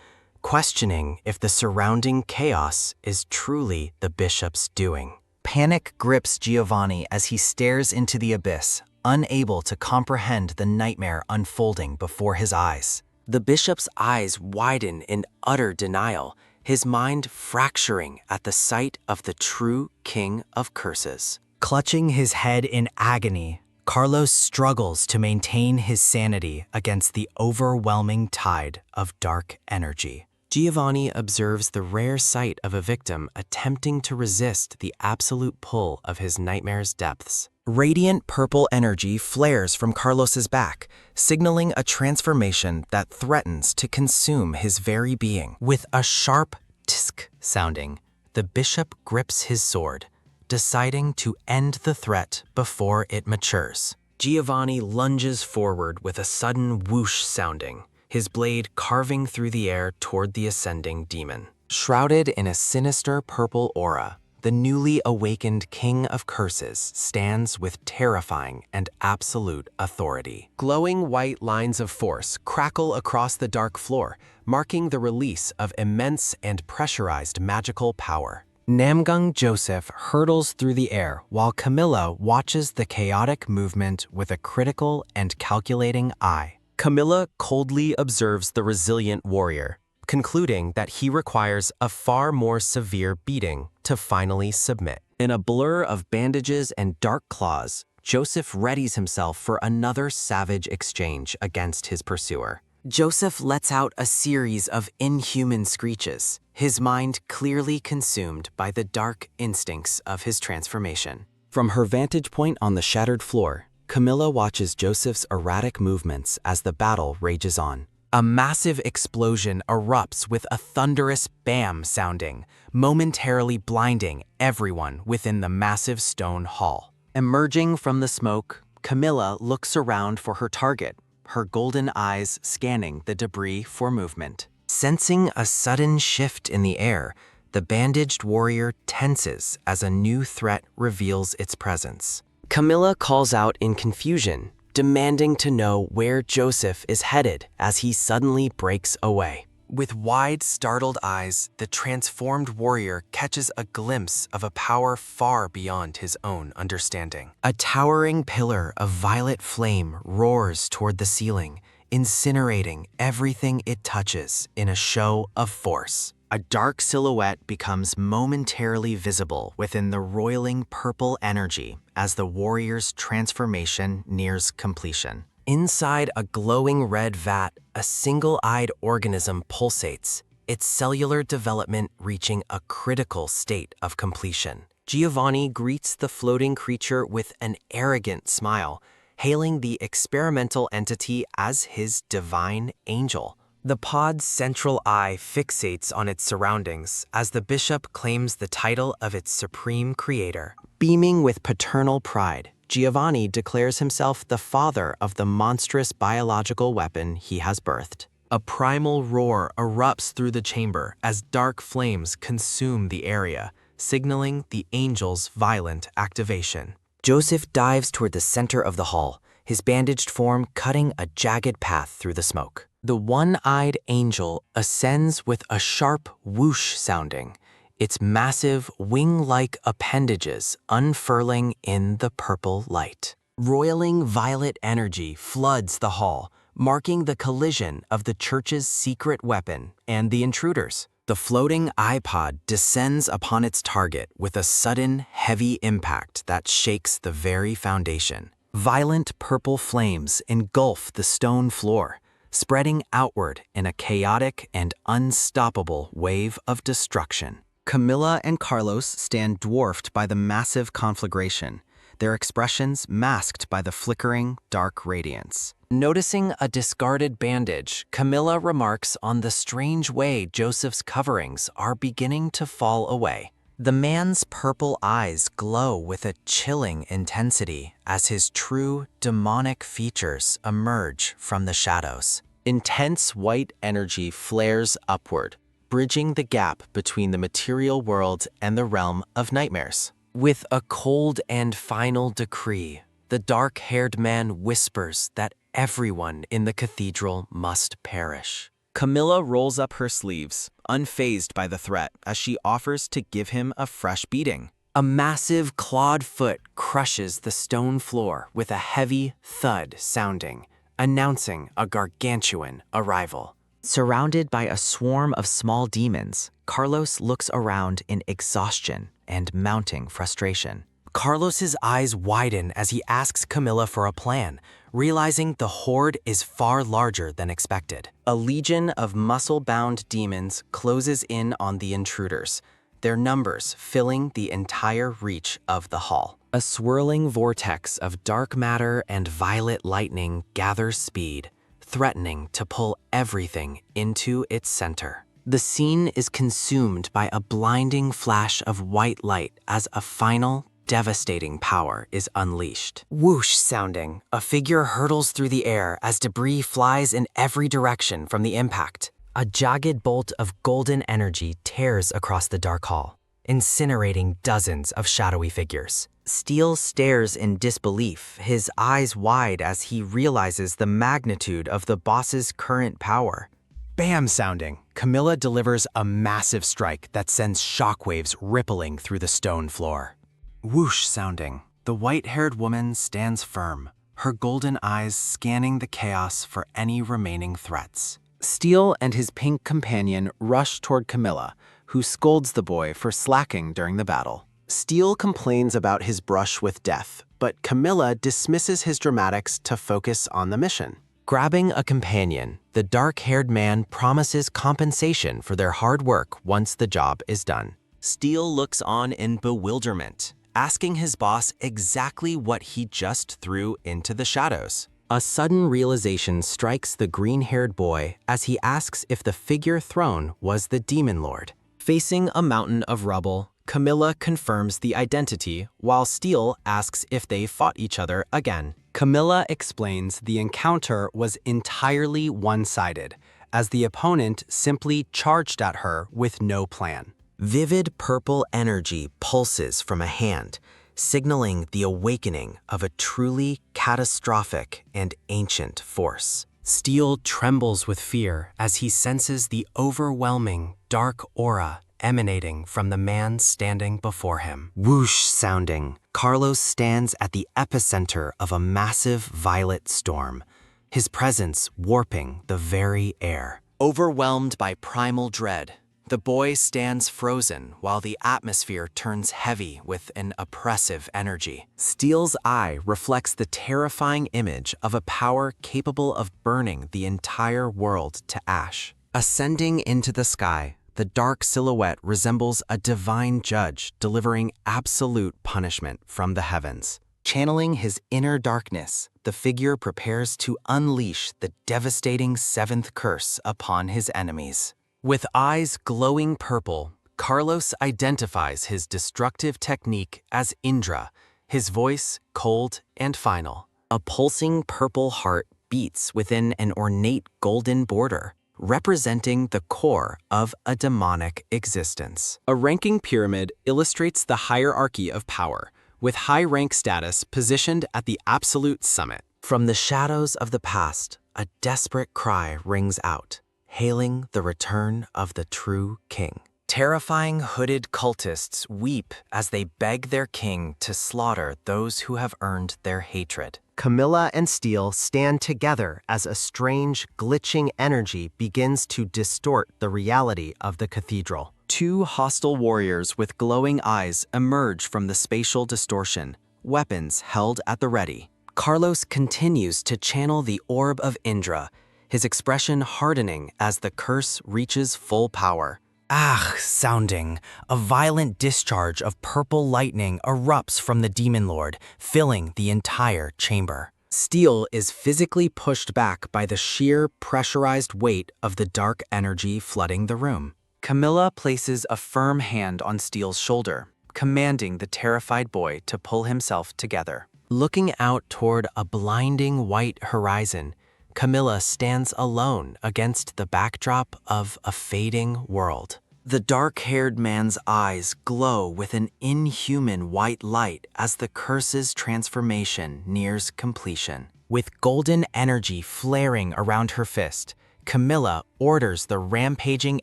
questioning if the surrounding chaos is truly the bishop's doing. Panic grips Giovanni as he stares into the abyss, unable to comprehend the nightmare unfolding before his eyes. The bishop's eyes widen in utter denial, his mind fracturing at the sight of the true king of curses. Clutching his head in agony, Carlos struggles to maintain his sanity against the overwhelming tide of dark energy. Giovanni observes the rare sight of a victim attempting to resist the absolute pull of his nightmare's depths. Radiant purple energy flares from Carlos's back, signaling a transformation that threatens to consume his very being. With a sharp tsk sounding, the bishop grips his sword, deciding to end the threat before it matures. Giovanni lunges forward with a sudden whoosh sounding, his blade carving through the air toward the ascending demon. Shrouded in a sinister purple aura, the newly awakened King of Curses stands with terrifying and absolute authority. Glowing white lines of force crackle across the dark floor, marking the release of immense and pressurized magical power. Namgung Joseph hurtles through the air while Camilla watches the chaotic movement with a critical and calculating eye. Camilla coldly observes the resilient warrior, concluding that he requires a far more severe beating to finally submit. In a blur of bandages and dark claws, Joseph readies himself for another savage exchange against his pursuer. Joseph lets out a series of inhuman screeches, his mind clearly consumed by the dark instincts of his transformation. From her vantage point on the shattered floor, Camilla watches Joseph's erratic movements as the battle rages on. A massive explosion erupts with a thunderous bam sounding, momentarily blinding everyone within the massive stone hall. Emerging from the smoke, Camilla looks around for her target, her golden eyes scanning the debris for movement. Sensing a sudden shift in the air, the bandaged warrior tenses as a new threat reveals its presence. Camilla calls out in confusion, demanding to know where Joseph is headed as he suddenly breaks away. With wide, startled eyes, the transformed warrior catches a glimpse of a power far beyond his own understanding. A towering pillar of violet flame roars toward the ceiling, incinerating everything it touches in a show of force. A dark silhouette becomes momentarily visible within the roiling purple energy as the warrior's transformation nears completion. Inside a glowing red vat, a single-eyed organism pulsates, its cellular development reaching a critical state of completion. Giovanni greets the floating creature with an arrogant smile, hailing the experimental entity as his divine angel. The pod's central eye fixates on its surroundings as the bishop claims the title of its supreme creator. Beaming with paternal pride, Giovanni declares himself the father of the monstrous biological weapon he has birthed. A primal roar erupts through the chamber as dark flames consume the area, signaling the angel's violent activation. Joseph dives toward the center of the hall, his bandaged form cutting a jagged path through the smoke. The one-eyed angel ascends with a sharp whoosh sounding, its massive wing-like appendages unfurling in the purple light. Roiling violet energy floods the hall, marking the collision of the church's secret weapon and the intruders. The floating iPod descends upon its target with a sudden, heavy impact that shakes the very foundation. Violent purple flames engulf the stone floor, spreading outward in a chaotic and unstoppable wave of destruction. Camilla and Carlos stand dwarfed by the massive conflagration, their expressions masked by the flickering, dark radiance. Noticing a discarded bandage, Camilla remarks on the strange way Joseph's coverings are beginning to fall away. The man's purple eyes glow with a chilling intensity as his true demonic features emerge from the shadows. Intense white energy flares upward, bridging the gap between the material world and the realm of nightmares. With a cold and final decree, the dark-haired man whispers that everyone in the cathedral must perish. Camilla rolls up her sleeves, unfazed by the threat, as she offers to give him a fresh beating. A massive clawed foot crushes the stone floor with a heavy thud sounding, announcing a gargantuan arrival. Surrounded by a swarm of small demons, Carlos looks around in exhaustion and mounting frustration. Carlos's eyes widen as he asks Camilla for a plan, realizing the horde is far larger than expected. A legion of muscle-bound demons closes in on the intruders, their numbers filling the entire reach of the hall. A swirling vortex of dark matter and violet lightning gathers speed, threatening to pull everything into its center. The scene is consumed by a blinding flash of white light as a final, devastating power is unleashed. Whoosh sounding, a figure hurtles through the air as debris flies in every direction from the impact. A jagged bolt of golden energy tears across the dark hall, incinerating dozens of shadowy figures. Steele stares in disbelief, his eyes wide as he realizes the magnitude of the boss's current power. Bam sounding, Camilla delivers a massive strike that sends shockwaves rippling through the stone floor. Whoosh sounding, the white-haired woman stands firm, her golden eyes scanning the chaos for any remaining threats. Steele and his pink companion rush toward Camilla, who scolds the boy for slacking during the battle. Steele complains about his brush with death, but Camilla dismisses his dramatics to focus on the mission. Grabbing a companion, the dark-haired man promises compensation for their hard work once the job is done. Steele looks on in bewilderment, asking his boss exactly what he just threw into the shadows. A sudden realization strikes the green-haired boy as he asks if the figure thrown was the Demon Lord. Facing a mountain of rubble, Camilla confirms the identity, while Steele asks if they fought each other again. Camilla explains the encounter was entirely one-sided, as the opponent simply charged at her with no plan. Vivid purple energy pulses from a hand, signaling the awakening of a truly catastrophic and ancient force. Steel trembles with fear as he senses the overwhelming, dark aura emanating from the man standing before him. Whoosh sounding, Carlos stands at the epicenter of a massive violet storm, his presence warping the very air. Overwhelmed by primal dread, the boy stands frozen while the atmosphere turns heavy with an oppressive energy. Steel's eye reflects the terrifying image of a power capable of burning the entire world to ash. Ascending into the sky, the dark silhouette resembles a divine judge delivering absolute punishment from the heavens. Channeling his inner darkness, the figure prepares to unleash the devastating seventh curse upon his enemies. With eyes glowing purple, Carlos identifies his destructive technique as Indra, his voice cold and final. A pulsing purple heart beats within an ornate golden border, representing the core of a demonic existence. A ranking pyramid illustrates the hierarchy of power, with high rank status positioned at the absolute summit. From the shadows of the past, a desperate cry rings out, hailing the return of the true king. Terrifying hooded cultists weep as they beg their king to slaughter those who have earned their hatred. Camilla and Steel stand together as a strange, glitching energy begins to distort the reality of the cathedral. Two hostile warriors with glowing eyes emerge from the spatial distortion, weapons held at the ready. Carlos continues to channel the orb of Indra, his expression hardening as the curse reaches full power. Ah, sounding, a violent discharge of purple lightning erupts from the demon lord, filling the entire chamber. Steel is physically pushed back by the sheer pressurized weight of the dark energy flooding the room. Camilla places a firm hand on Steel's shoulder, commanding the terrified boy to pull himself together. Looking out toward a blinding white horizon, Camilla stands alone against the backdrop of a fading world. The dark-haired man's eyes glow with an inhuman white light as the curse's transformation nears completion. With golden energy flaring around her fist, Camilla orders the rampaging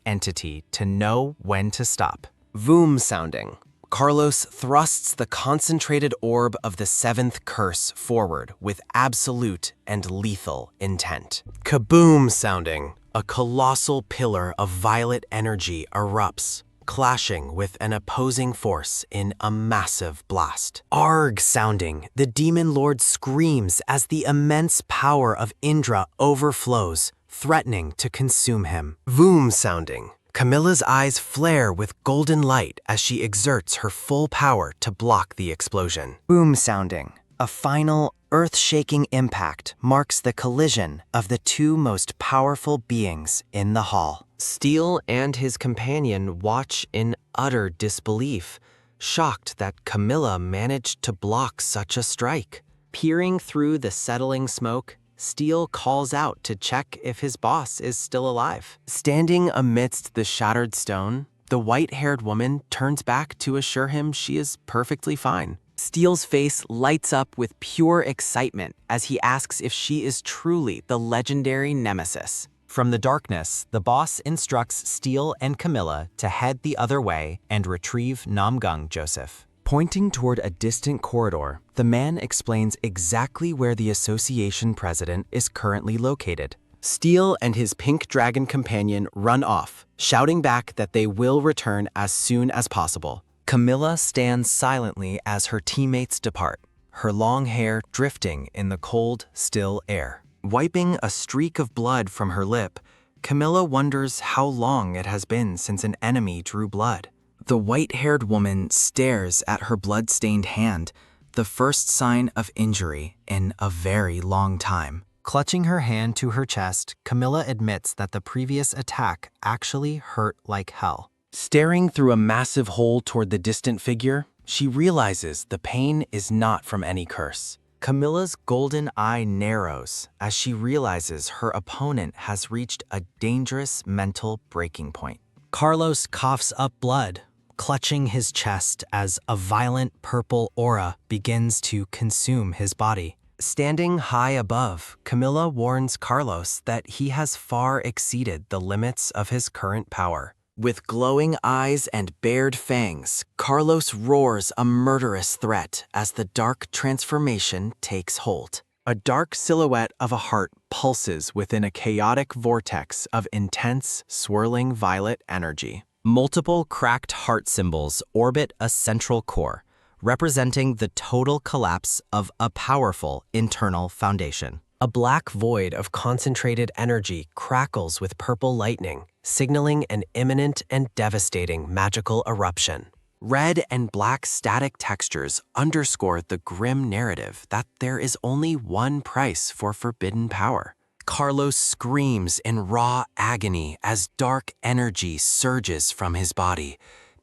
entity to know when to stop. Voom sounding, Carlos thrusts the concentrated orb of the seventh curse forward with absolute and lethal intent. Kaboom sounding, a colossal pillar of violet energy erupts, clashing with an opposing force in a massive blast. Arg sounding, the demon lord screams as the immense power of Indra overflows, threatening to consume him. Voom sounding, Camilla's eyes flare with golden light as she exerts her full power to block the explosion. Boom sounding, a final, earth-shaking impact marks the collision of the two most powerful beings in the hall. Steel and his companion watch in utter disbelief, shocked that Camilla managed to block such a strike. Peering through the settling smoke, Steel calls out to check if his boss is still alive. Standing amidst the shattered stone, the white-haired woman turns back to assure him she is perfectly fine. Steel's face lights up with pure excitement as he asks if she is truly the legendary nemesis. From the darkness, the boss instructs Steel and Camilla to head the other way and retrieve Namgung Joseph. Pointing toward a distant corridor, the man explains exactly where the association president is currently located. Steel and his pink dragon companion run off, shouting back that they will return as soon as possible. Camilla stands silently as her teammates depart, her long hair drifting in the cold, still air. Wiping a streak of blood from her lip, Camilla wonders how long it has been since an enemy drew blood. The white-haired woman stares at her blood-stained hand, the first sign of injury in a very long time. Clutching her hand to her chest, Camilla admits that the previous attack actually hurt like hell. Staring through a massive hole toward the distant figure, she realizes the pain is not from any curse. Camilla's golden eye narrows as she realizes her opponent has reached a dangerous mental breaking point. Carlos coughs up blood, clutching his chest as a violent purple aura begins to consume his body. Standing high above, Camilla warns Carlos that he has far exceeded the limits of his current power. With glowing eyes and bared fangs, Carlos roars a murderous threat as the dark transformation takes hold. A dark silhouette of a heart pulses within a chaotic vortex of intense, swirling violet energy. Multiple cracked heart symbols orbit a central core, representing the total collapse of a powerful internal foundation. A black void of concentrated energy crackles with purple lightning, signaling an imminent and devastating magical eruption. Red and black static textures underscore the grim narrative that there is only one price for forbidden power. Carlos screams in raw agony as dark energy surges from his body,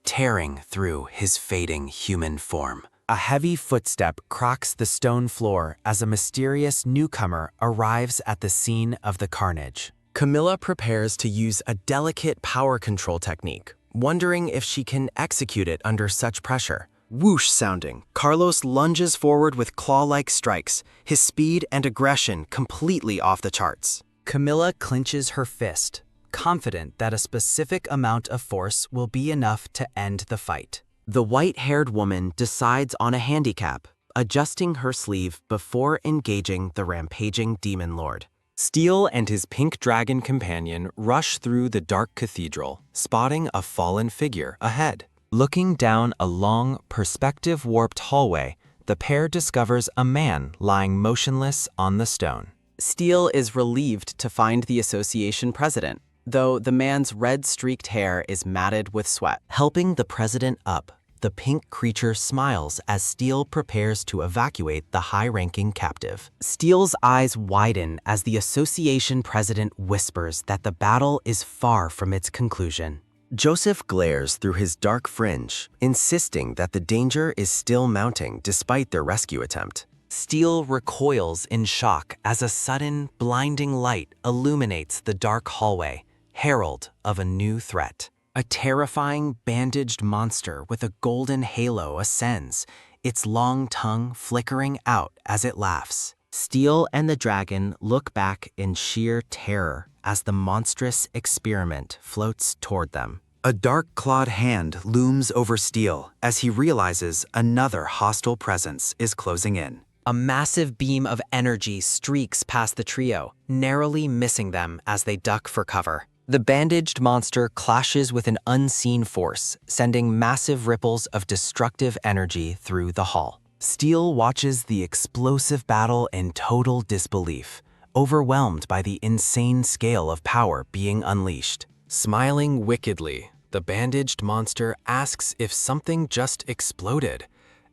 tearing through his fading human form. A heavy footstep cracks the stone floor as a mysterious newcomer arrives at the scene of the carnage. Camilla prepares to use a delicate power control technique, wondering if she can execute it under such pressure. Whoosh sounding, Carlos lunges forward with claw-like strikes, his speed and aggression completely off the charts. Camilla clenches her fist, confident that a specific amount of force will be enough to end the fight. The white-haired woman decides on a handicap, adjusting her sleeve before engaging the rampaging demon lord. Steel and his pink dragon companion rush through the dark cathedral, spotting a fallen figure ahead. Looking down a long, perspective-warped hallway, the pair discovers a man lying motionless on the stone. Steel is relieved to find the association president, though the man's red-streaked hair is matted with sweat. Helping the president up, the pink creature smiles as Steel prepares to evacuate the high-ranking captive. Steel's eyes widen as the association president whispers that the battle is far from its conclusion. Joseph glares through his dark fringe, insisting that the danger is still mounting despite their rescue attempt. Steel recoils in shock as a sudden, blinding light illuminates the dark hallway, herald of a new threat. A terrifying, bandaged monster with a golden halo ascends, its long tongue flickering out as it laughs. Steel and the dragon look back in sheer terror as the monstrous experiment floats toward them. A dark-clawed hand looms over Steel as he realizes another hostile presence is closing in. A massive beam of energy streaks past the trio, narrowly missing them as they duck for cover. The bandaged monster clashes with an unseen force, sending massive ripples of destructive energy through the hall. Steel watches the explosive battle in total disbelief, overwhelmed by the insane scale of power being unleashed. Smiling wickedly, the bandaged monster asks if something just exploded,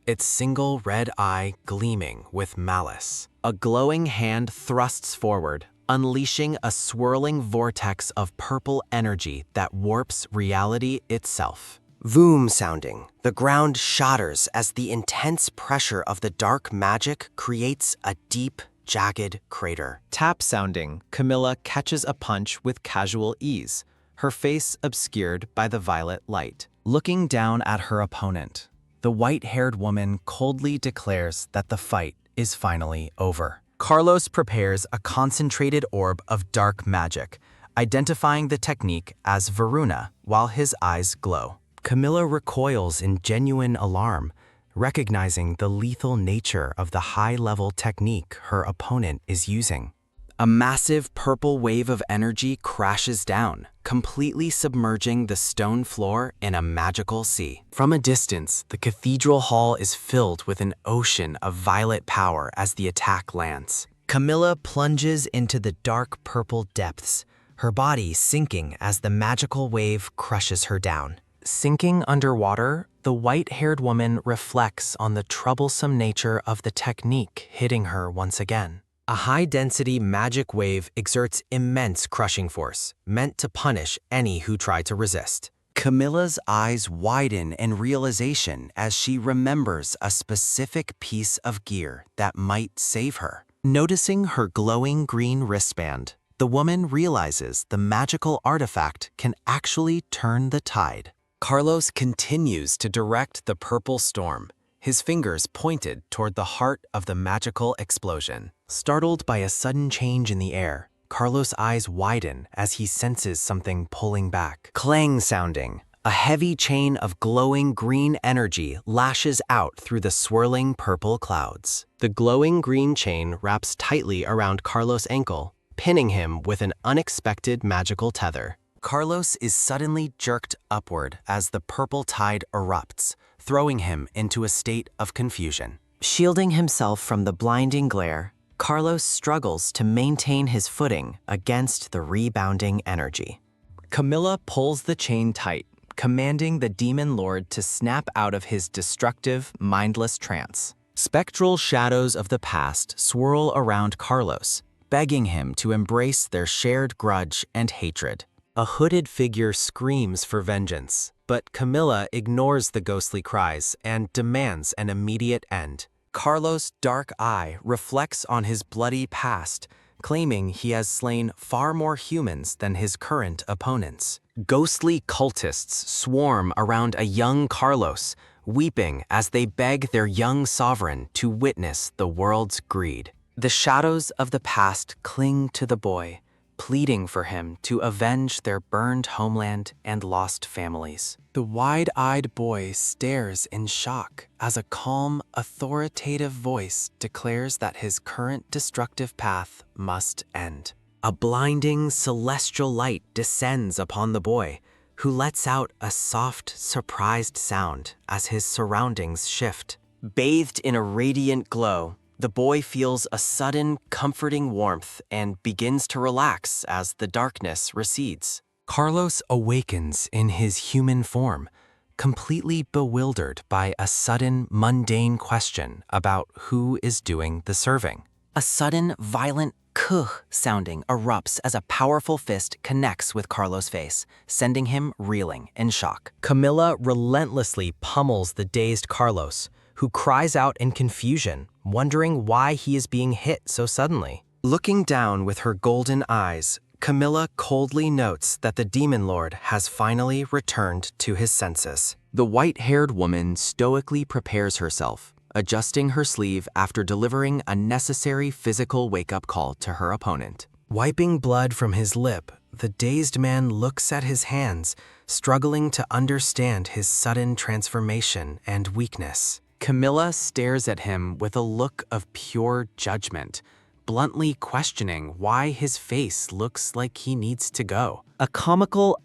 its single red eye gleaming with malice. A glowing hand thrusts forward, unleashing a swirling vortex of purple energy that warps reality itself. Voom sounding, the ground shatters as the intense pressure of the dark magic creates a deep, jagged crater. Tap sounding, Camilla catches a punch with casual ease, her face obscured by the violet light. Looking down at her opponent, the white-haired woman coldly declares that the fight is finally over. Carlos prepares a concentrated orb of dark magic, identifying the technique as Varuna while his eyes glow. Camilla recoils in genuine alarm, recognizing the lethal nature of the high-level technique her opponent is using. A massive purple wave of energy crashes down, completely submerging the stone floor in a magical sea. From a distance, the cathedral hall is filled with an ocean of violet power as the attack lands. Camilla plunges into the dark purple depths, her body sinking as the magical wave crushes her down. Sinking underwater, the white-haired woman reflects on the troublesome nature of the technique hitting her once again. A high-density magic wave exerts immense crushing force, meant to punish any who try to resist. Camilla's eyes widen in realization as she remembers a specific piece of gear that might save her. Noticing her glowing green wristband, the woman realizes the magical artifact can actually turn the tide. Carlos continues to direct the purple storm, his fingers pointed toward the heart of the magical explosion. Startled by a sudden change in the air, Carlos' eyes widen as he senses something pulling back. Clang sounding. A heavy chain of glowing green energy lashes out through the swirling purple clouds. The glowing green chain wraps tightly around Carlos' ankle, pinning him with an unexpected magical tether. Carlos is suddenly jerked upward as the purple tide erupts, throwing him into a state of confusion. Shielding himself from the blinding glare, Carlos struggles to maintain his footing against the rebounding energy. Camilla pulls the chain tight, commanding the demon lord to snap out of his destructive, mindless trance. Spectral shadows of the past swirl around Carlos, begging him to embrace their shared grudge and hatred. A hooded figure screams for vengeance, but Camilla ignores the ghostly cries and demands an immediate end. Carlos' dark eye reflects on his bloody past, claiming he has slain far more humans than his current opponents. Ghostly cultists swarm around a young Carlos, weeping as they beg their young sovereign to witness the world's greed. The shadows of the past cling to the boy, pleading for him to avenge their burned homeland and lost families. The wide-eyed boy stares in shock as a calm, authoritative voice declares that his current destructive path must end. A blinding, celestial light descends upon the boy, who lets out a soft, surprised sound as his surroundings shift. Bathed in a radiant glow, the boy feels a sudden, comforting warmth and begins to relax as the darkness recedes. Carlos awakens in his human form, completely bewildered by a sudden, mundane question about who is doing the serving. A sudden, violent kuh sounding erupts as a powerful fist connects with Carlos' face, sending him reeling in shock. Camilla relentlessly pummels the dazed Carlos, who cries out in confusion, wondering why he is being hit so suddenly. Looking down with her golden eyes, Camilla coldly notes that the demon lord has finally returned to his senses. The white-haired woman stoically prepares herself, adjusting her sleeve after delivering a necessary physical wake-up call to her opponent. Wiping blood from his lip, the dazed man looks at his hands, struggling to understand his sudden transformation and weakness. Camilla stares at him with a look of pure judgment, bluntly questioning why his face looks like he needs to go. A comical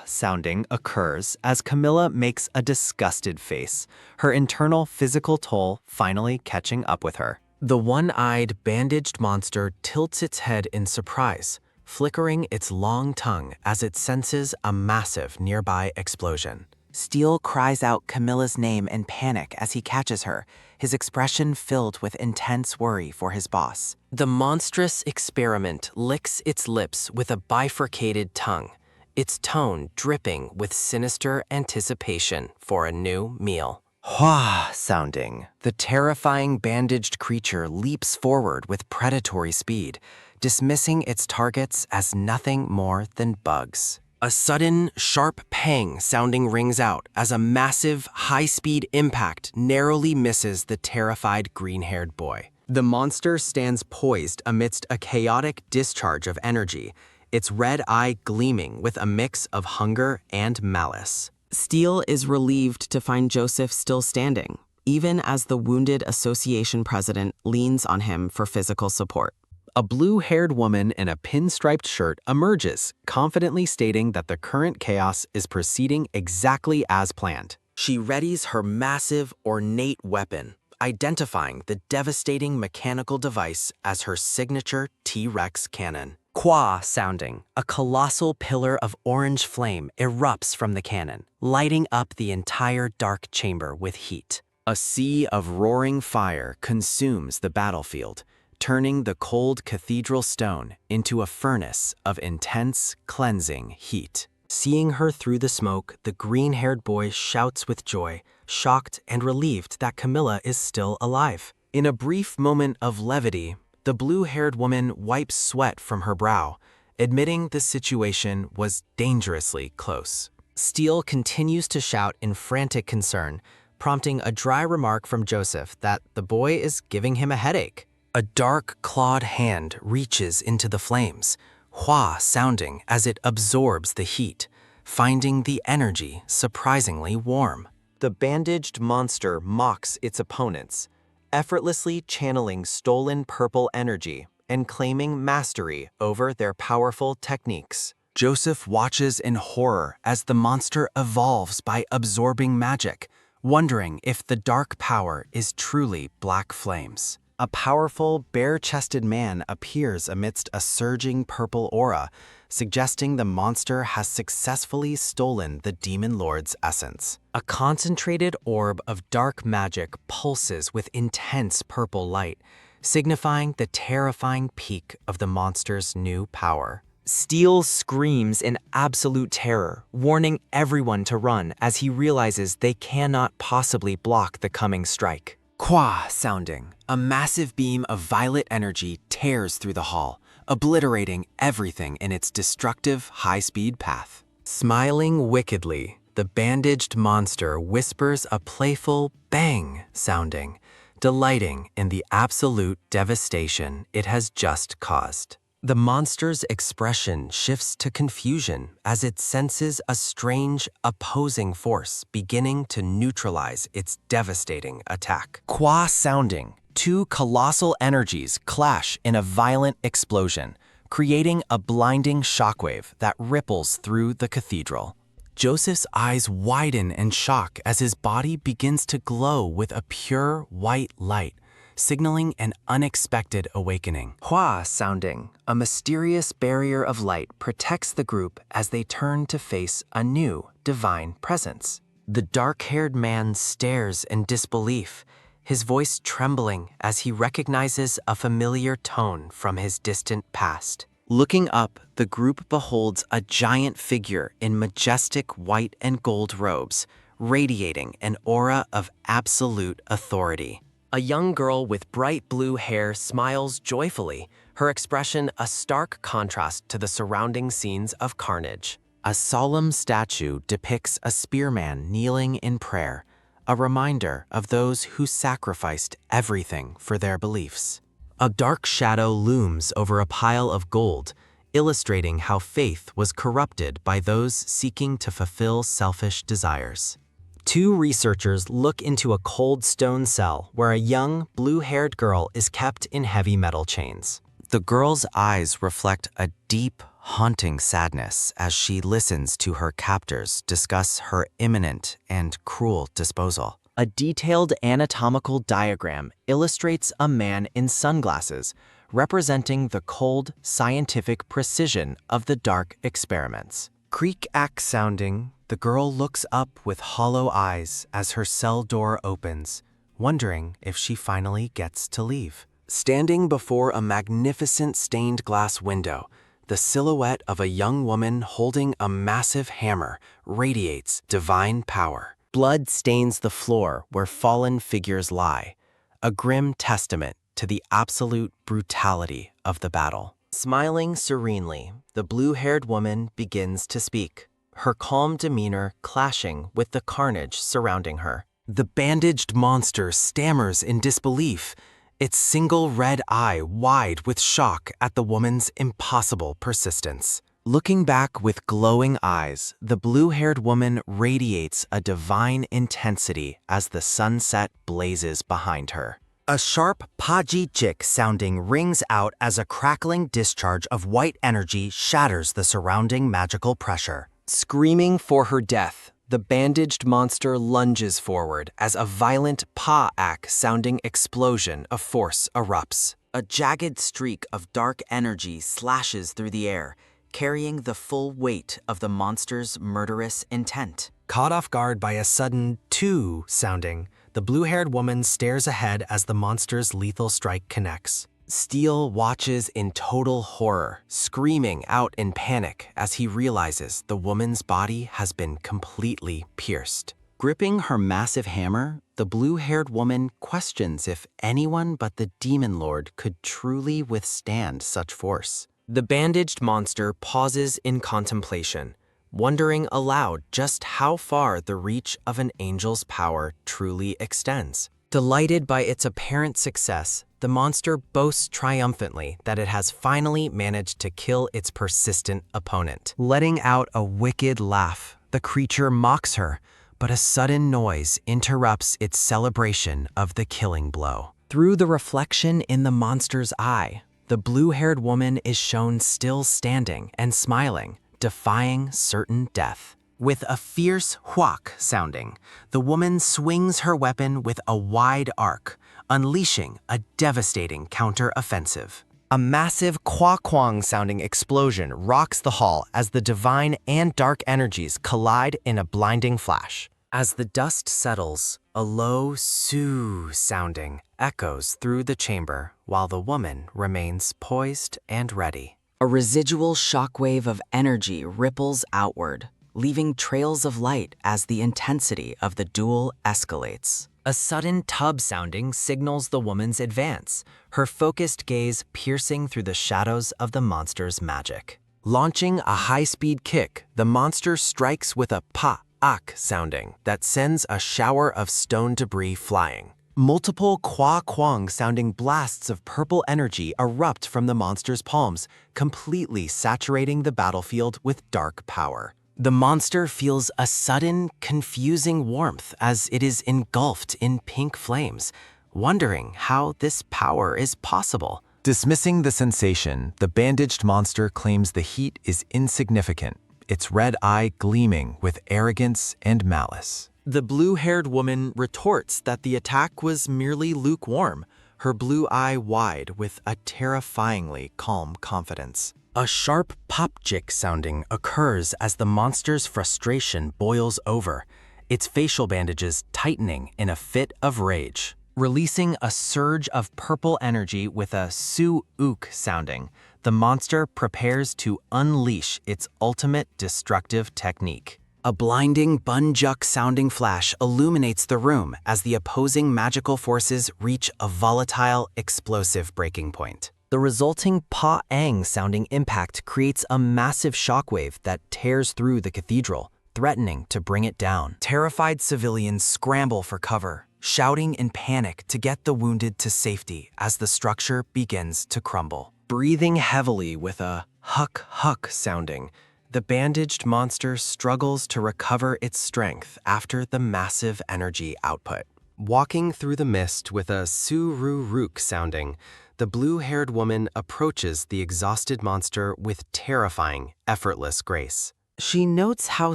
sounding occurs as Camilla makes a disgusted face, her internal physical toll finally catching up with her. The one-eyed, bandaged monster tilts its head in surprise, flickering its long tongue as it senses a massive nearby explosion. Steel cries out Camilla's name in panic as he catches her, his expression filled with intense worry for his boss. The monstrous experiment licks its lips with a bifurcated tongue, its tone dripping with sinister anticipation for a new meal. Hua sounding. The terrifying bandaged creature leaps forward with predatory speed, dismissing its targets as nothing more than bugs. A sudden, sharp pang sounding rings out as a massive, high-speed impact narrowly misses the terrified green-haired boy. The monster stands poised amidst a chaotic discharge of energy, its red eye gleaming with a mix of hunger and malice. Steele is relieved to find Joseph still standing, even as the wounded association president leans on him for physical support. A blue-haired woman in a pinstriped shirt emerges, confidently stating that the current chaos is proceeding exactly as planned. She readies her massive, ornate weapon, identifying the devastating mechanical device as her signature T-Rex cannon. Qua sounding, a colossal pillar of orange flame erupts from the cannon, lighting up the entire dark chamber with heat. A sea of roaring fire consumes the battlefield, turning the cold cathedral stone into a furnace of intense, cleansing heat. Seeing her through the smoke, the green-haired boy shouts with joy, shocked and relieved that Camilla is still alive. In a brief moment of levity, the blue-haired woman wipes sweat from her brow, admitting the situation was dangerously close. Steele continues to shout in frantic concern, prompting a dry remark from Joseph that the boy is giving him a headache. A dark, clawed hand reaches into the flames, hua sounding as it absorbs the heat, finding the energy surprisingly warm. The bandaged monster mocks its opponents, effortlessly channeling stolen purple energy and claiming mastery over their powerful techniques. Joseph watches in horror as the monster evolves by absorbing magic, wondering if the dark power is truly black flames. A powerful, bare-chested man appears amidst a surging purple aura, suggesting the monster has successfully stolen the Demon Lord's essence. A concentrated orb of dark magic pulses with intense purple light, signifying the terrifying peak of the monster's new power. Steel screams in absolute terror, warning everyone to run as he realizes they cannot possibly block the coming strike. Qua sounding, a massive beam of violet energy tears through the hall, obliterating everything in its destructive, high-speed path. Smiling wickedly, the bandaged monster whispers a playful bang sounding, delighting in the absolute devastation it has just caused. The monster's expression shifts to confusion as it senses a strange, opposing force beginning to neutralize its devastating attack. Qua sounding, two colossal energies clash in a violent explosion, creating a blinding shockwave that ripples through the cathedral. Joseph's eyes widen in shock as his body begins to glow with a pure white light, signaling an unexpected awakening. Hua sounding, a mysterious barrier of light protects the group as they turn to face a new divine presence. The dark-haired man stares in disbelief, his voice trembling as he recognizes a familiar tone from his distant past. Looking up, the group beholds a giant figure in majestic white and gold robes, radiating an aura of absolute authority. A young girl with bright blue hair smiles joyfully, her expression a stark contrast to the surrounding scenes of carnage. A solemn statue depicts a spearman kneeling in prayer, a reminder of those who sacrificed everything for their beliefs. A dark shadow looms over a pile of gold, illustrating how faith was corrupted by those seeking to fulfill selfish desires. Two researchers look into a cold stone cell where a young, blue-haired girl is kept in heavy metal chains. The girl's eyes reflect a deep, haunting sadness as she listens to her captors discuss her imminent and cruel disposal. A detailed anatomical diagram illustrates a man in sunglasses, representing the cold, scientific precision of the dark experiments. Creak-ack sounding, the girl looks up with hollow eyes as her cell door opens, wondering if she finally gets to leave. Standing before a magnificent stained glass window, the silhouette of a young woman holding a massive hammer radiates divine power. Blood stains the floor where fallen figures lie, a grim testament to the absolute brutality of the battle. Smiling serenely, the blue-haired woman begins to speak, her calm demeanor clashing with the carnage surrounding her. The bandaged monster stammers in disbelief, its single red eye wide with shock at the woman's impossible persistence. Looking back with glowing eyes, the blue-haired woman radiates a divine intensity as the sunset blazes behind her. A sharp pajijik sounding rings out as a crackling discharge of white energy shatters the surrounding magical pressure. Screaming for her death, the bandaged monster lunges forward as a violent pa-ack sounding explosion of force erupts. A jagged streak of dark energy slashes through the air, carrying the full weight of the monster's murderous intent. Caught off guard by a sudden "two" sounding, the blue-haired woman stares ahead as the monster's lethal strike connects. Steele watches in total horror, screaming out in panic as he realizes the woman's body has been completely pierced. Gripping her massive hammer, the blue-haired woman questions if anyone but the Demon Lord could truly withstand such force. The bandaged monster pauses in contemplation, wondering aloud just how far the reach of an angel's power truly extends. Delighted by its apparent success, the monster boasts triumphantly that it has finally managed to kill its persistent opponent. Letting out a wicked laugh, the creature mocks her, but a sudden noise interrupts its celebration of the killing blow. Through the reflection in the monster's eye, the blue-haired woman is shown still standing and smiling, defying certain death. With a fierce huak sounding, the woman swings her weapon with a wide arc, unleashing a devastating counter-offensive. A massive kwa-kwang sounding explosion rocks the hall as the divine and dark energies collide in a blinding flash. As the dust settles, a low su sounding echoes through the chamber while the woman remains poised and ready. A residual shockwave of energy ripples outward, leaving trails of light as the intensity of the duel escalates. A sudden tub sounding signals the woman's advance, her focused gaze piercing through the shadows of the monster's magic. Launching a high-speed kick, the monster strikes with a pa-ak sounding that sends a shower of stone debris flying. Multiple kwa-kwang sounding blasts of purple energy erupt from the monster's palms, completely saturating the battlefield with dark power. The monster feels a sudden, confusing warmth as it is engulfed in pink flames, wondering how this power is possible. Dismissing the sensation, the bandaged monster claims the heat is insignificant, its red eye gleaming with arrogance and malice. The blue-haired woman retorts that the attack was merely lukewarm, her blue eye wide with a terrifyingly calm confidence. A sharp pop-jick sounding occurs as the monster's frustration boils over, its facial bandages tightening in a fit of rage. Releasing a surge of purple energy with a su-ook sounding, the monster prepares to unleash its ultimate destructive technique. A blinding bunjuk sounding flash illuminates the room as the opposing magical forces reach a volatile, explosive breaking point. The resulting pa-ang sounding impact creates a massive shockwave that tears through the cathedral, threatening to bring it down. Terrified civilians scramble for cover, shouting in panic to get the wounded to safety as the structure begins to crumble. Breathing heavily with a huck-huck sounding, the bandaged monster struggles to recover its strength after the massive energy output. Walking through the mist with a su-ru-rook sounding, the blue-haired woman approaches the exhausted monster with terrifying, effortless grace. She notes how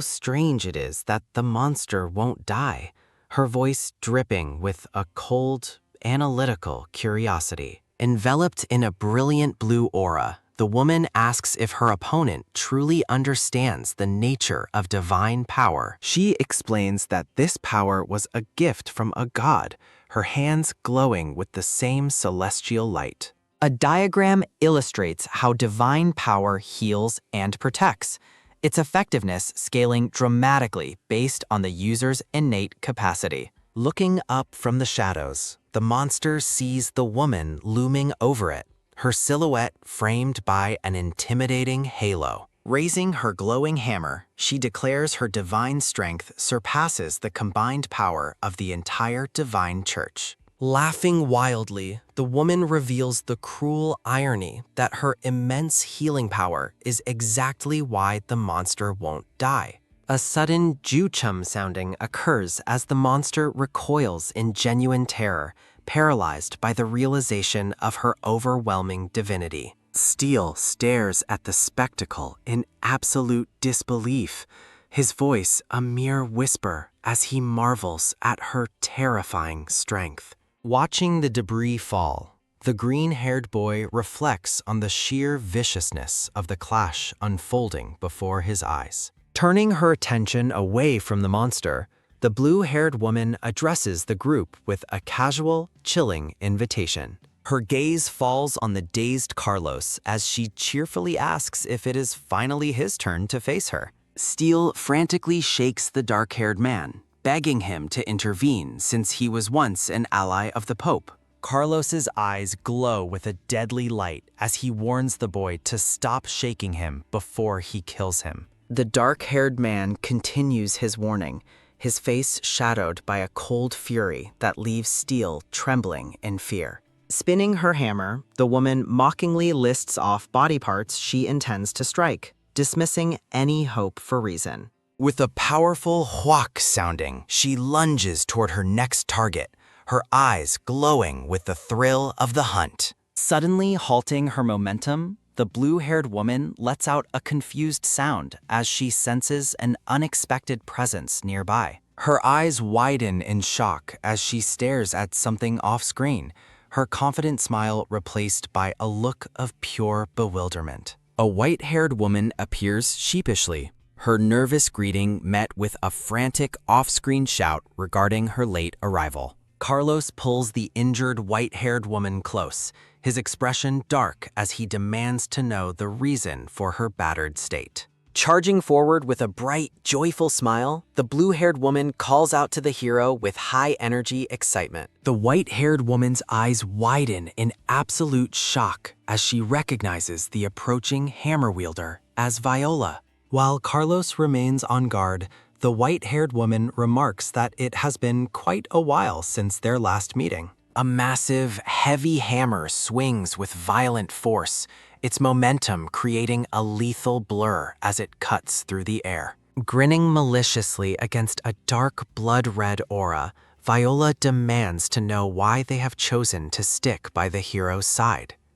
strange it is that the monster won't die, her voice dripping with a cold, analytical curiosity. Enveloped in a brilliant blue aura, the woman asks if her opponent truly understands the nature of divine power. She explains that this power was a gift from a god, her hands glowing with the same celestial light. A diagram illustrates how divine power heals and protects, its effectiveness scaling dramatically based on the user's innate capacity. Looking up from the shadows, the monster sees the woman looming over it, her silhouette framed by an intimidating halo. Raising her glowing hammer, she declares her divine strength surpasses the combined power of the entire divine church. Laughing wildly, the woman reveals the cruel irony that her immense healing power is exactly why the monster won't die. A sudden ju-chum sounding occurs as the monster recoils in genuine terror, paralyzed by the realization of her overwhelming divinity. Steel stares at the spectacle in absolute disbelief, his voice a mere whisper as he marvels at her terrifying strength. Watching the debris fall, the green-haired boy reflects on the sheer viciousness of the clash unfolding before his eyes. Turning her attention away from the monster, the blue-haired woman addresses the group with a casual, chilling invitation. Her gaze falls on the dazed Carlos as she cheerfully asks if it is finally his turn to face her. Steele frantically shakes the dark-haired man, begging him to intervene since he was once an ally of the Pope. Carlos's eyes glow with a deadly light as he warns the boy to stop shaking him before he kills him. The dark-haired man continues his warning, his face shadowed by a cold fury that leaves Steel trembling in fear. Spinning her hammer, the woman mockingly lists off body parts she intends to strike, dismissing any hope for reason. With a powerful whack sounding, she lunges toward her next target, her eyes glowing with the thrill of the hunt. Suddenly halting her momentum, the blue-haired woman lets out a confused sound as she senses an unexpected presence nearby. Her eyes widen in shock as she stares at something off-screen, her confident smile replaced by a look of pure bewilderment. A white-haired woman appears sheepishly, her nervous greeting met with a frantic off-screen shout regarding her late arrival. Carlos pulls the injured white-haired woman close, his expression dark as he demands to know the reason for her battered state. Charging forward with a bright, joyful smile, the blue-haired woman calls out to the hero with high-energy excitement. The white-haired woman's eyes widen in absolute shock as she recognizes the approaching hammer wielder as Viola. While Carlos remains on guard, the white-haired woman remarks that it has been quite a while since their last meeting. A massive, heavy hammer swings with violent force, its momentum creating a lethal blur as it cuts through the air. Grinning maliciously against a dark blood-red aura, Viola demands to know why they have chosen to stick by the hero's side.